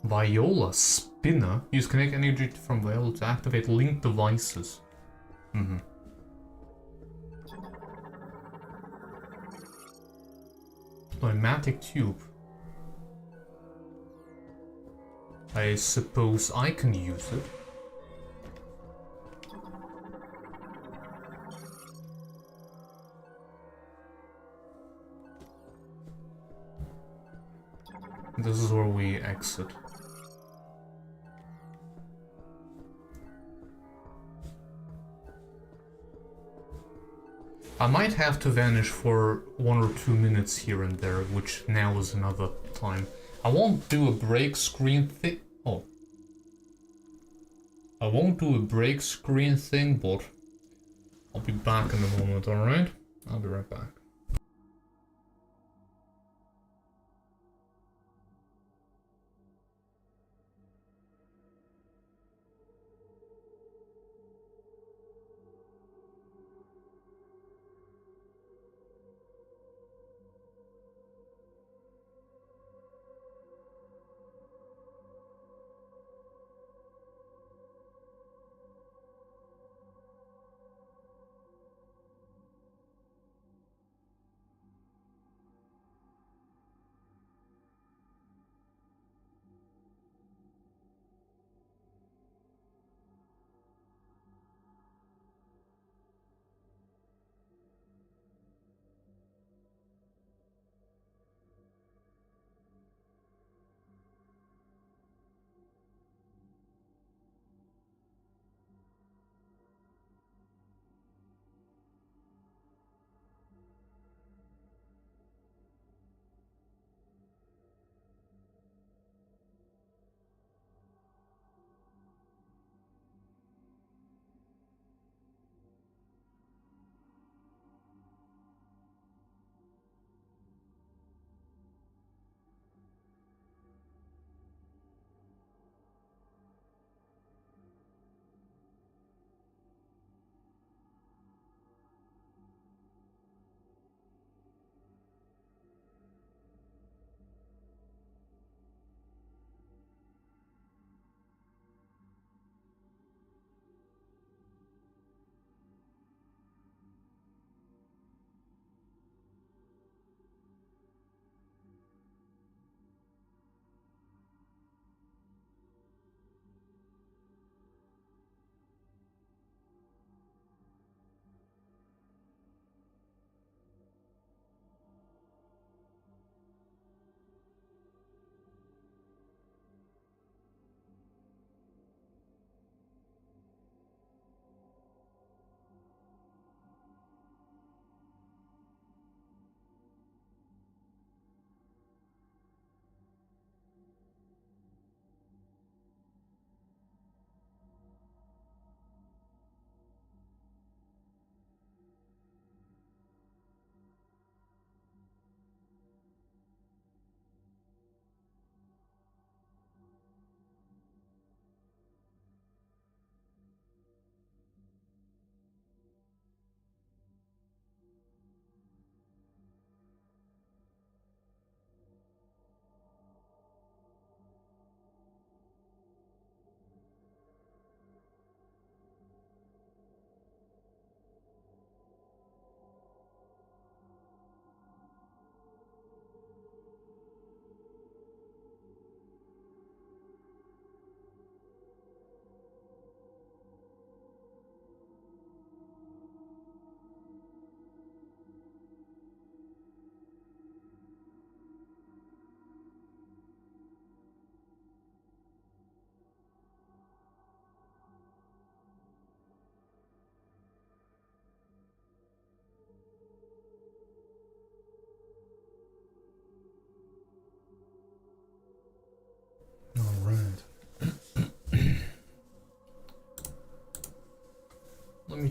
Viola spinner. Use kinetic energy from Viola to activate linked devices. Pneumatic tube. I suppose I can use it. This is where we exit. I might have to vanish for 1 or 2 minutes here and there, which now is another time. I won't do a break screen thing. Oh. I won't do a break screen thing, but I'll be back in a moment, alright? I'll be right back.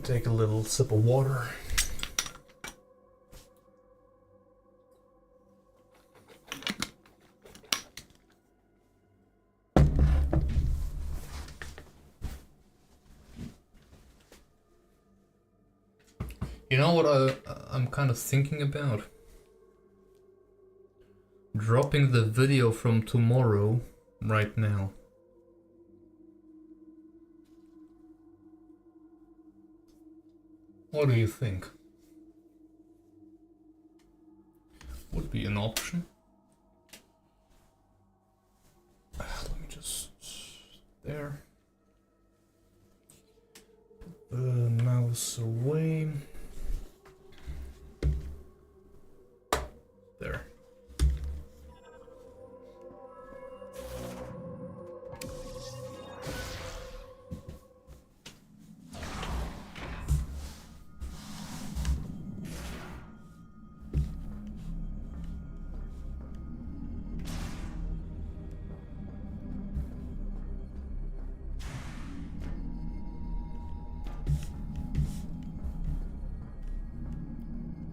Take a little sip of water. You know what I'm kind of thinking about? Dropping the video from tomorrow right now. What do you think? Would be an option. Let me just... there. Put the mouse away. There.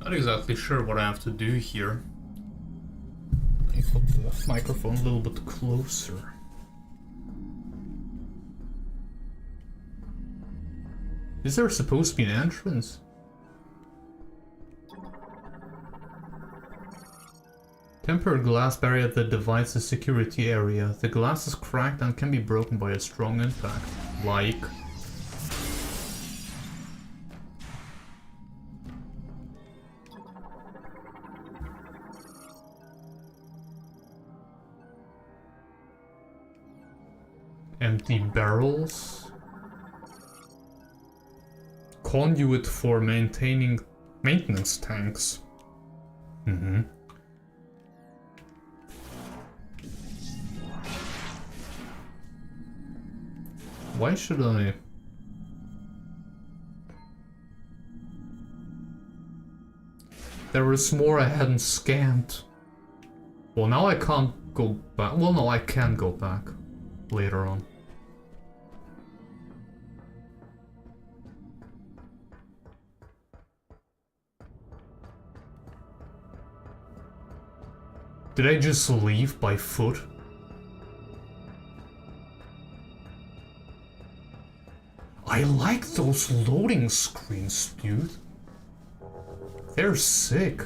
Not exactly sure what I have to do here. Let me put the microphone a little bit closer. Is there supposed to be an entrance? Temporary glass barrier that divides the security area. The glass is cracked and can be broken by a strong impact. Like... empty barrels. Conduit for maintaining maintenance tanks. Why should I? There was more I hadn't scanned. Well, now I can't go back. Well, no, I can go back later on. Did I just leave by foot? I like those loading screens, dude. They're sick.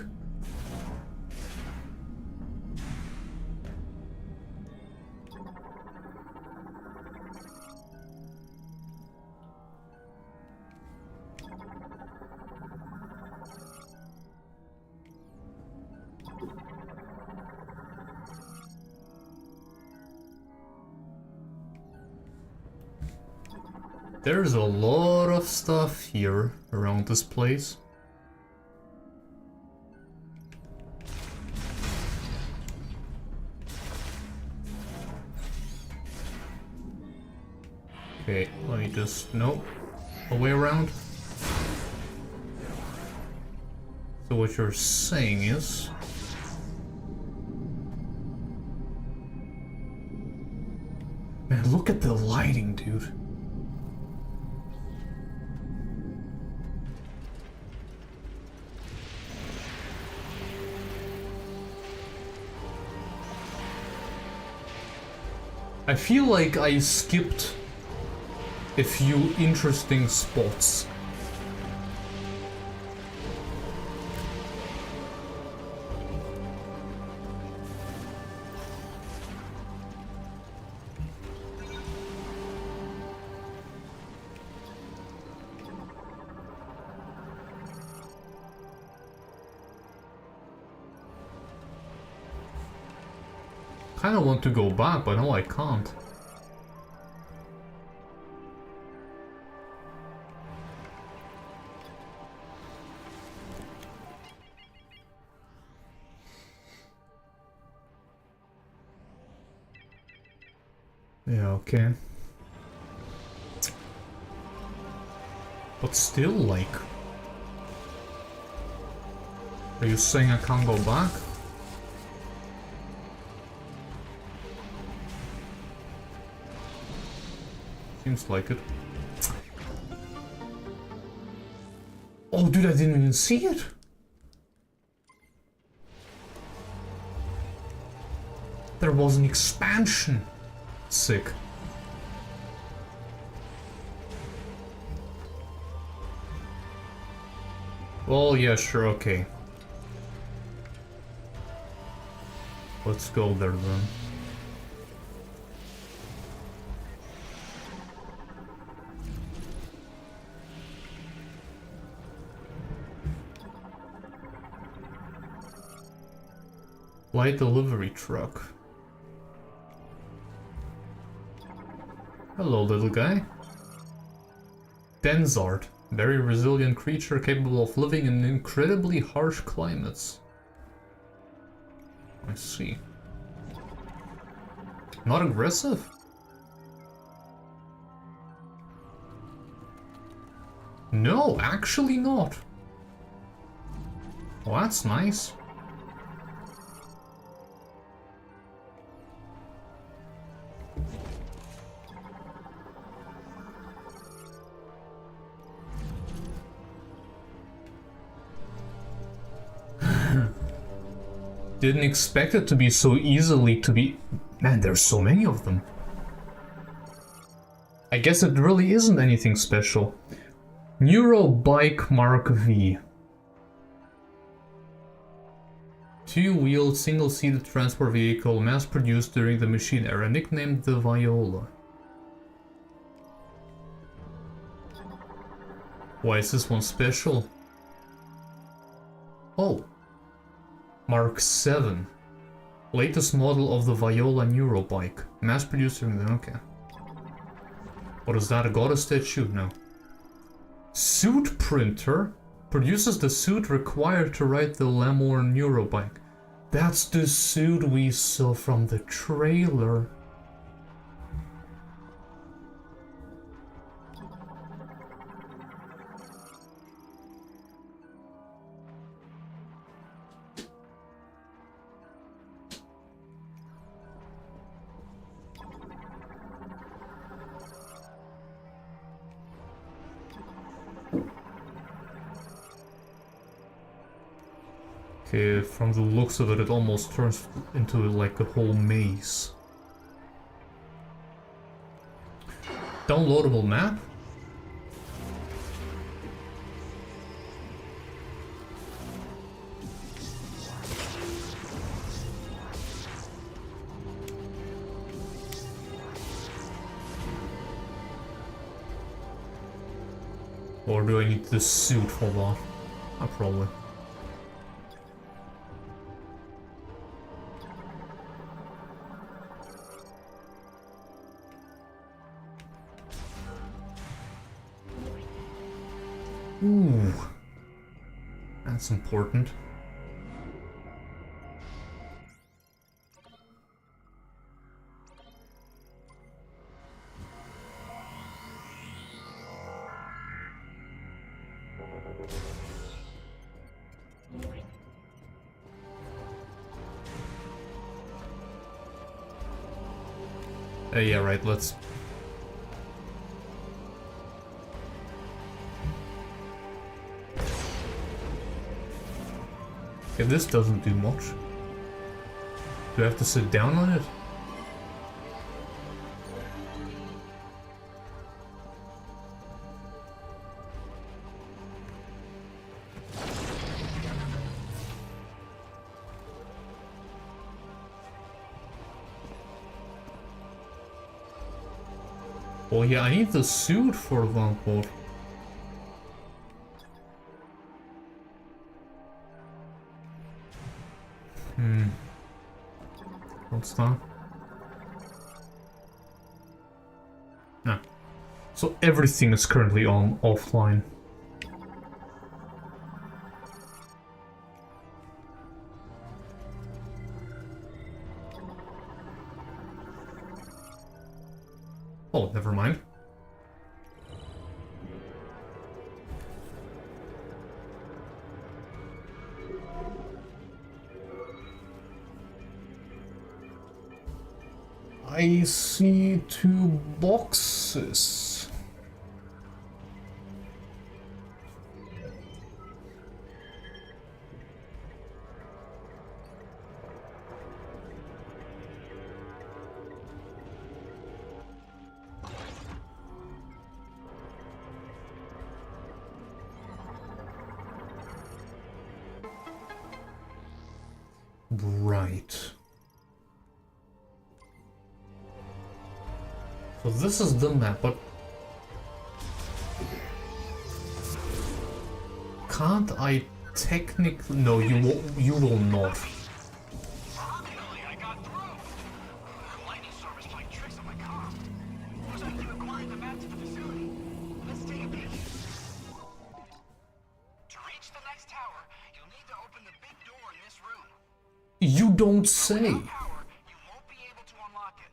There's a lot of stuff here around this place. Okay, let me just... nope. A way around. So what you're saying is... man, look at the lighting, dude. I feel like I skipped a few interesting spots. I kinda want to go back, but no, I can't. Yeah, okay. But still, like... are you saying I can't go back? Seems like it. Oh, dude, I didn't even see it. There was an expansion. Sick. Well, yeah, sure, okay. Let's go there then. Light delivery truck. Hello, little guy. Denzart. Very resilient creature capable of living in incredibly harsh climates. I see. Not aggressive? No, actually not. Well, that's nice. Didn't expect it to be so easily to be... Man, there's so many of them. I guess it really isn't anything special. Neurobike Mark V. Two-wheeled, single-seated transport vehicle mass-produced during the machine era, nicknamed the Viola. Why is this one special? Oh. Mark 7. Latest model of the Viola Neurobike. Mass-produced during the... okay. What is that, a goddess statue? No. Suit printer? Produces the suit required to ride the Lamor Neurobike. That's the suit we saw from the trailer. Okay, from the looks of it, it almost turns into like a whole maze. Downloadable map? Or do I need this suit? Hold on. Probably. Ooh, that's important. Yeah, right, let's... Okay, this doesn't do much. Do I have to sit down on it? Oh yeah, I need the suit for Vampor. What's that? No. So everything is currently on offline. Oh, never mind. I see 2 boxes. Right. So this is the map, but can't I technically? No, you will not. Finally, I got through. Lightning storm is playing tricks on my comm. Looks like you acquired the map to the facility. Let's take a peek. To reach the next tower, you'll need to open the big door in this room. You don't say. Without power, you won't be able to unlock it.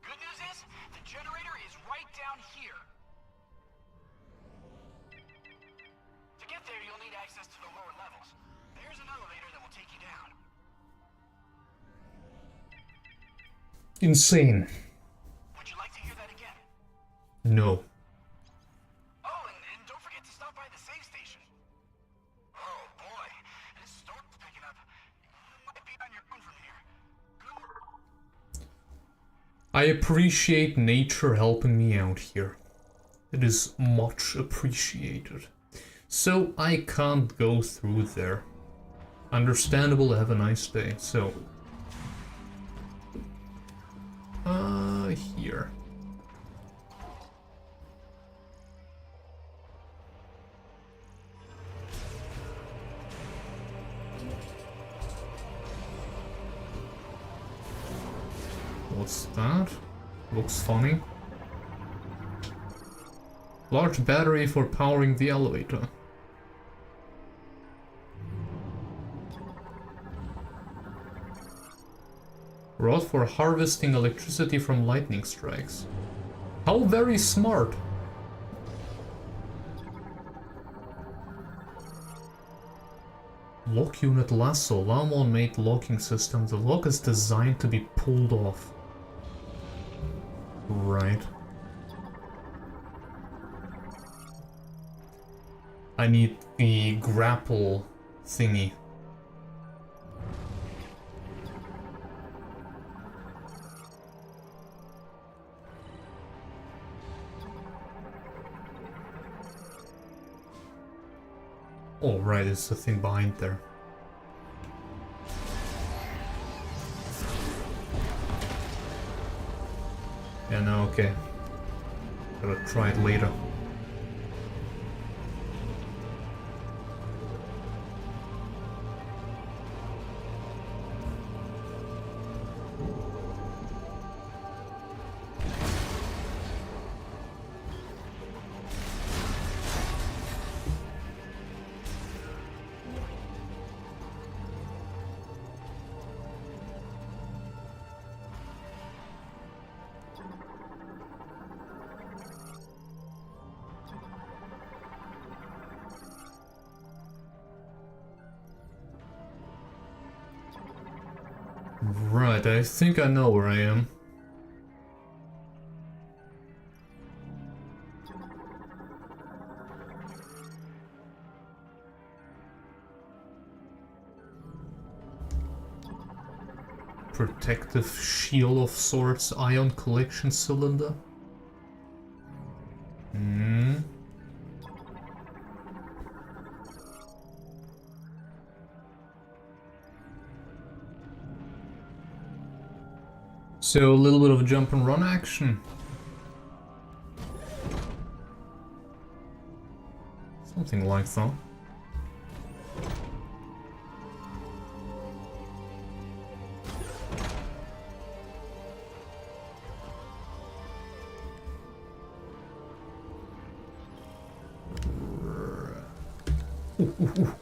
Good news is, the generator is right down here. To get there, you'll need access to the lower levels. There's an elevator that will take you down. Insane. Would you like to hear that again? No. Oh, and don't forget to stop by the save station. Oh boy, this storm's picking up. You might be on your own from here. Good work. I appreciate nature helping me out here. It is much appreciated. So I can't go through there. Understandable, have a nice day. So here. What's that? Looks funny. Large battery for powering the elevator. Rod for harvesting electricity from lightning strikes. How very smart! Lock unit lasso. Lamon made locking system. The lock is designed to be pulled off. Right. I need the grapple thingy. Oh, right, it's the thing behind there. Yeah, no, okay. Gotta try it later. Right, I think I know where I am. Protective shield of sorts, ion collection cylinder. Hmm. So a little bit of jump and run action. Something like that. Ooh.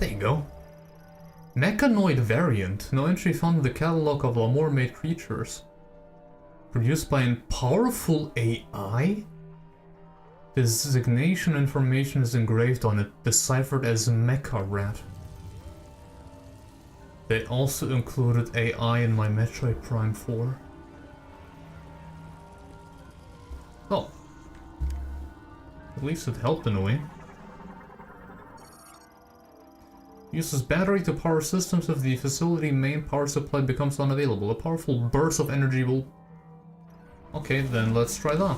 There you go. Mechanoid variant. No entry found in the catalog of Lamor-made creatures. Produced by a powerful AI? Designation information is engraved on it, deciphered as Mecha Rat. They also included AI in my Metroid Prime 4. Oh. At least it helped in a way. Uses battery to power systems if the facility main power supply becomes unavailable. A powerful burst of energy will... Okay, then let's try that.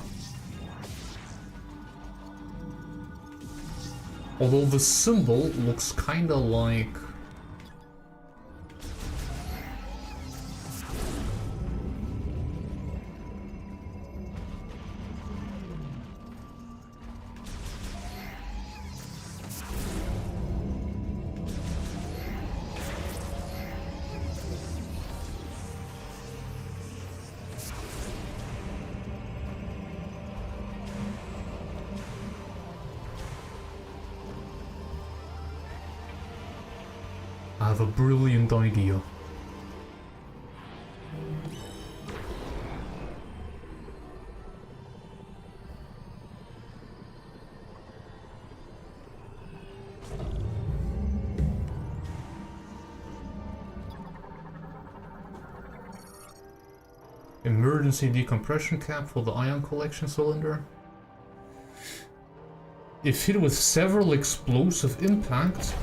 Although the symbol looks kinda like... I have a brilliant idea. Emergency decompression cap for the ion collection cylinder. If hit with several explosive impacts,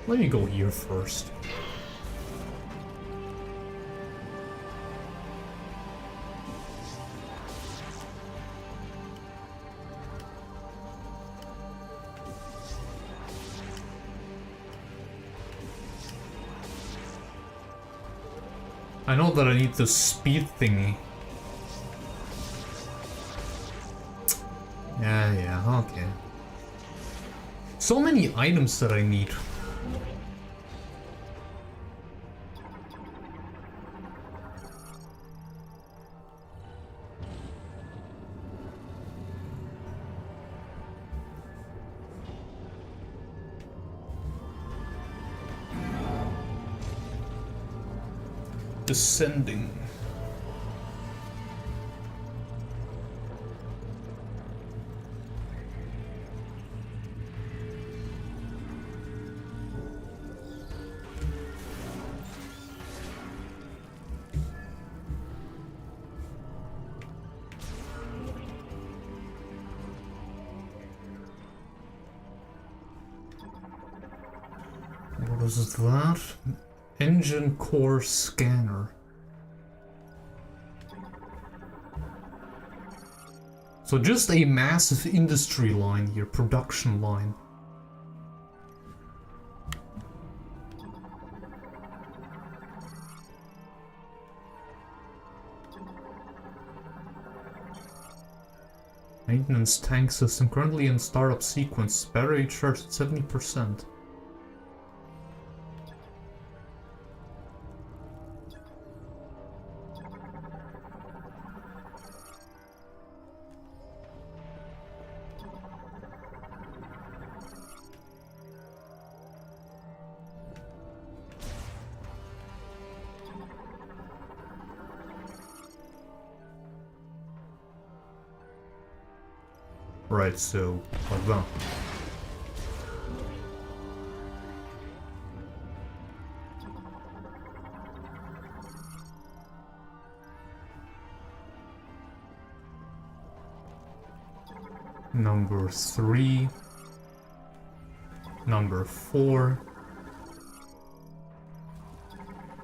let me go here first. I know that I need the speed thingy. Yeah, okay. So many items that I need. Descending. What is that? Engine core scanner. So just a massive industry line here, production line. Maintenance tank system currently in startup sequence. Battery charged at 70%. Right, so like that. Number 3, number 4,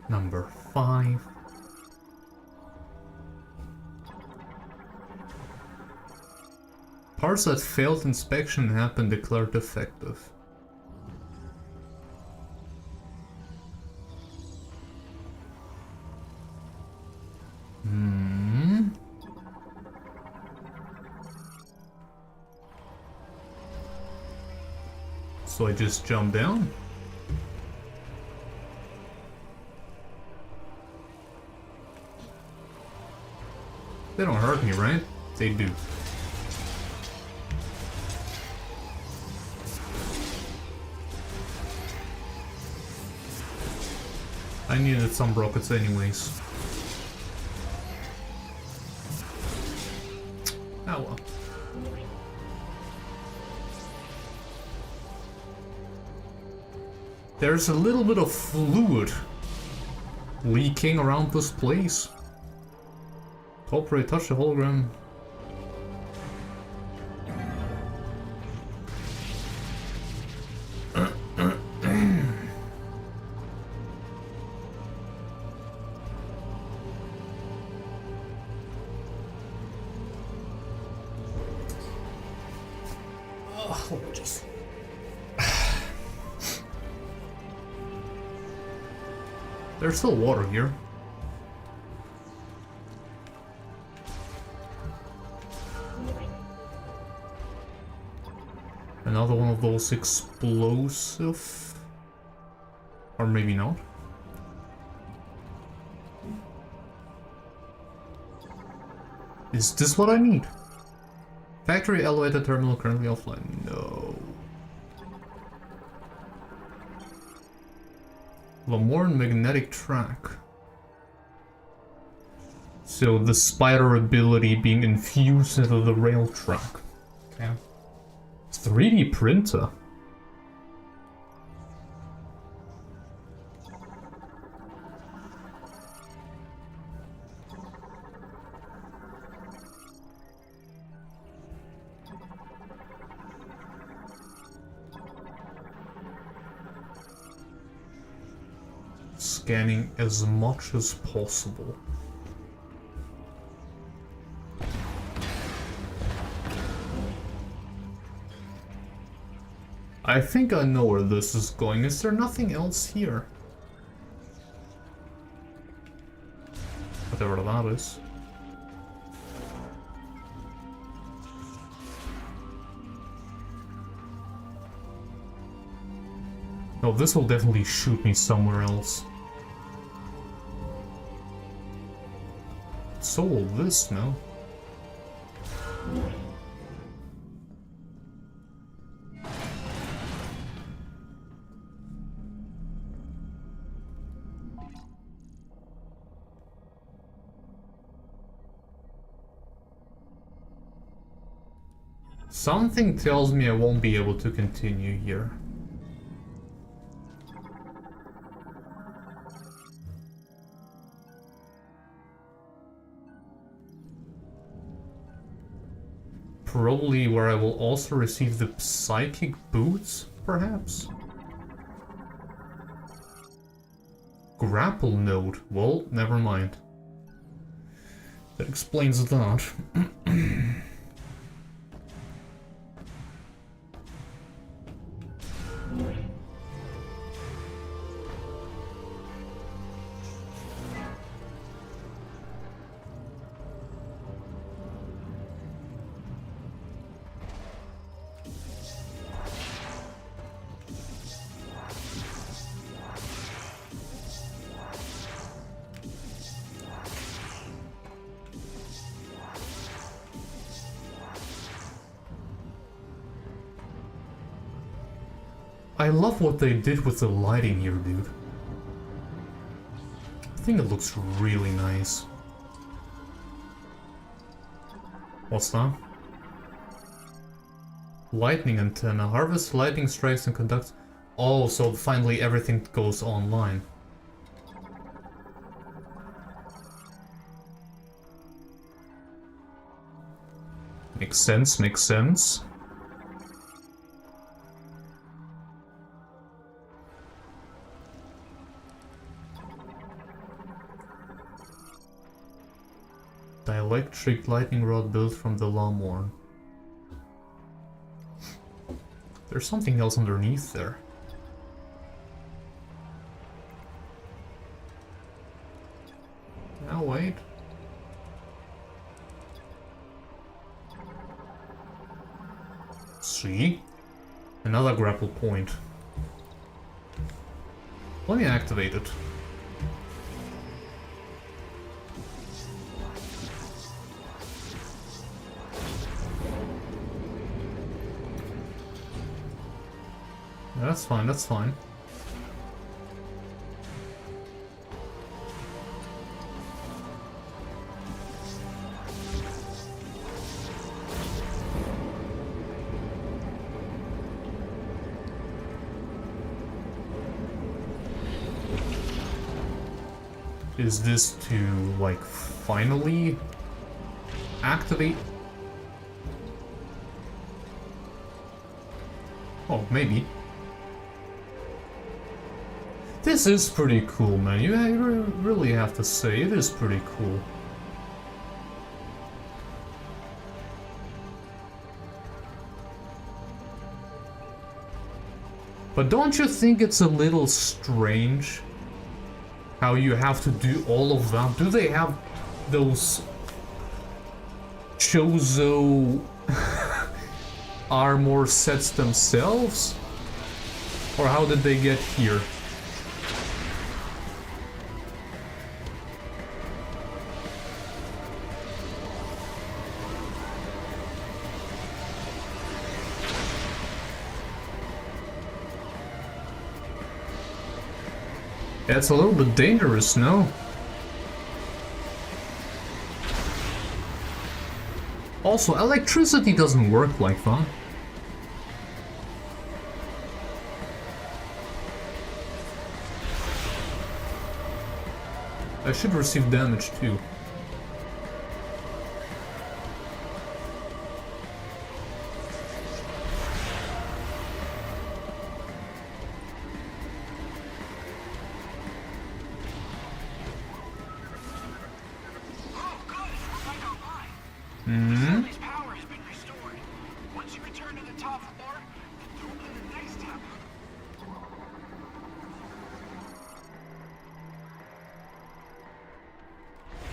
number 5. Parts that failed inspection have been declared defective. So I just jump down? They don't hurt me, right? They do. I needed some rockets anyways. Oh well. There's a little bit of fluid leaking around this place. Top right, touch the hologram. Gorgeous. There's still water here. Another one of those explosive... Or maybe not. Is this what I need? Factory elevator terminal currently offline. No. Lamorne magnetic track. So the spider ability being infused into the rail track. Okay. 3D printer. Scanning as much as possible. I think I know where this is going. Is there nothing else here? Whatever that is. No, this will definitely shoot me somewhere else. So will this, no? Something tells me I won't be able to continue here. Probably where I will also receive the psychic boots, perhaps? Grapple node. Well, never mind. That explains that. I love what they did with the lighting here, dude. I think it looks really nice. What's that? Lightning antenna. Harvest lightning strikes and conducts... Oh, so finally everything goes online. Makes sense, makes sense. Dielectric lightning rod built from the Lamorne. There's something else underneath there. Now wait. See? Another grapple point. Let me activate it. That's fine, that's fine. Is this to, like, finally activate? Oh, maybe. This is pretty cool, man. You really have to say, it is pretty cool. But don't you think it's a little strange how you have to do all of that? Do they have those Chozo armor sets themselves? Or how did they get here? That's a little bit dangerous, no? Also, electricity doesn't work like that. I should receive damage too. Facility's power has been restored. Once you return to the top floor, open the next tab.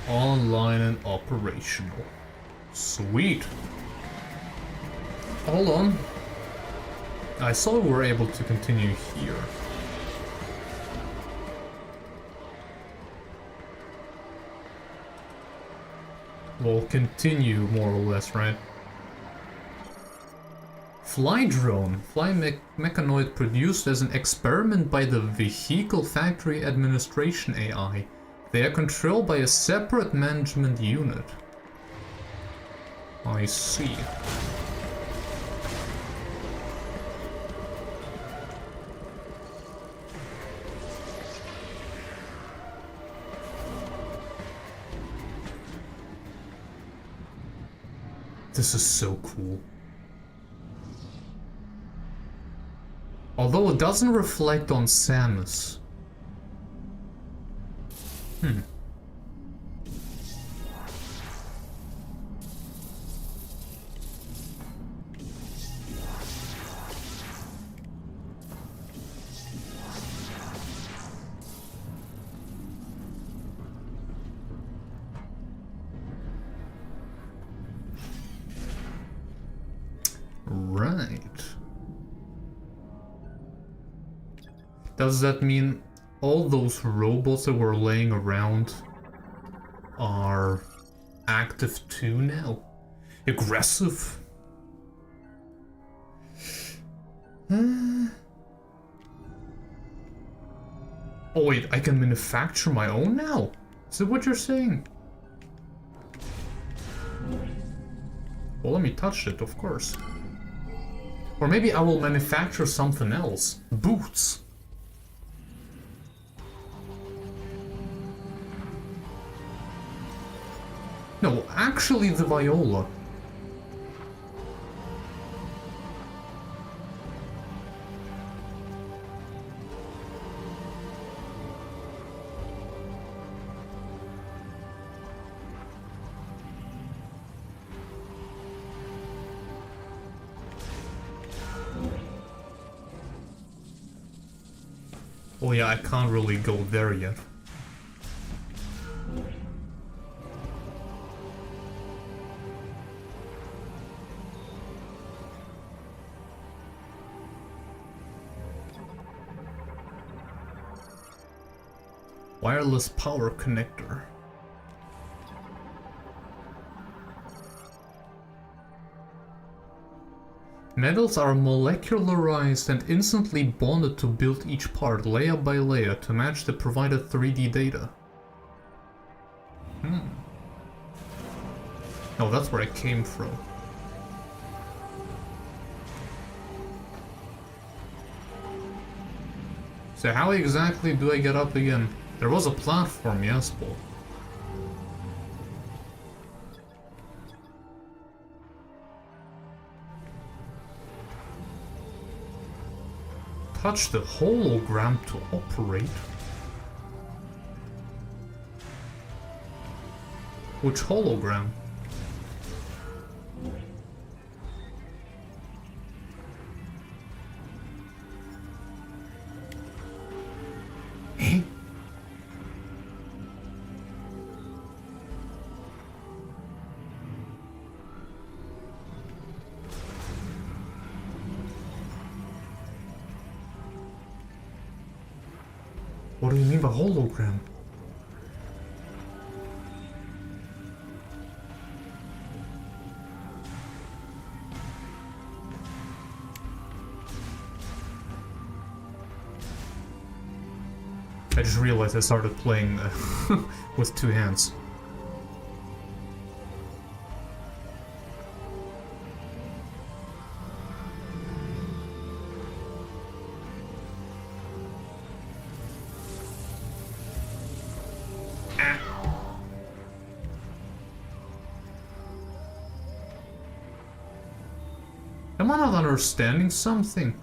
Online and operational. Sweet. Hold on. I saw we were able to continue here. We'll continue more or less, right? Fly drone. Fly mechanoid produced as an experiment by the Vehicle Factory Administration AI. They are controlled by a separate management unit. I see. This is so cool. Although it doesn't reflect on Samus. Right. Does that mean all those robots that were laying around are active too now? Aggressive? Oh wait, I can manufacture my own now? Is that what you're saying? Well, let me touch it, of course. Or maybe I will manufacture something else. Boots. No, actually the viola. Oh yeah, I can't really go there yet. Wireless power connector. Metals are molecularized and instantly bonded to build each part layer by layer to match the provided 3D data. Oh, that's where I came from. So how exactly do I get up again? There was a platform, yes, but... Touch the hologram to operate? Which hologram? What do you mean by hologram? I just realized I started playing with two hands. Am I not understanding something?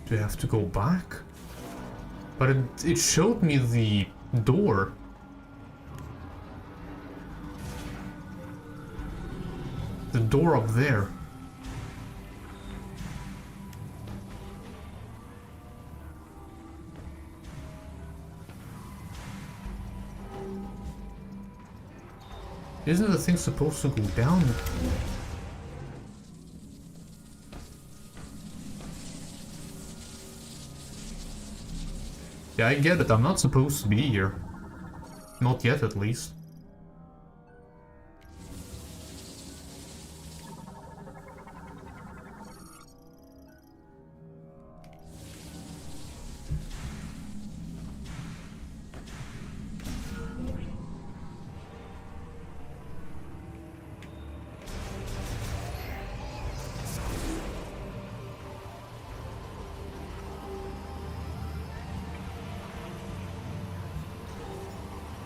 Do I have to go back? But it showed me the door. The door up there. Isn't the thing supposed to go down? Yeah, I get it. I'm not supposed to be here. Not yet, at least.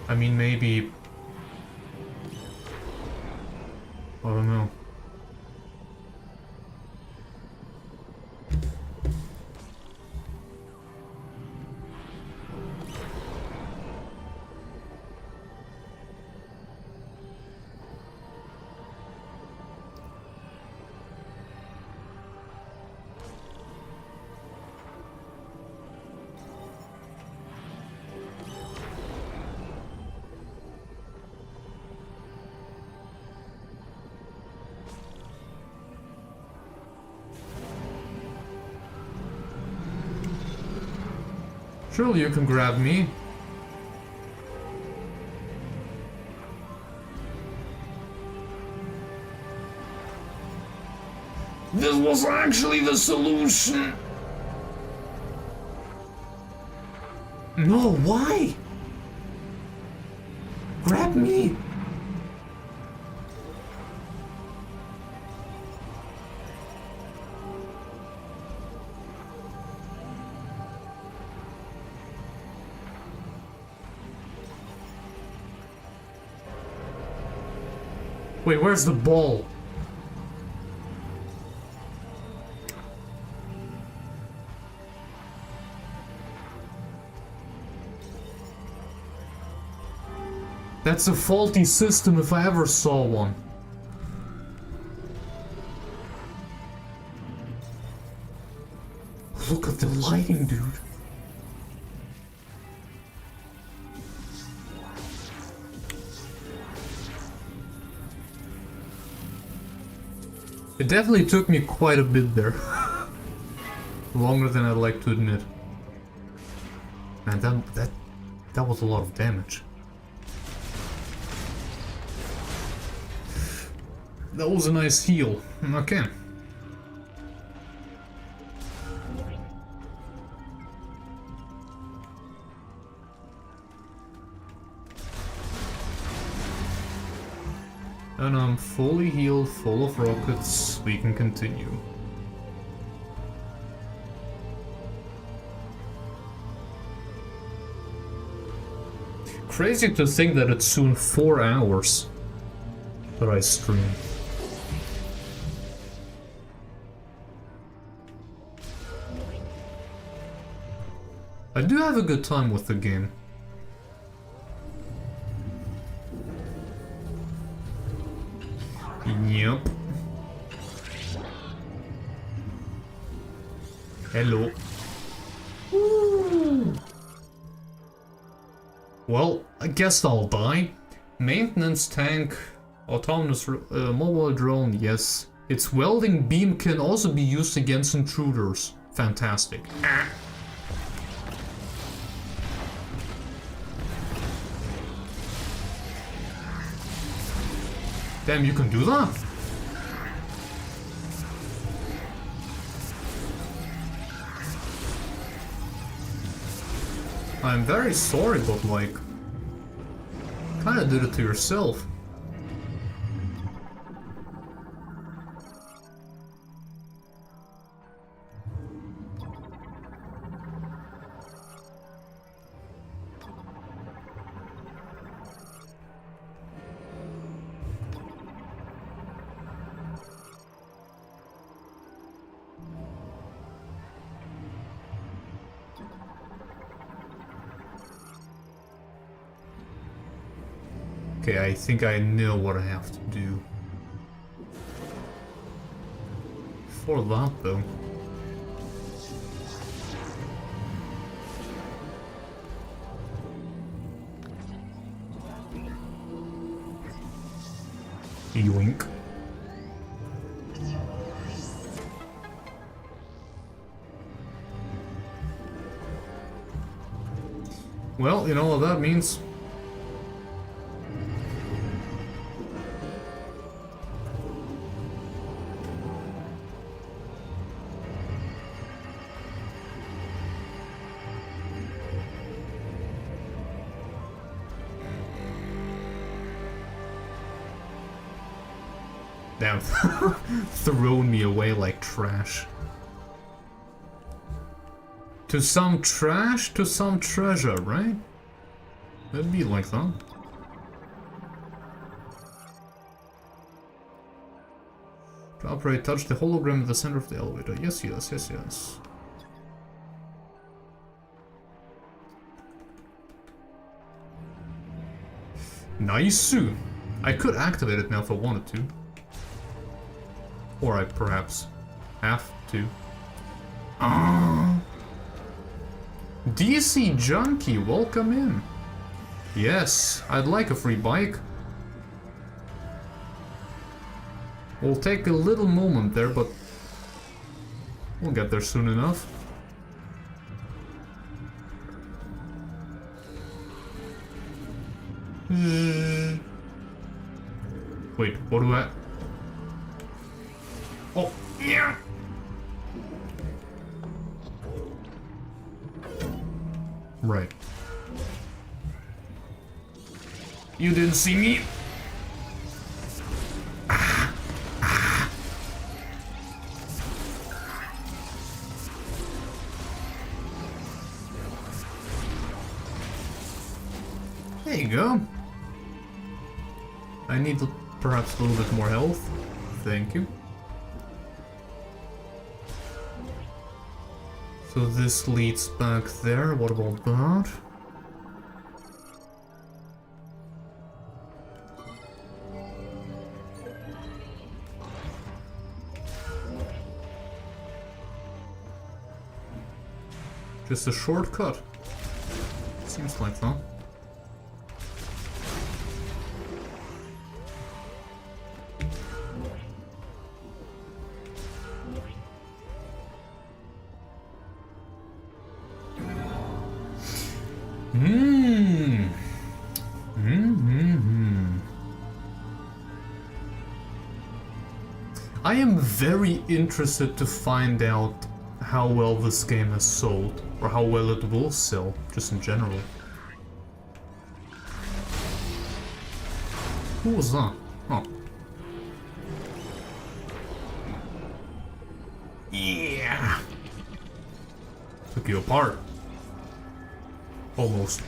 I mean, maybe... I don't know. Surely you can grab me. This was actually the solution. No, why? Grab me. Wait, where's the ball? That's a faulty system if I ever saw one. Look at the lighting, dude. It definitely took me quite a bit there. Longer than I'd like to admit. Man, that was a lot of damage. That was a nice heal. Okay. And I'm fully healed, full of rockets. We can continue. Crazy to think that it's soon 4 hours that I stream. I do have a good time with the game. Yep. Hello. Ooh. Well, I guess I'll die. Maintenance tank, autonomous mobile drone, yes. Its welding beam can also be used against intruders. Fantastic. Ah. Damn, you can do that? I'm very sorry, but like, kinda did it to yourself. Okay, I think I know what I have to do. For that, though. Yoink. Well, you know what that means. Damn, thrown me away like trash. To some trash, to some treasure, right? It'd be like that. To operate, touch the hologram at the center of the elevator. Yes, yes, yes, yes. Nice. I could activate it now if I wanted to. Or I perhaps have to. DC Junkie, welcome in. Yes, I'd like a free bike. We'll take a little moment there, but we'll get there soon enough. Wait, what do I... Oh, yeah! Right. You didn't see me? There you go. I need perhaps a little bit more health. Thank you. So this leads back there. What about that? Just a shortcut. Seems like that. I am very interested to find out how well this game has sold, or how well it will sell, just in general. Who was that? Oh. Yeah! Took you apart. Almost.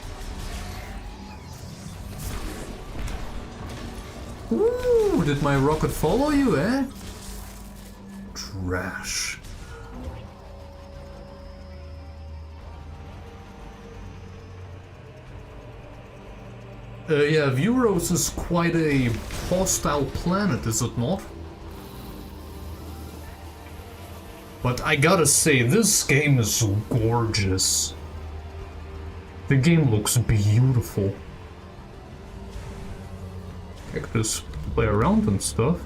Ooh, did my rocket follow you, eh? Trash. Yeah, Viewros is quite a hostile planet, is it not? But I gotta say, this game is gorgeous. The game looks beautiful. I could just play around and stuff.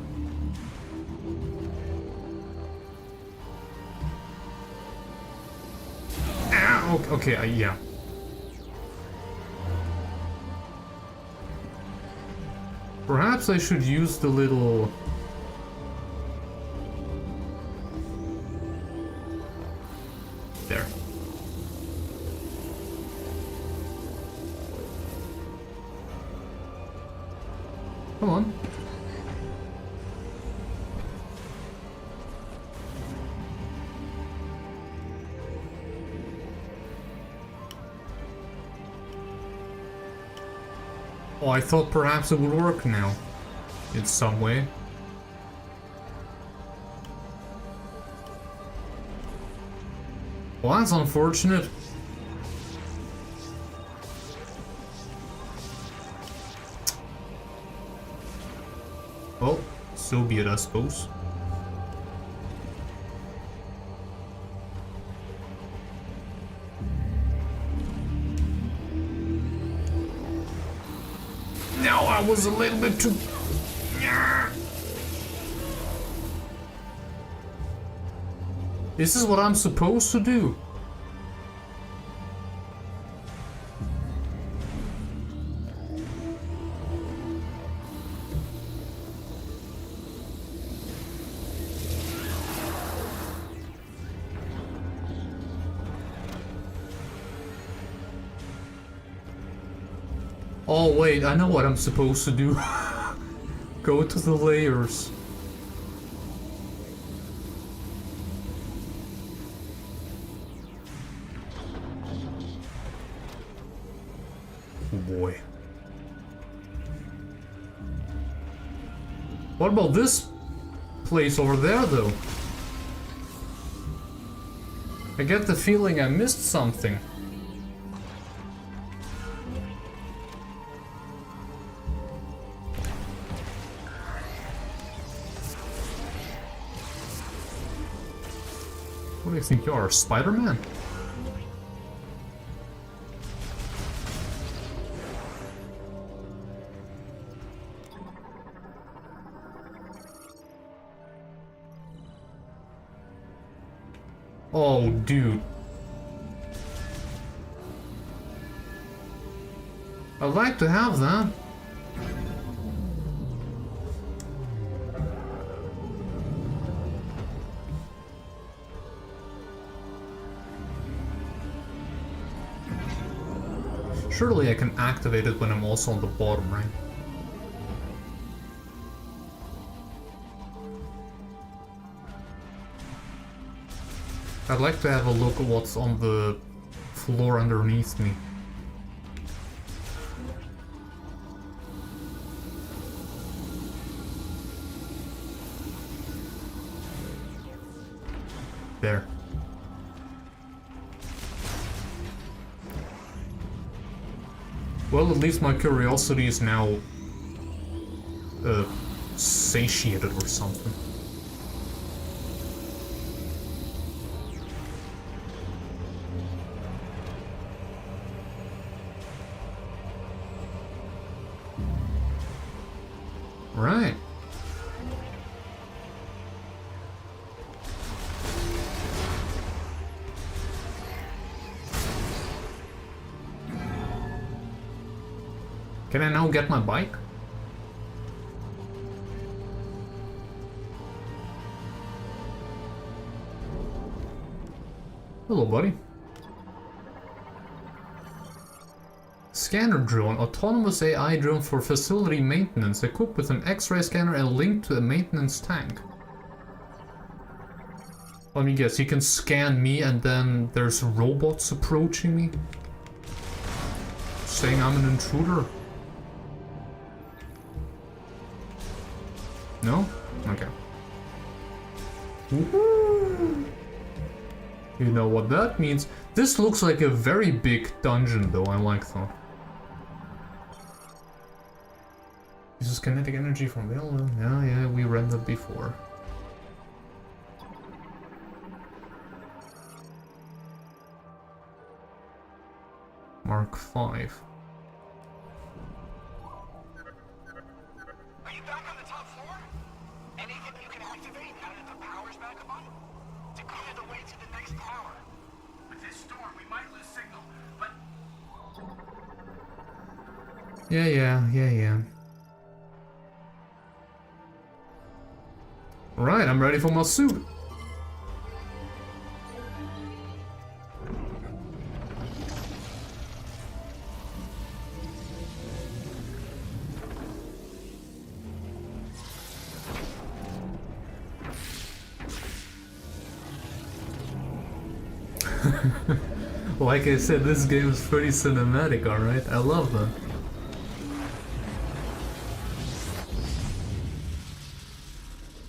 Ah, okay, yeah. Perhaps I should use the little... There. Come on. Oh, I thought perhaps it would work now. In some way. Well, that's unfortunate. Well, so be it, I suppose. No, I was a little bit too... This is what I'm supposed to do. Oh wait, I know what I'm supposed to do. Go to the layers. Oh boy. What about this place over there though? I get the feeling I missed something. What do you think you are, Spider-Man? Oh, dude. I'd like to have that. Surely I can activate it when I'm also on the bottom, right? I'd like to have a look at what's on the floor underneath me. There. Well, at least my curiosity is now satiated or something. Right. Can I now get my bike? Hello, buddy. Scanner drone, autonomous AI drone for facility maintenance, equipped with an X-ray scanner and linked to a maintenance tank. Let me guess, you can scan me and then there's robots approaching me? Saying I'm an intruder? No? Okay. Woohoo! You know what that means? This looks like a very big dungeon though, I like that. Uses kinetic energy from available. Yeah, we read that before. Mark 5. Are you back on the top floor? Anything you can activate now that the power's back on? To clear the way to the next tower. With this storm, we might lose signal, but... Yeah. Right, I'm ready for my suit. Like I said, this game is pretty cinematic, alright? I love that.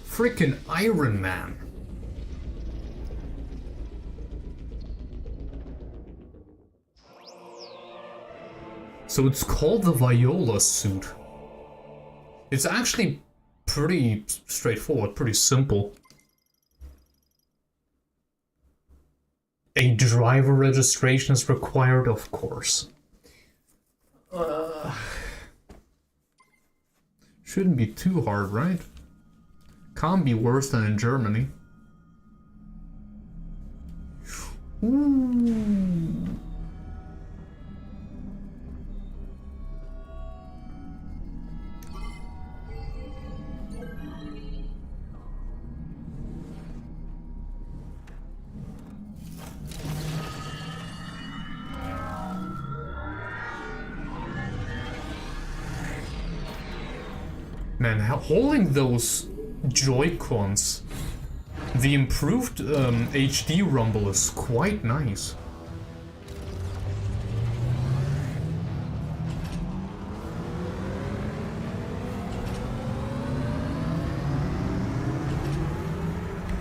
Freaking Iron Man. So it's called the Viola suit. It's actually pretty straightforward, pretty simple. A driver registration is required, of course. Shouldn't be too hard, right? Can't be worse than in Germany. Ooh. Man, holding those Joy-Cons, the improved HD rumble is quite nice.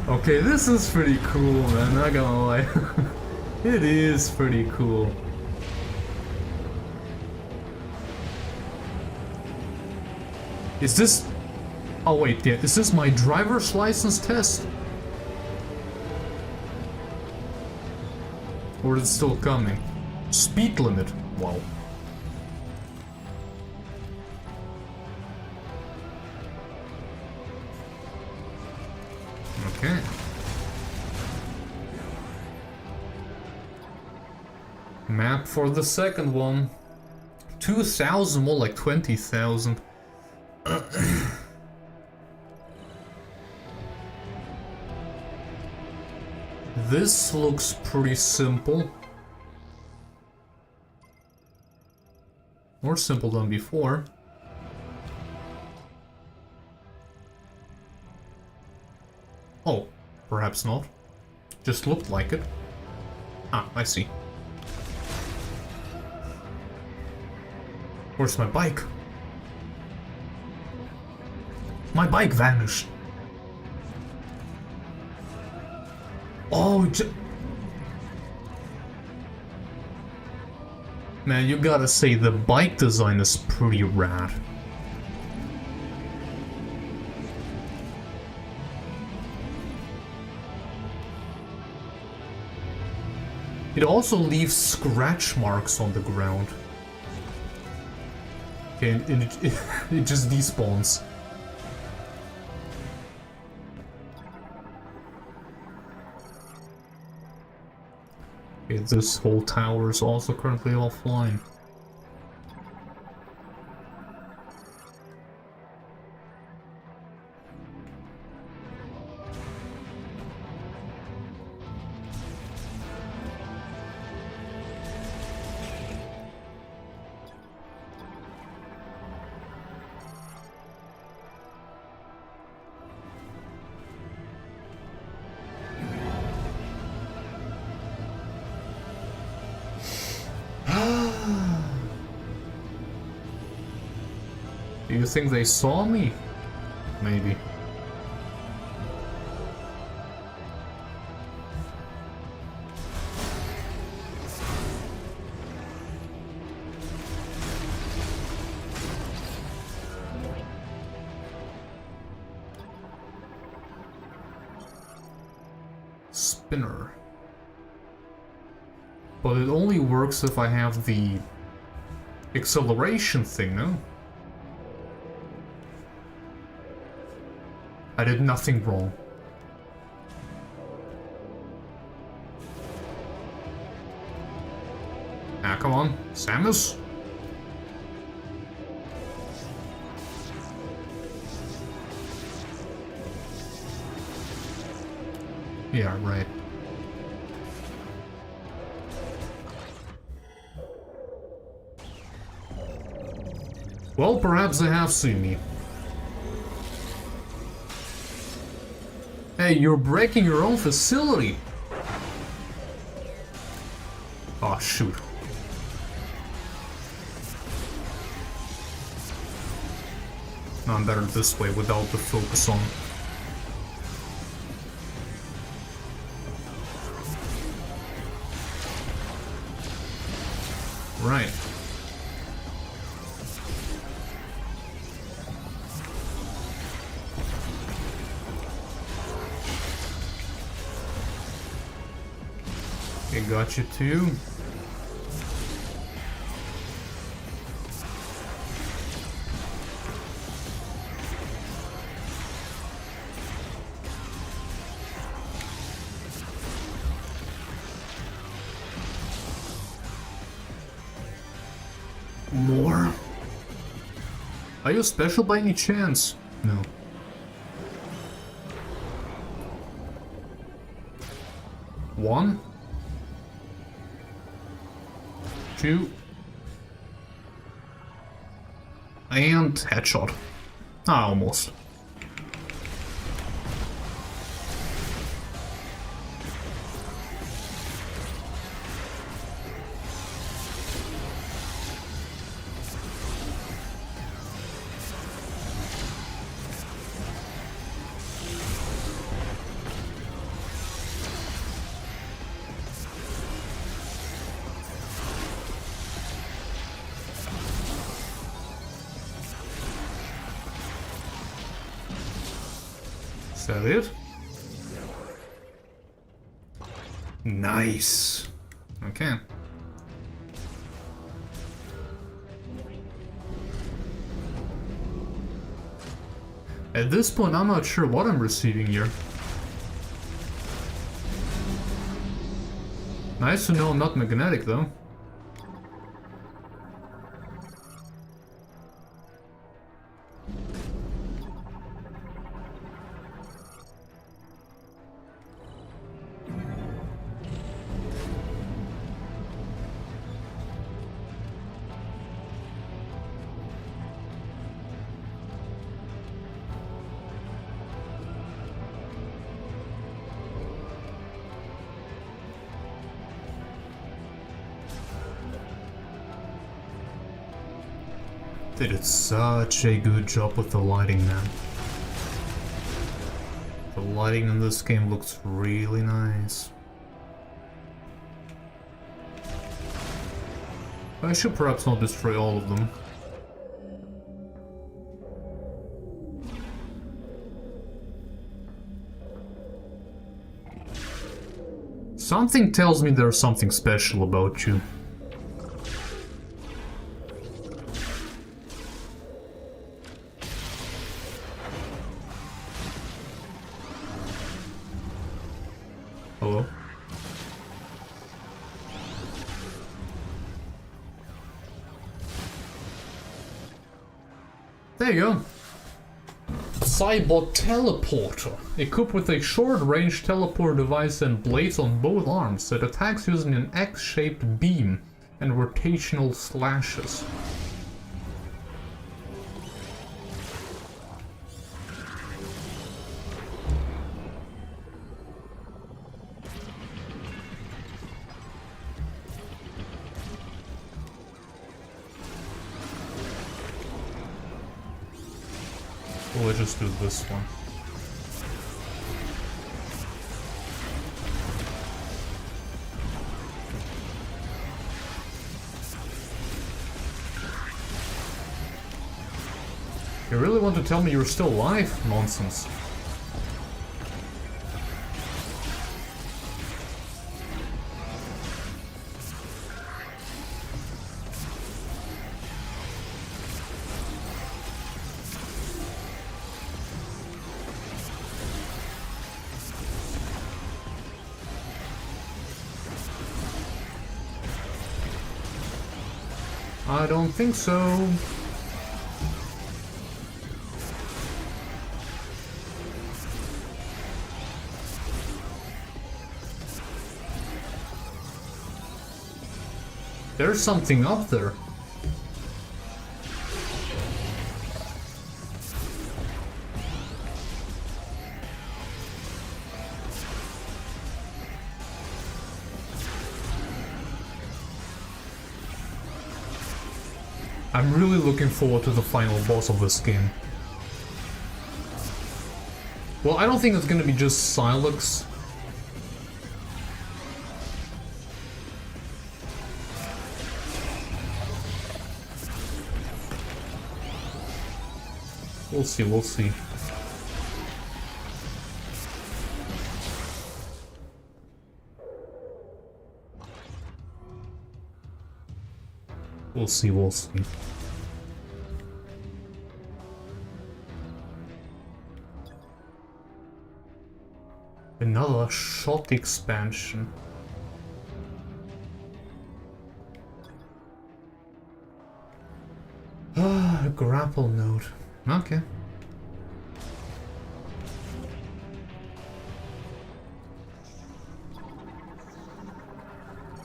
Okay, this is pretty cool, man, not gonna lie. It is pretty cool. Is this... Oh wait, yeah, is this my driver's license test? Or is it still coming? Speed limit. Wow. Okay. Map for the second one. 2,000, more like 20,000. This looks pretty simple. More simple than before. Oh, perhaps not. Just looked like it. Ah, I see. Where's my bike? My bike vanished. Oh, man, you gotta say the bike design is pretty rad. It also leaves scratch marks on the ground. Okay, and it just despawns. Okay, this whole tower is also currently offline. Do you think they saw me? Maybe. spinner. But it only works if I have the acceleration thing, no? I did nothing wrong. Ah, come on, Samus? Yeah, right. Well, perhaps they have seen me. Hey, you're breaking your own facility! Oh, shoot. No, I'm better this way without the focus on. Right. I got you too. More? Are you special by any chance? No. One. 2. And headshot. Ah, almost. Is that it? Nice. Okay. At this point, I'm not sure what I'm receiving here. Nice to know I'm not magnetic, though. They did such a good job with the lighting, man. The lighting in this game looks really nice. I should perhaps not destroy all of them. Something tells me there's something special about you. Hello? There you go. Cybot teleporter. Equipped with a short-range teleport device and blades on both arms that attacks using an X-shaped beam and rotational slashes. We'll just do this one. You really want to tell me you're still alive? Nonsense. I don't think so. There's something up there. I'm really looking forward to the final boss of this game. Well, I don't think it's gonna be just Silex. We'll see, we'll see. We'll see, we'll see. Another shot expansion. Ah, grapple node. Okay.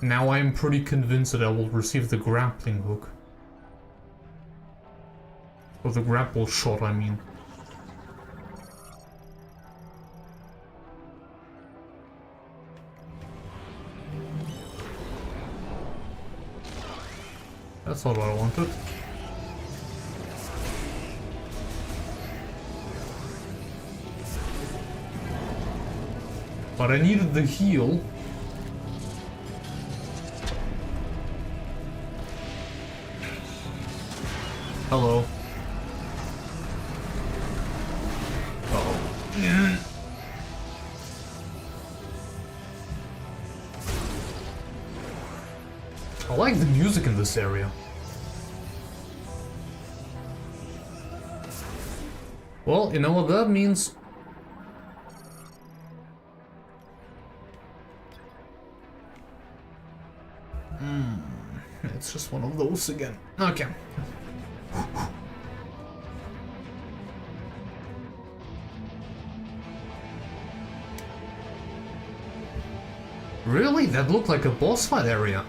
Now I am pretty convinced that I will receive the grappling hook. Or the grapple shot, I mean. That's not what I wanted. But I needed the heal. Hello. Uh-oh. Yeah. I like the music in this area. Well, you know what that means? It's just one of those again. Okay. Really? That looked like a boss fight area.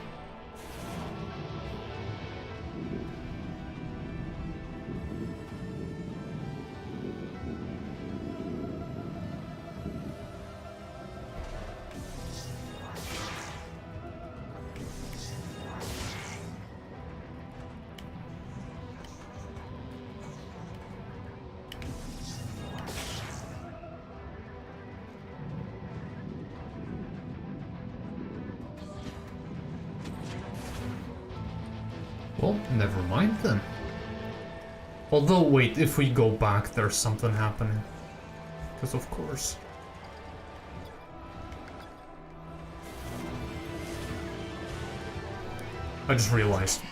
Well, never mind then. Although, wait, if we go back, there's something happening. Because of course. I just realized.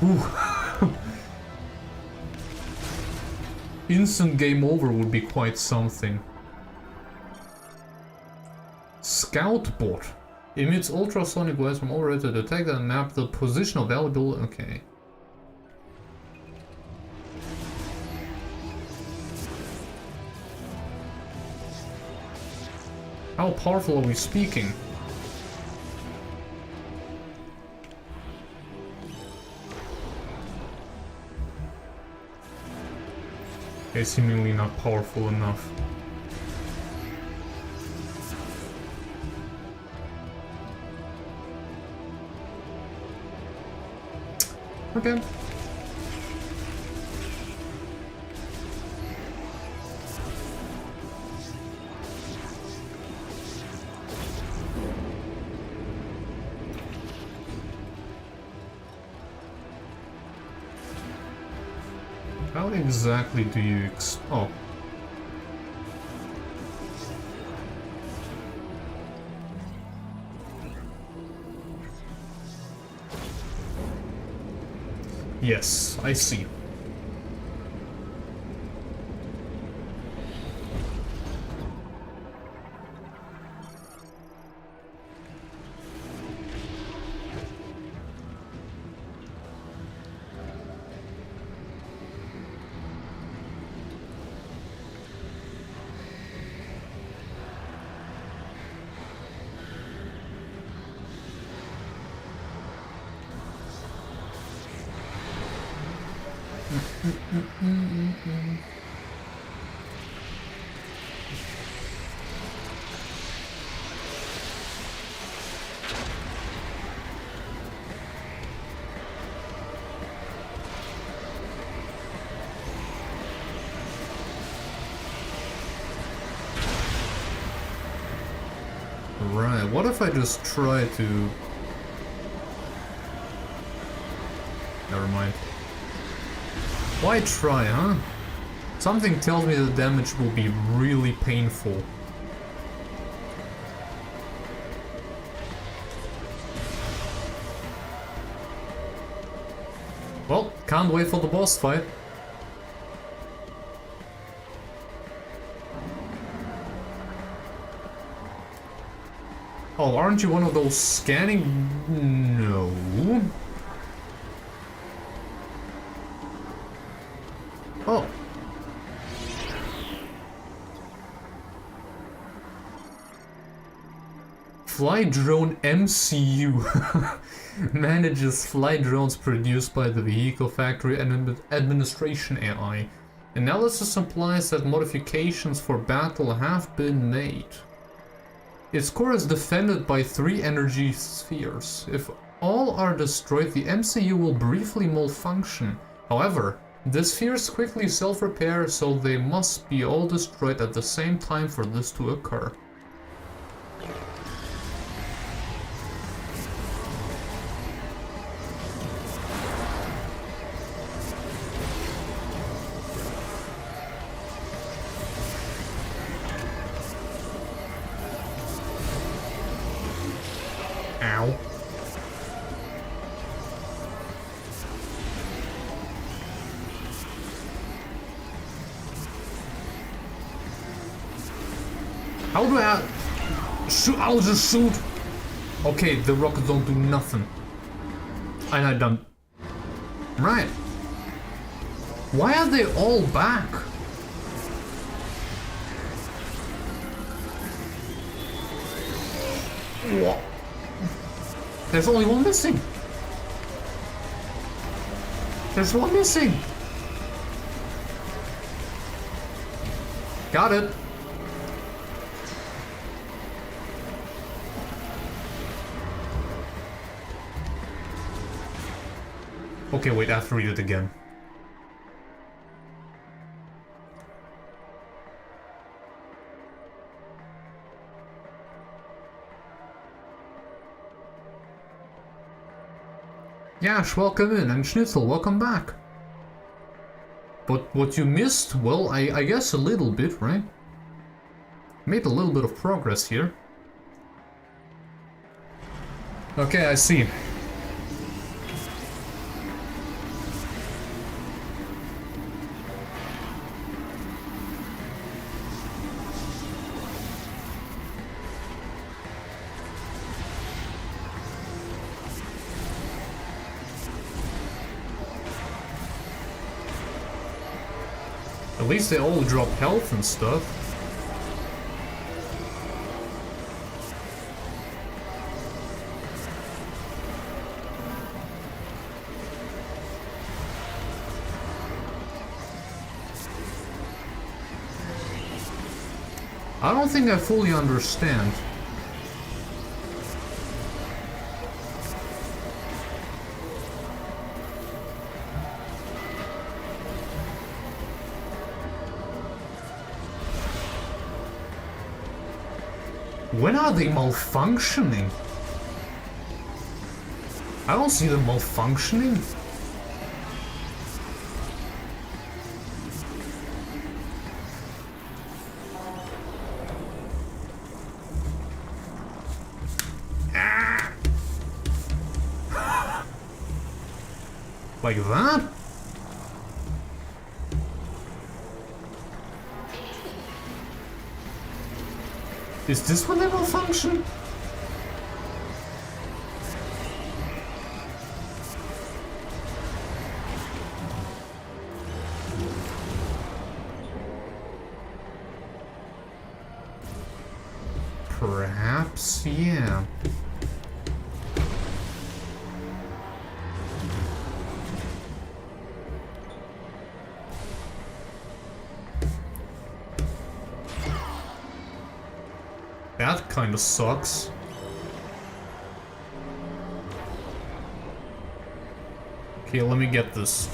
Ooh. Instant game over would be quite something. Scout bot. Emits ultrasonic waves from overhead to detect and map the position of valuable... Okay. How powerful are we speaking? Okay, seemingly not powerful enough. Okay. How exactly do you oh. Yes, I see. Right, what if I just try to... Never mind. Why try, huh? Something tells me the damage will be really painful. Well, can't wait for the boss fight. Oh, aren't you one of those scanning? No. Oh. Fly drone MCU manages flight drones produced by the vehicle factory and administration AI. Analysis implies that modifications for battle have been made. Its core is defended by 3 energy spheres. If all are destroyed, the MCU will briefly malfunction. However, the spheres quickly self-repair, so they must be all destroyed at the same time for this to occur. Ow. How do I shoot? I'll just shoot. Okay, the rockets don't do nothing. And I done. Right. Why are they all back? What? There's only one missing. There's one missing. Got it. Okay, wait, I have to read it again. Yash, welcome in, and Schnitzel, welcome back. But what you missed, well, I guess a little bit, right? Made a little bit of progress here. Okay, I see. At least they all drop health and stuff. I don't think I fully understand. When are they malfunctioning? I don't see them malfunctioning. Ah! Like that? Is this when they will function? Perhaps, yeah. that kind of sucks. Okay, let me get this.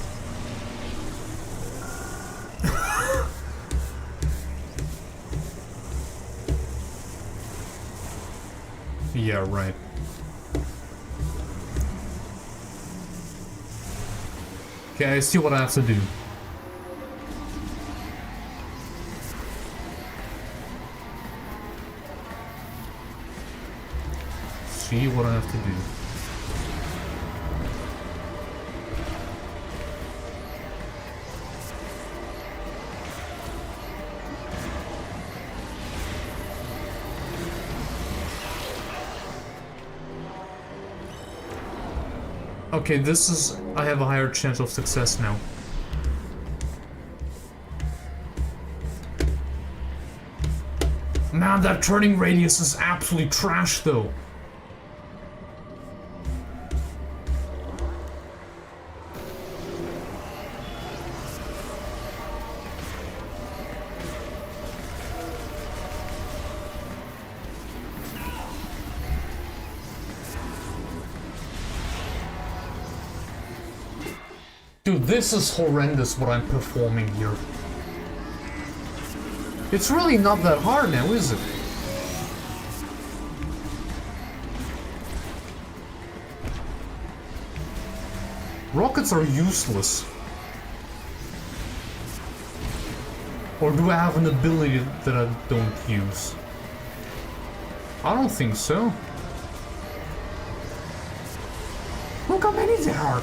Yeah, right. Okay, I see what I have to do. See what I have to do. Okay, this is... I have a higher chance of success now. Man, that turning radius is absolutely trash, though. Dude, this is horrendous what I'm performing here. It's really not that hard now, is it? Rockets are useless. Or do I have an ability that I don't use? I don't think so. Look how many there are!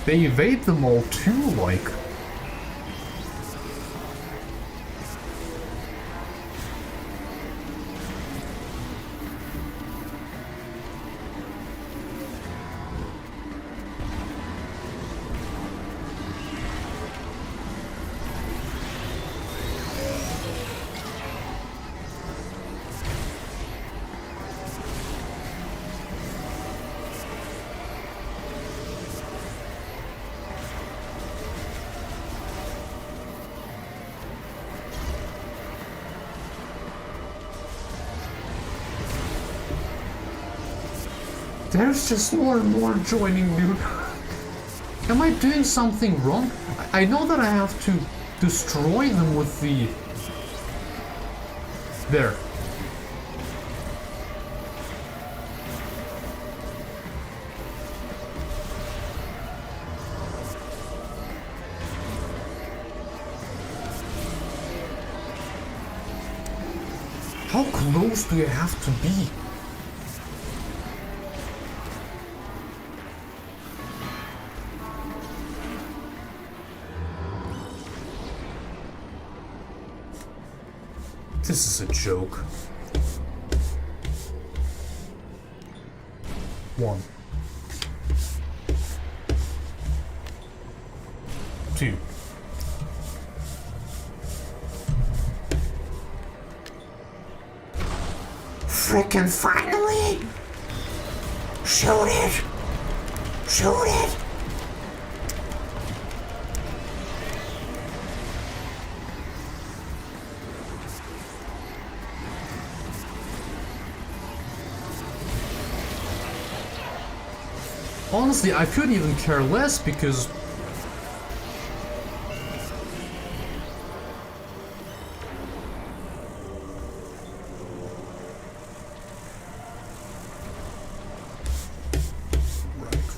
They evade them all too, like. There's just more and more joining, dude. Am I doing something wrong? I know that I have to destroy them with the... There. How close do you have to be? This is a joke. 1, 2. Frickin' finally! Shoot it! Shoot it! Honestly, I couldn't even care less because...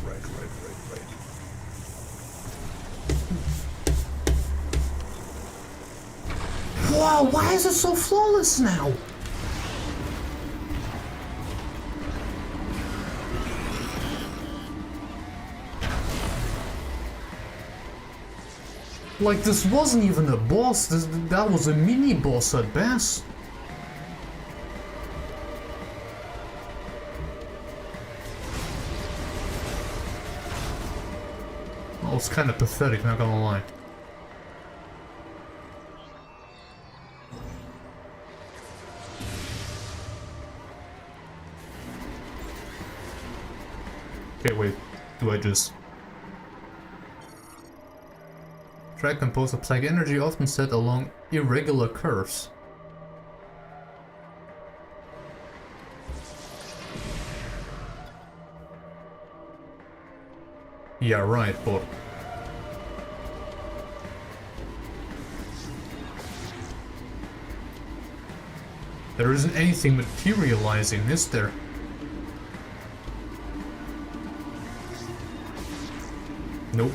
Right. Whoa, why is it so flawless now? Like, this wasn't even a boss, that was a mini-boss at best. was kind of pathetic, not gonna lie. Okay, wait. Do I just... Track composed of psychic energy often set along irregular curves. Yeah, right, but... There isn't anything materializing, is there? Nope.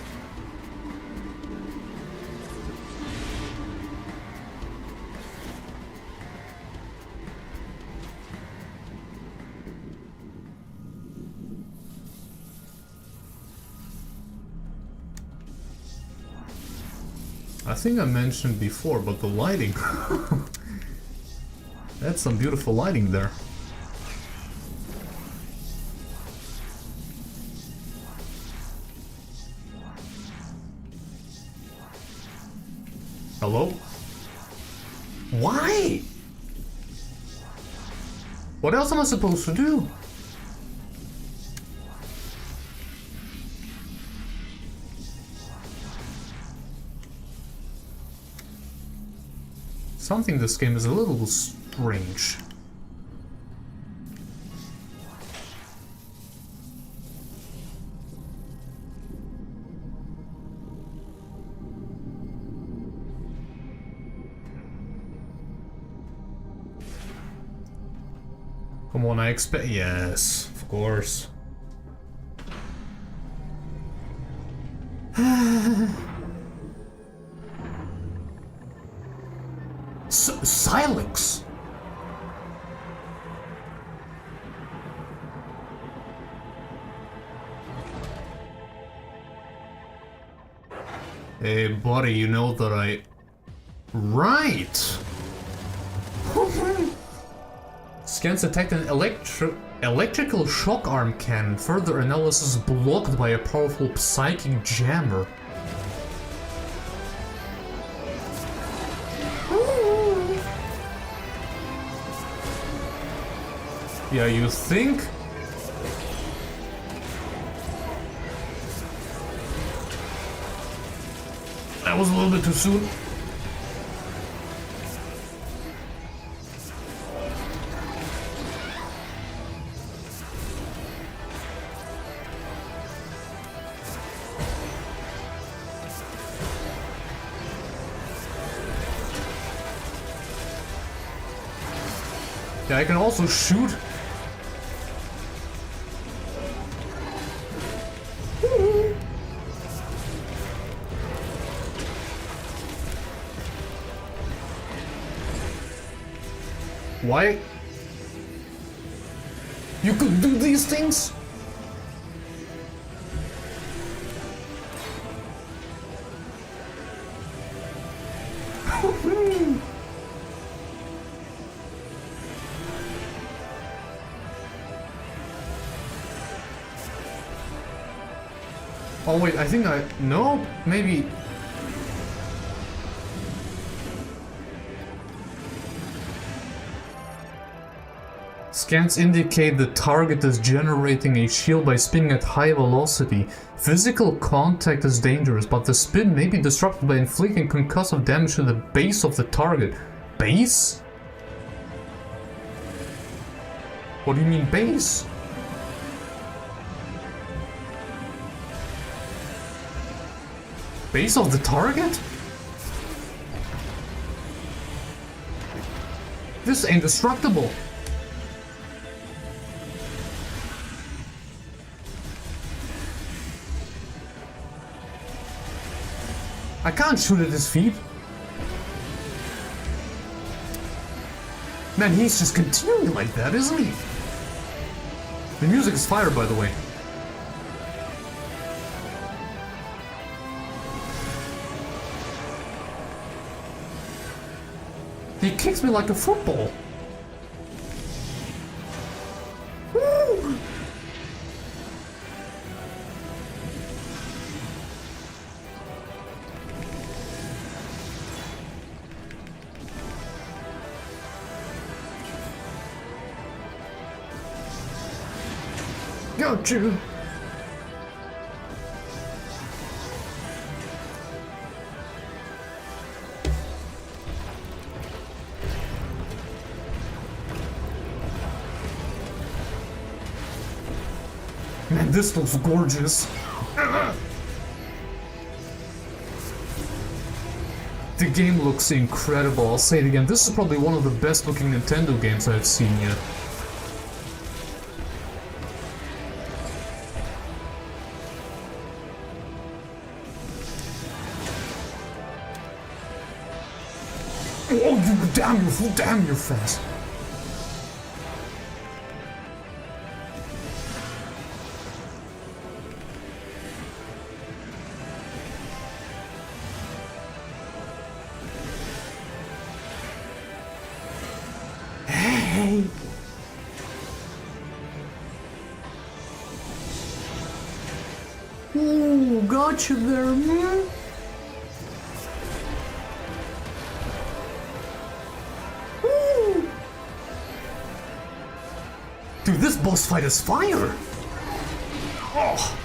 I think I mentioned before, but the lighting. That's some beautiful lighting there. Hello? Why? What else am I supposed to do? Something this game is a little strange. Come on, I expect... Yes, of course. Silex! Hey buddy, you know that I... Right! Scans detect an electrical shock arm cannon. Further analysis blocked by a powerful psychic jammer. Yeah, you think? That was a little bit too soon. Yeah, I can also shoot. Why? You could do these things? Oh wait, I think I... No? Maybe... Scans indicate the target is generating a shield by spinning at high velocity. Physical contact is dangerous, but the spin may be disrupted by inflicting concussive damage to the base of the target. Base? What do you mean base? Base of the target? This ain't destructible. I can't shoot at his feet. Man, he's just continuing like that, isn't he? The music is fire, by the way. He kicks me like a football. Woo! got you! Man, this looks gorgeous. The game looks incredible, I'll say it again. This is probably one of the best looking Nintendo games I've seen yet. Oh, damn, you're fast. Hey. Ooh, gotcha there, man. Ooh. Dude, this boss fight is fire. Oh.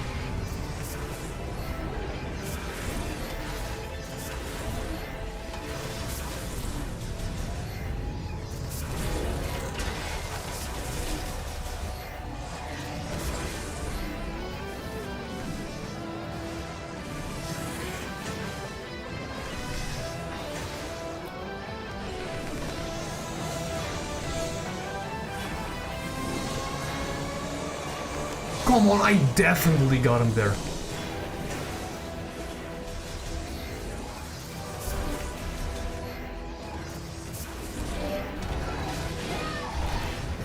Come on, I definitely got him there.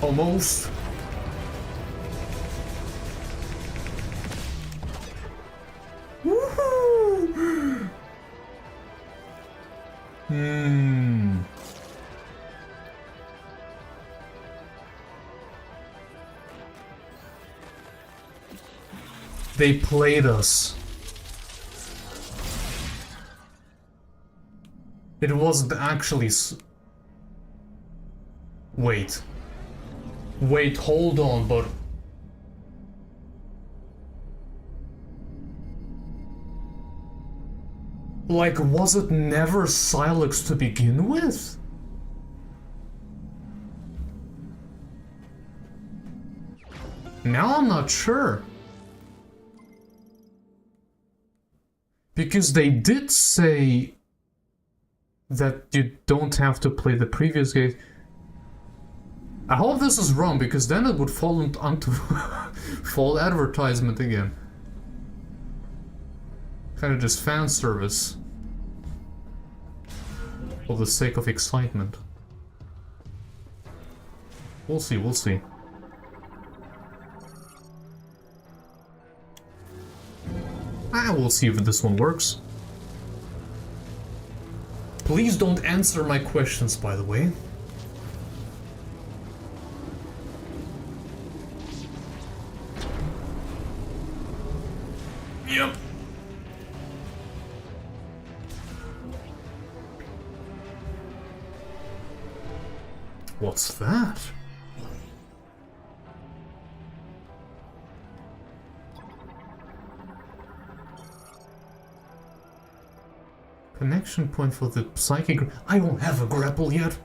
Almost. Woohoo! They played us. It wasn't actually Wait. Wait, hold on, but... Like, was it never Silex to begin with? Now I'm not sure. Because they did say that you don't have to play the previous game. I hope this is wrong, because then it would fall onto fall advertisement again. Kind of just fan service. For the sake of excitement. We'll see, we'll see. We'll see if this one works. Please don't answer my questions, by the way. Yep. What's that? Connection point for the psychic... I don't have a grapple yet.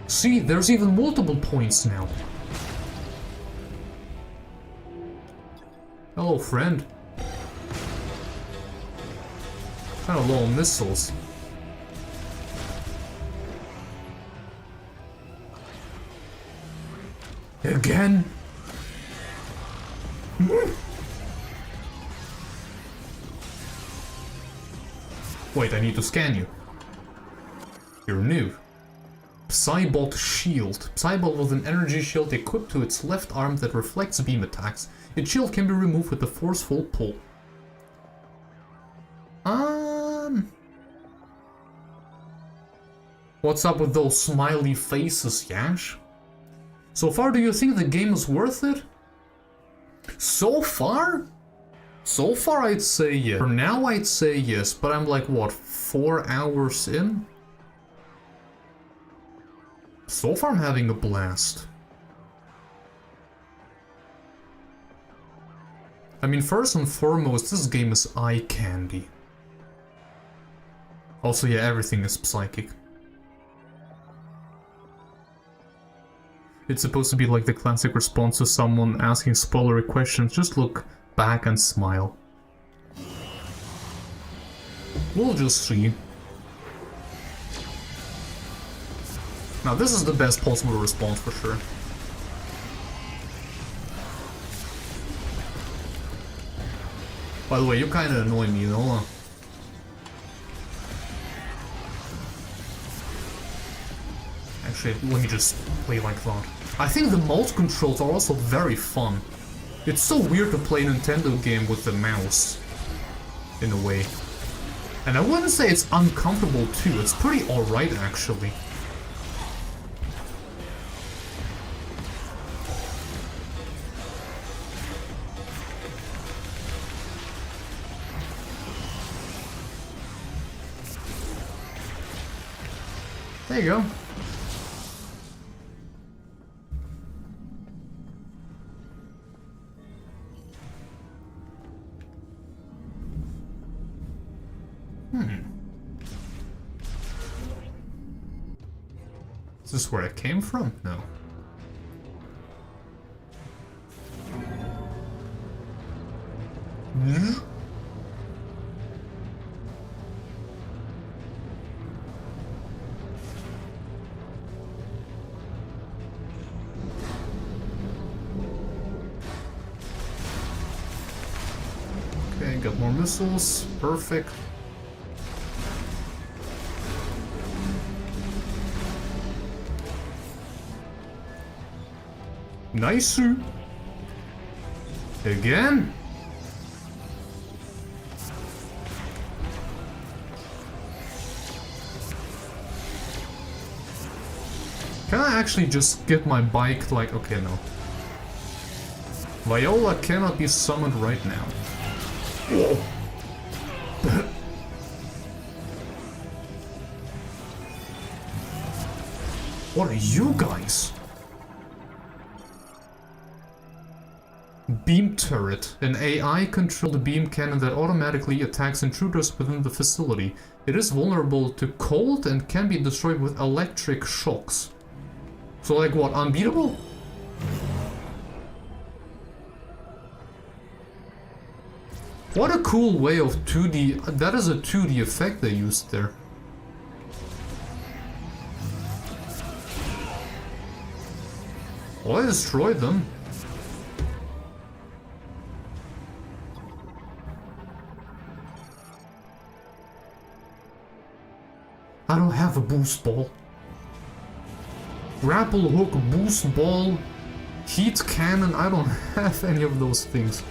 See, there's even multiple points now. Hello, friend. Kind of low on missiles. Again? Wait, I need to scan you. You're new. Psybolt Shield. Psybolt with an energy shield equipped to its left arm that reflects beam attacks. Its shield can be removed with a forceful pull. What's up with those smiley faces, Yash? So far, do you think the game is worth it? So far? So far, I'd say yes. For now, I'd say yes, but I'm like, what, 4 hours in? So far, I'm having a blast. I mean, first and foremost, this game is eye candy. Also, yeah, everything is psychic. It's supposed to be like the classic response to someone asking spoilery questions. Just look back and smile. We'll just see. Now, this is the best possible response for sure. By the way, you kinda annoy me, you know? Actually, let me just play like that. I think the mouse controls are also very fun. It's so weird to play a Nintendo game with the mouse, in a way. And I wouldn't say it's uncomfortable too, it's pretty alright actually. There you go. Is this where it came from? No. Okay, got more missiles. Perfect. Nice. Again. Can I actually just get my bike like... Okay, no. Viola cannot be summoned right now. Whoa. What are you guys? Beam turret. An AI-controlled beam cannon that automatically attacks intruders within the facility. It is vulnerable to cold and can be destroyed with electric shocks. So like what, unbeatable? What a cool way of 2D... That is a 2D effect they used there. Well, I destroyed them. I don't have a boost ball. Grapple hook, boost ball, heat cannon, I don't have any of those things.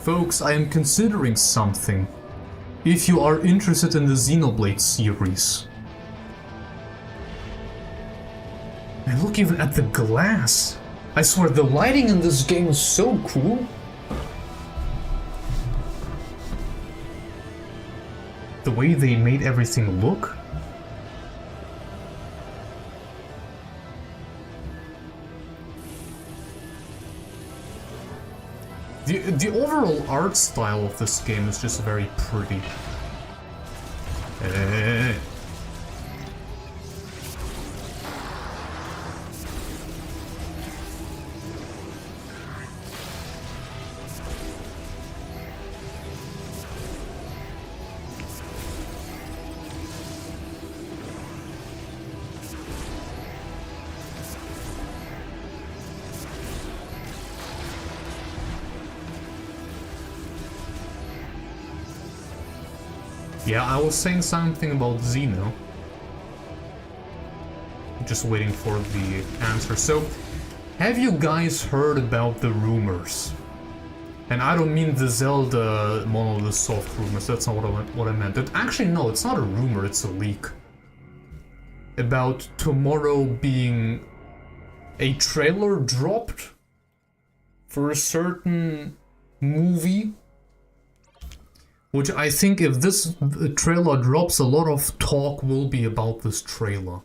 Folks, I am considering something. If you are interested in the Xenoblade series. And look even at the glass. I swear the lighting in this game is so cool. The way they made everything look. The overall art style of this game is just very pretty. Yeah, I was saying something about Xeno. Just waiting for the answer. So, have you guys heard about the rumors? And I don't mean the Zelda Monolith Soft rumors, that's not what I meant. Actually, no, it's not a rumor, it's a leak. About tomorrow being a trailer dropped for a certain movie, which I think if this trailer drops, a lot of talk will be about this trailer.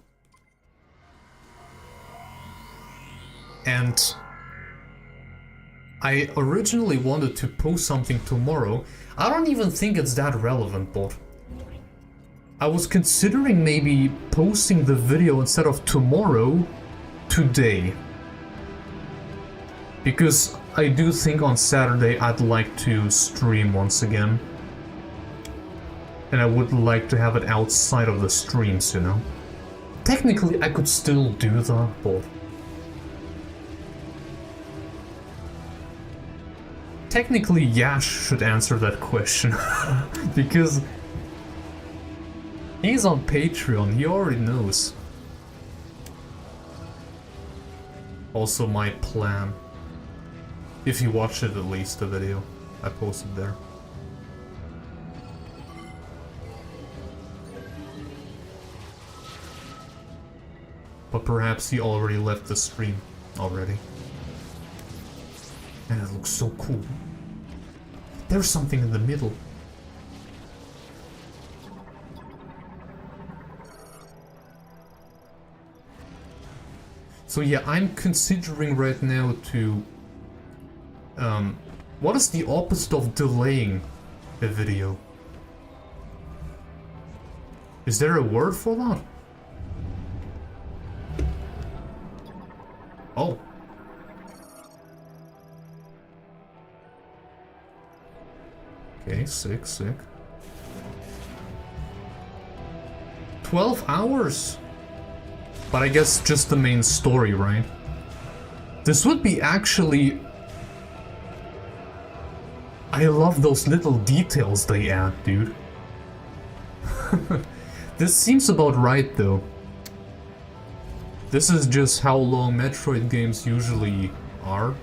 And I originally wanted to post something tomorrow. I don't even think it's that relevant, but I was considering maybe posting the video instead of tomorrow, today. Because I do think on Saturday I'd like to stream once again. And I would like to have it outside of the streams, you know. Technically I could still do that, but... Technically Yash should answer that question. Because... he's on Patreon, he already knows. Also my plan. If you watch it, at least, the video I posted there. But perhaps he already left the stream already. And it looks so cool. There's something in the middle. So yeah, I'm considering right now to... what is the opposite of delaying a video? Is there a word for that? Oh. Okay, sick. 12 hours! But I guess just the main story, right? This would be actually... I love those little details they add, dude. This seems about right, though. This is just how long Metroid games usually are.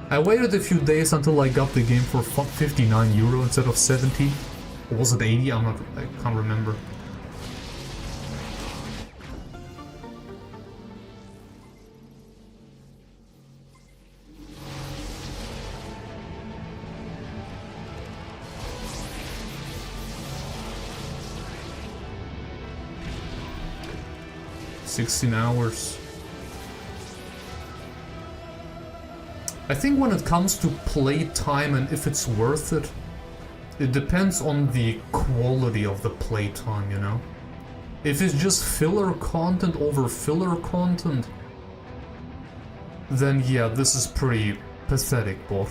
I waited a few days until I got the game for €59 instead of 70. Or was it 80? I can't remember. $16 hours. I think when it comes to playtime and if it's worth it, it depends on the quality of the playtime, you know? If it's just filler content over filler content, then yeah, this is pretty pathetic, but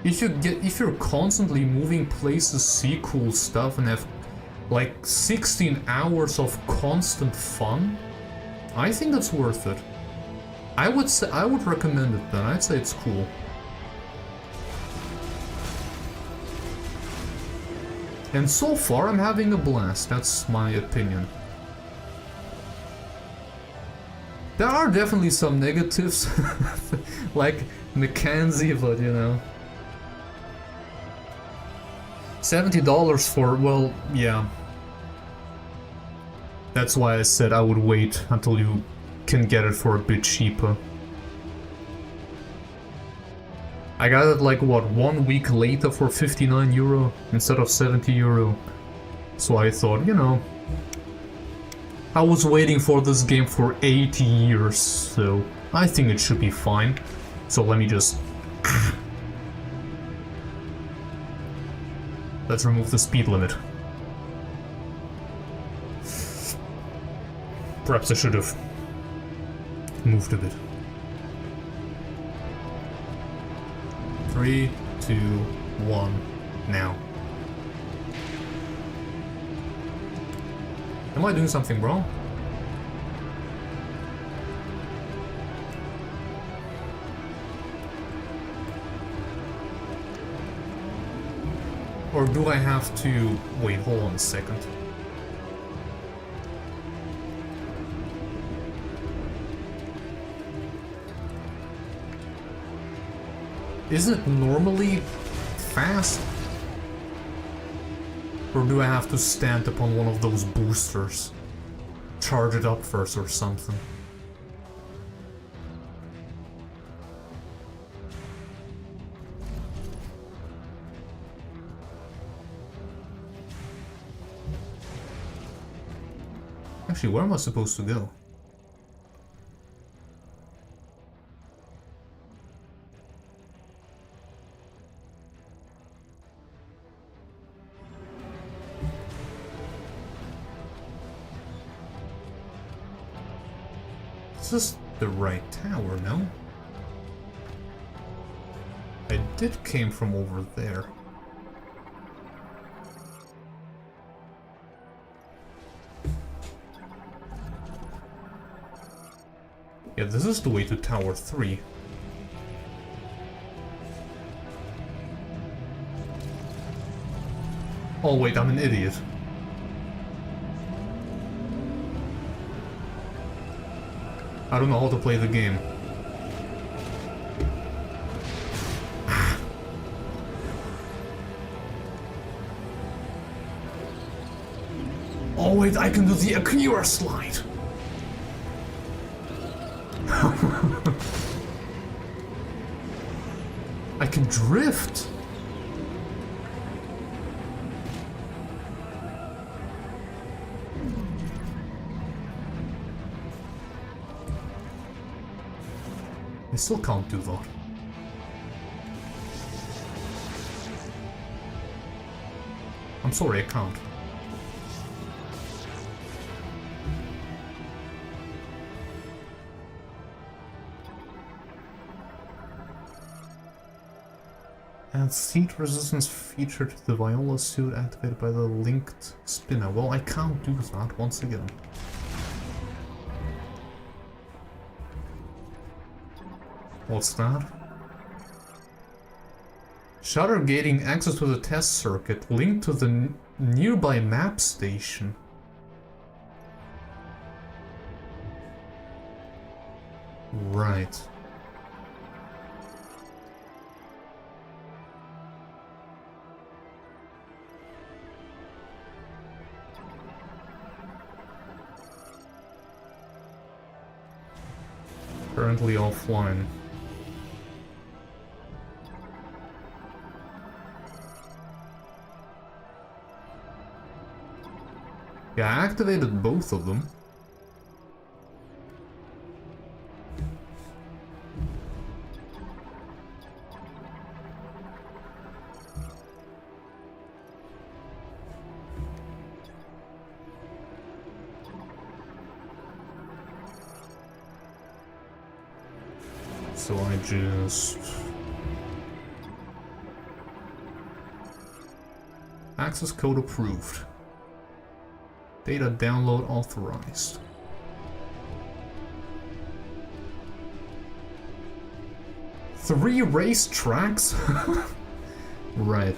if you're constantly moving places, see cool stuff, and have like 16 hours of constant fun, I think that's worth it. I would recommend it then. I'd say it's cool. And so far I'm having a blast, that's my opinion. There are definitely some negatives, like Mackenzie, but you know. $70 for, well, yeah. That's why I said I would wait until you can get it for a bit cheaper. I got it like, what, 1 week later for €59 instead of €70. So I thought, you know, I was waiting for this game for 8 years, so I think it should be fine. So let me just... let's remove the speed limit. Perhaps I should have moved a bit. 3, 2, 1, now. Am I doing something wrong? Or do I have to... wait, hold on a second. Isn't it normally fast? Or do I have to stand upon one of those boosters? Charge it up first or something. Actually, where am I supposed to go? This is the right tower, no? I did came from over there. Yeah, this is the way to Tower 3. Oh wait, I'm an idiot. I don't know how to play the game. Oh wait, I can do the Akira slide! I can drift! I still can't do that. I'm sorry, I can't. Add seat resistance feature to the Viola suit activated by the linked spinner. Well, I can't do that once again. What's that? Shutter gating access to the test circuit linked to the nearby map station. Right. Currently offline. Yeah, I activated both of them. So I just... Access code approved. Data download authorized. Three race tracks? Right.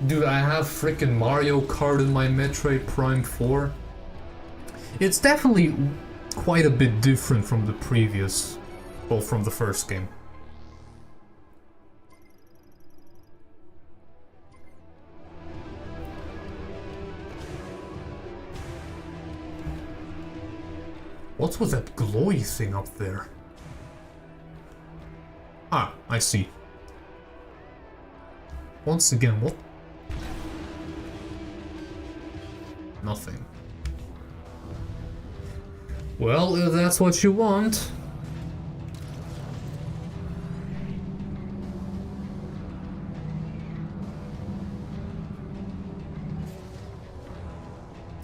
Dude, I have frickin' Mario Kart in my Metroid Prime 4. It's definitely quite a bit different from the previous, well, from the first game. What's with that glowy thing up there? Ah, I see. Once again, what? Nothing. Well, if that's what you want.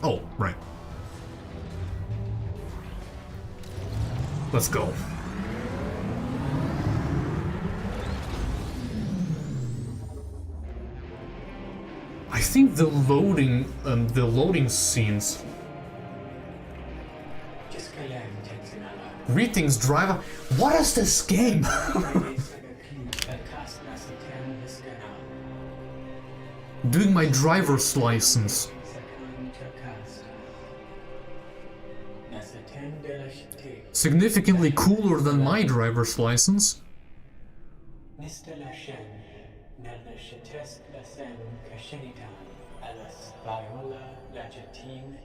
Oh, right. Let's go. I think the loading scenes. Greetings, driver. What is this game? Doing my driver's license. Significantly cooler than my driver's license. sen كشنيتان على سبايولا لاجتين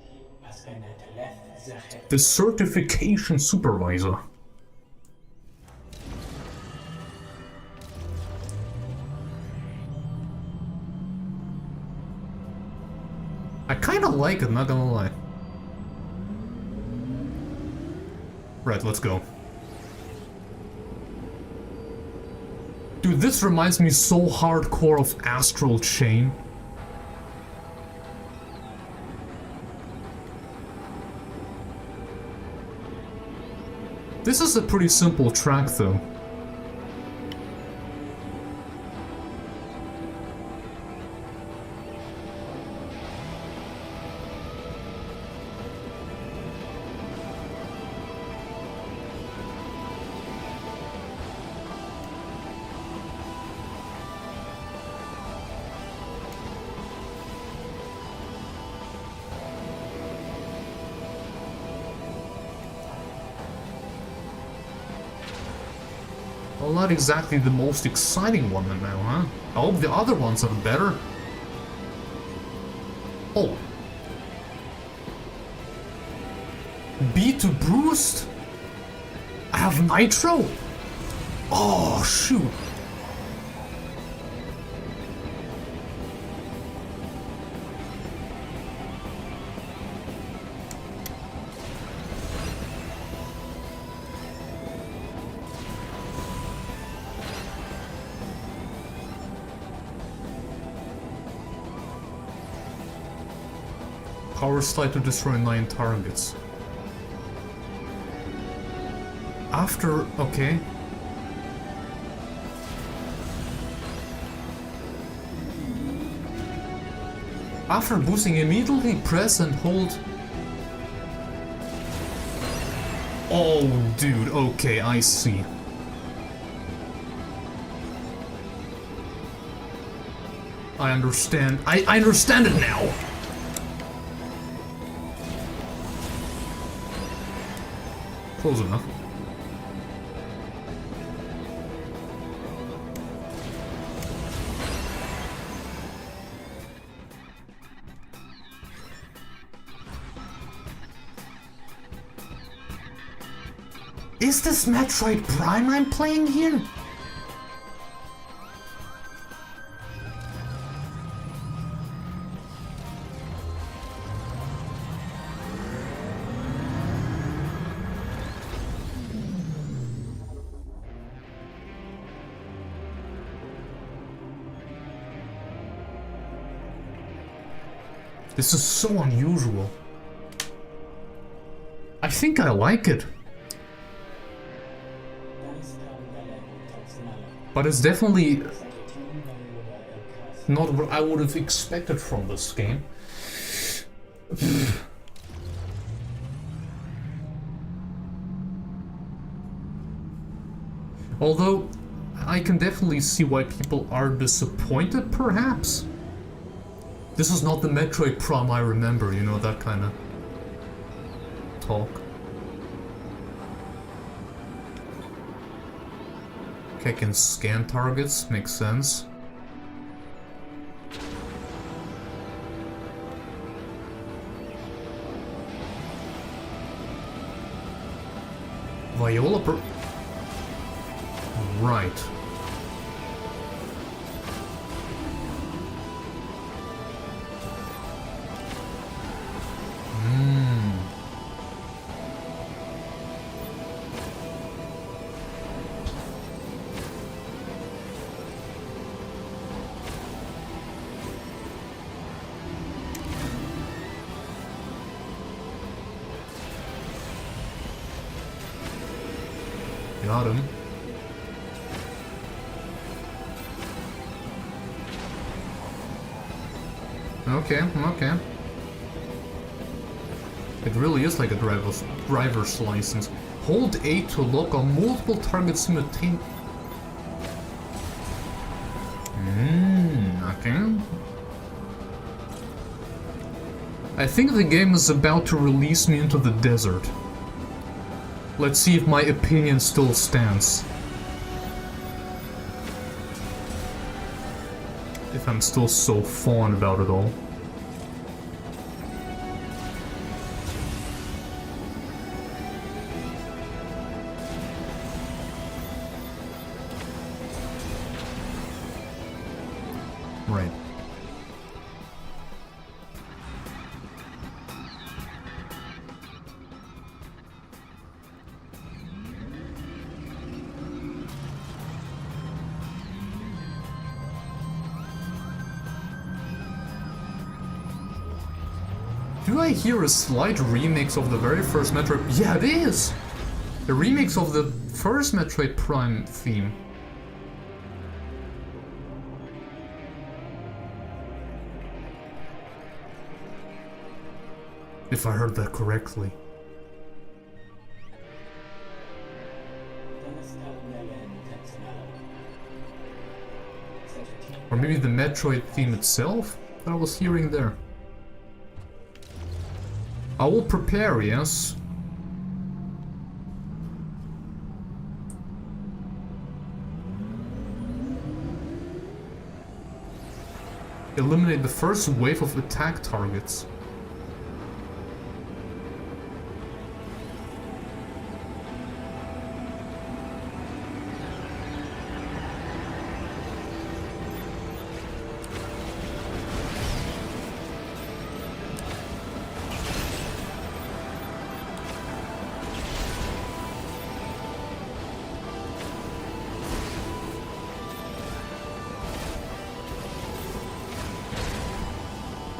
أسكنة ثلاث زخت. The certification supervisor. I kinda like it, not gonna lie. Right, let's go. Dude, this reminds me so hardcore of Astral Chain. This is a pretty simple track, though. Well, not exactly the most exciting one now, huh? I hope the other ones are better. Oh. B to boost? I have nitro? Oh, shoot. Power slide to destroy 9 targets. After... okay. After boosting, immediately press and hold... Oh, dude, okay, I see. I understand. I understand it now! Close enough. Is this Metroid Prime I'm playing here? This is so unusual. I think I like it. But it's definitely not what I would have expected from this game. Although, I can definitely see why people are disappointed, perhaps. This is not the Metroid Prime I remember, you know, that kind of talk. Okay, I can scan targets, makes sense. Viola per... Right. Got him. Okay, okay. It really is like a driver's license. Hold A to lock on multiple targets simultaneously. Okay. I think the game is about to release me into the desert. Let's see if my opinion still stands. if I'm still so fond about it all. Right. Do I hear a slight remix of the very first Metroid? Yeah, it is! A remix of the first Metroid Prime theme. If I heard that correctly. Or maybe the Metroid theme itself that I was hearing there. I will prepare, yes. Eliminate the first wave of attack targets.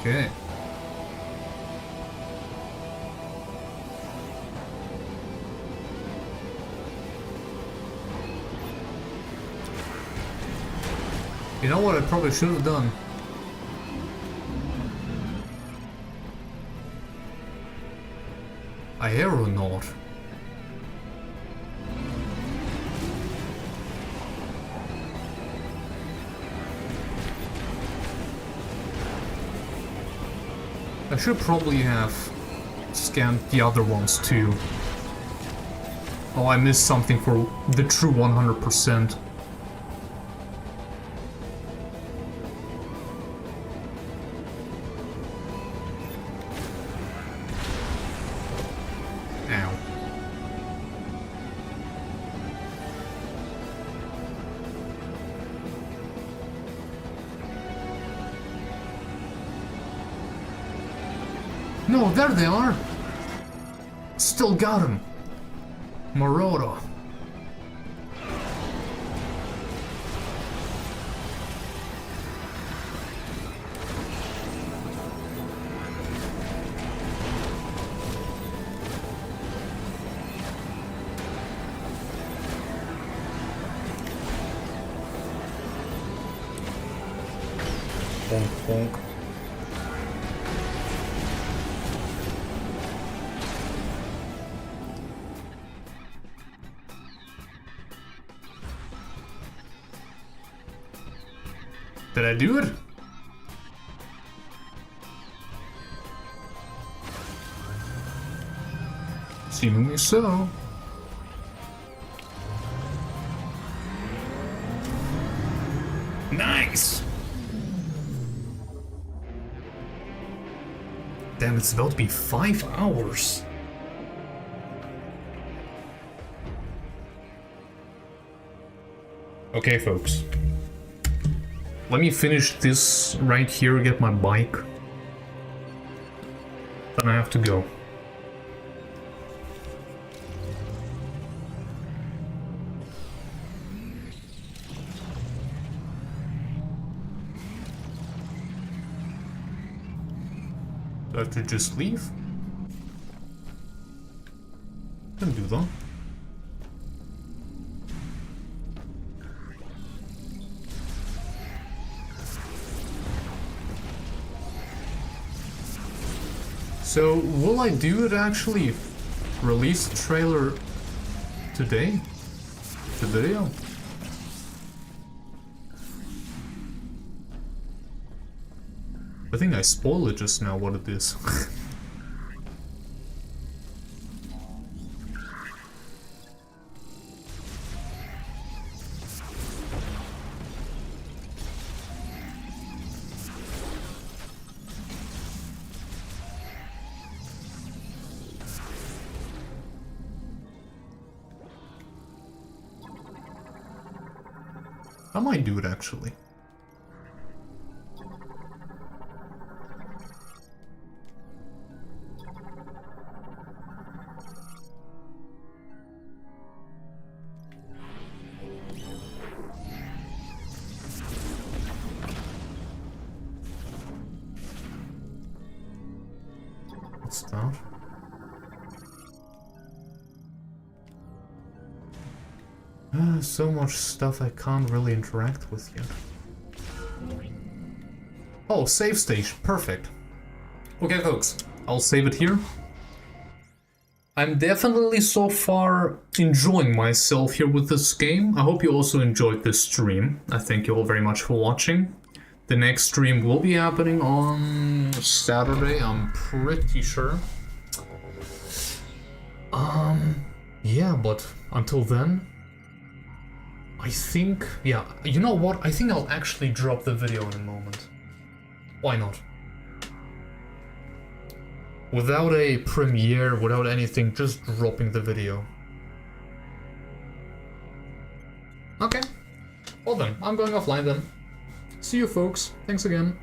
Okay. You know what I probably should have done? Aeronaut. I should probably have scanned the other ones too. Oh, I missed something for the true 100%. Ow. No, there they are! Still got him! Marauder. Bonk, bonk. Did I do it? Seemingly so. Nice! Damn, it's about to be 5 hours. Okay, folks. Let me finish this right here, get my bike. Then I have to go. Do I have to just leave? Can do that. So, will I do it actually? Release the trailer today? The video? I think I spoiled it just now what it is. I might do it actually. What's that? So much stuff I can't really interact with yet. Oh, save station. Perfect. Okay, folks. I'll save it here. I'm definitely so far enjoying myself here with this game. I hope you also enjoyed this stream. I thank you all very much for watching. The next stream will be happening on Saturday, I'm pretty sure. Yeah, but until then, I think, yeah, you know what? I think I'll actually drop the video in a moment. Why not? Without a premiere, without anything, just dropping the video. Okay. Well then, I'm going offline then. See you folks. Thanks again.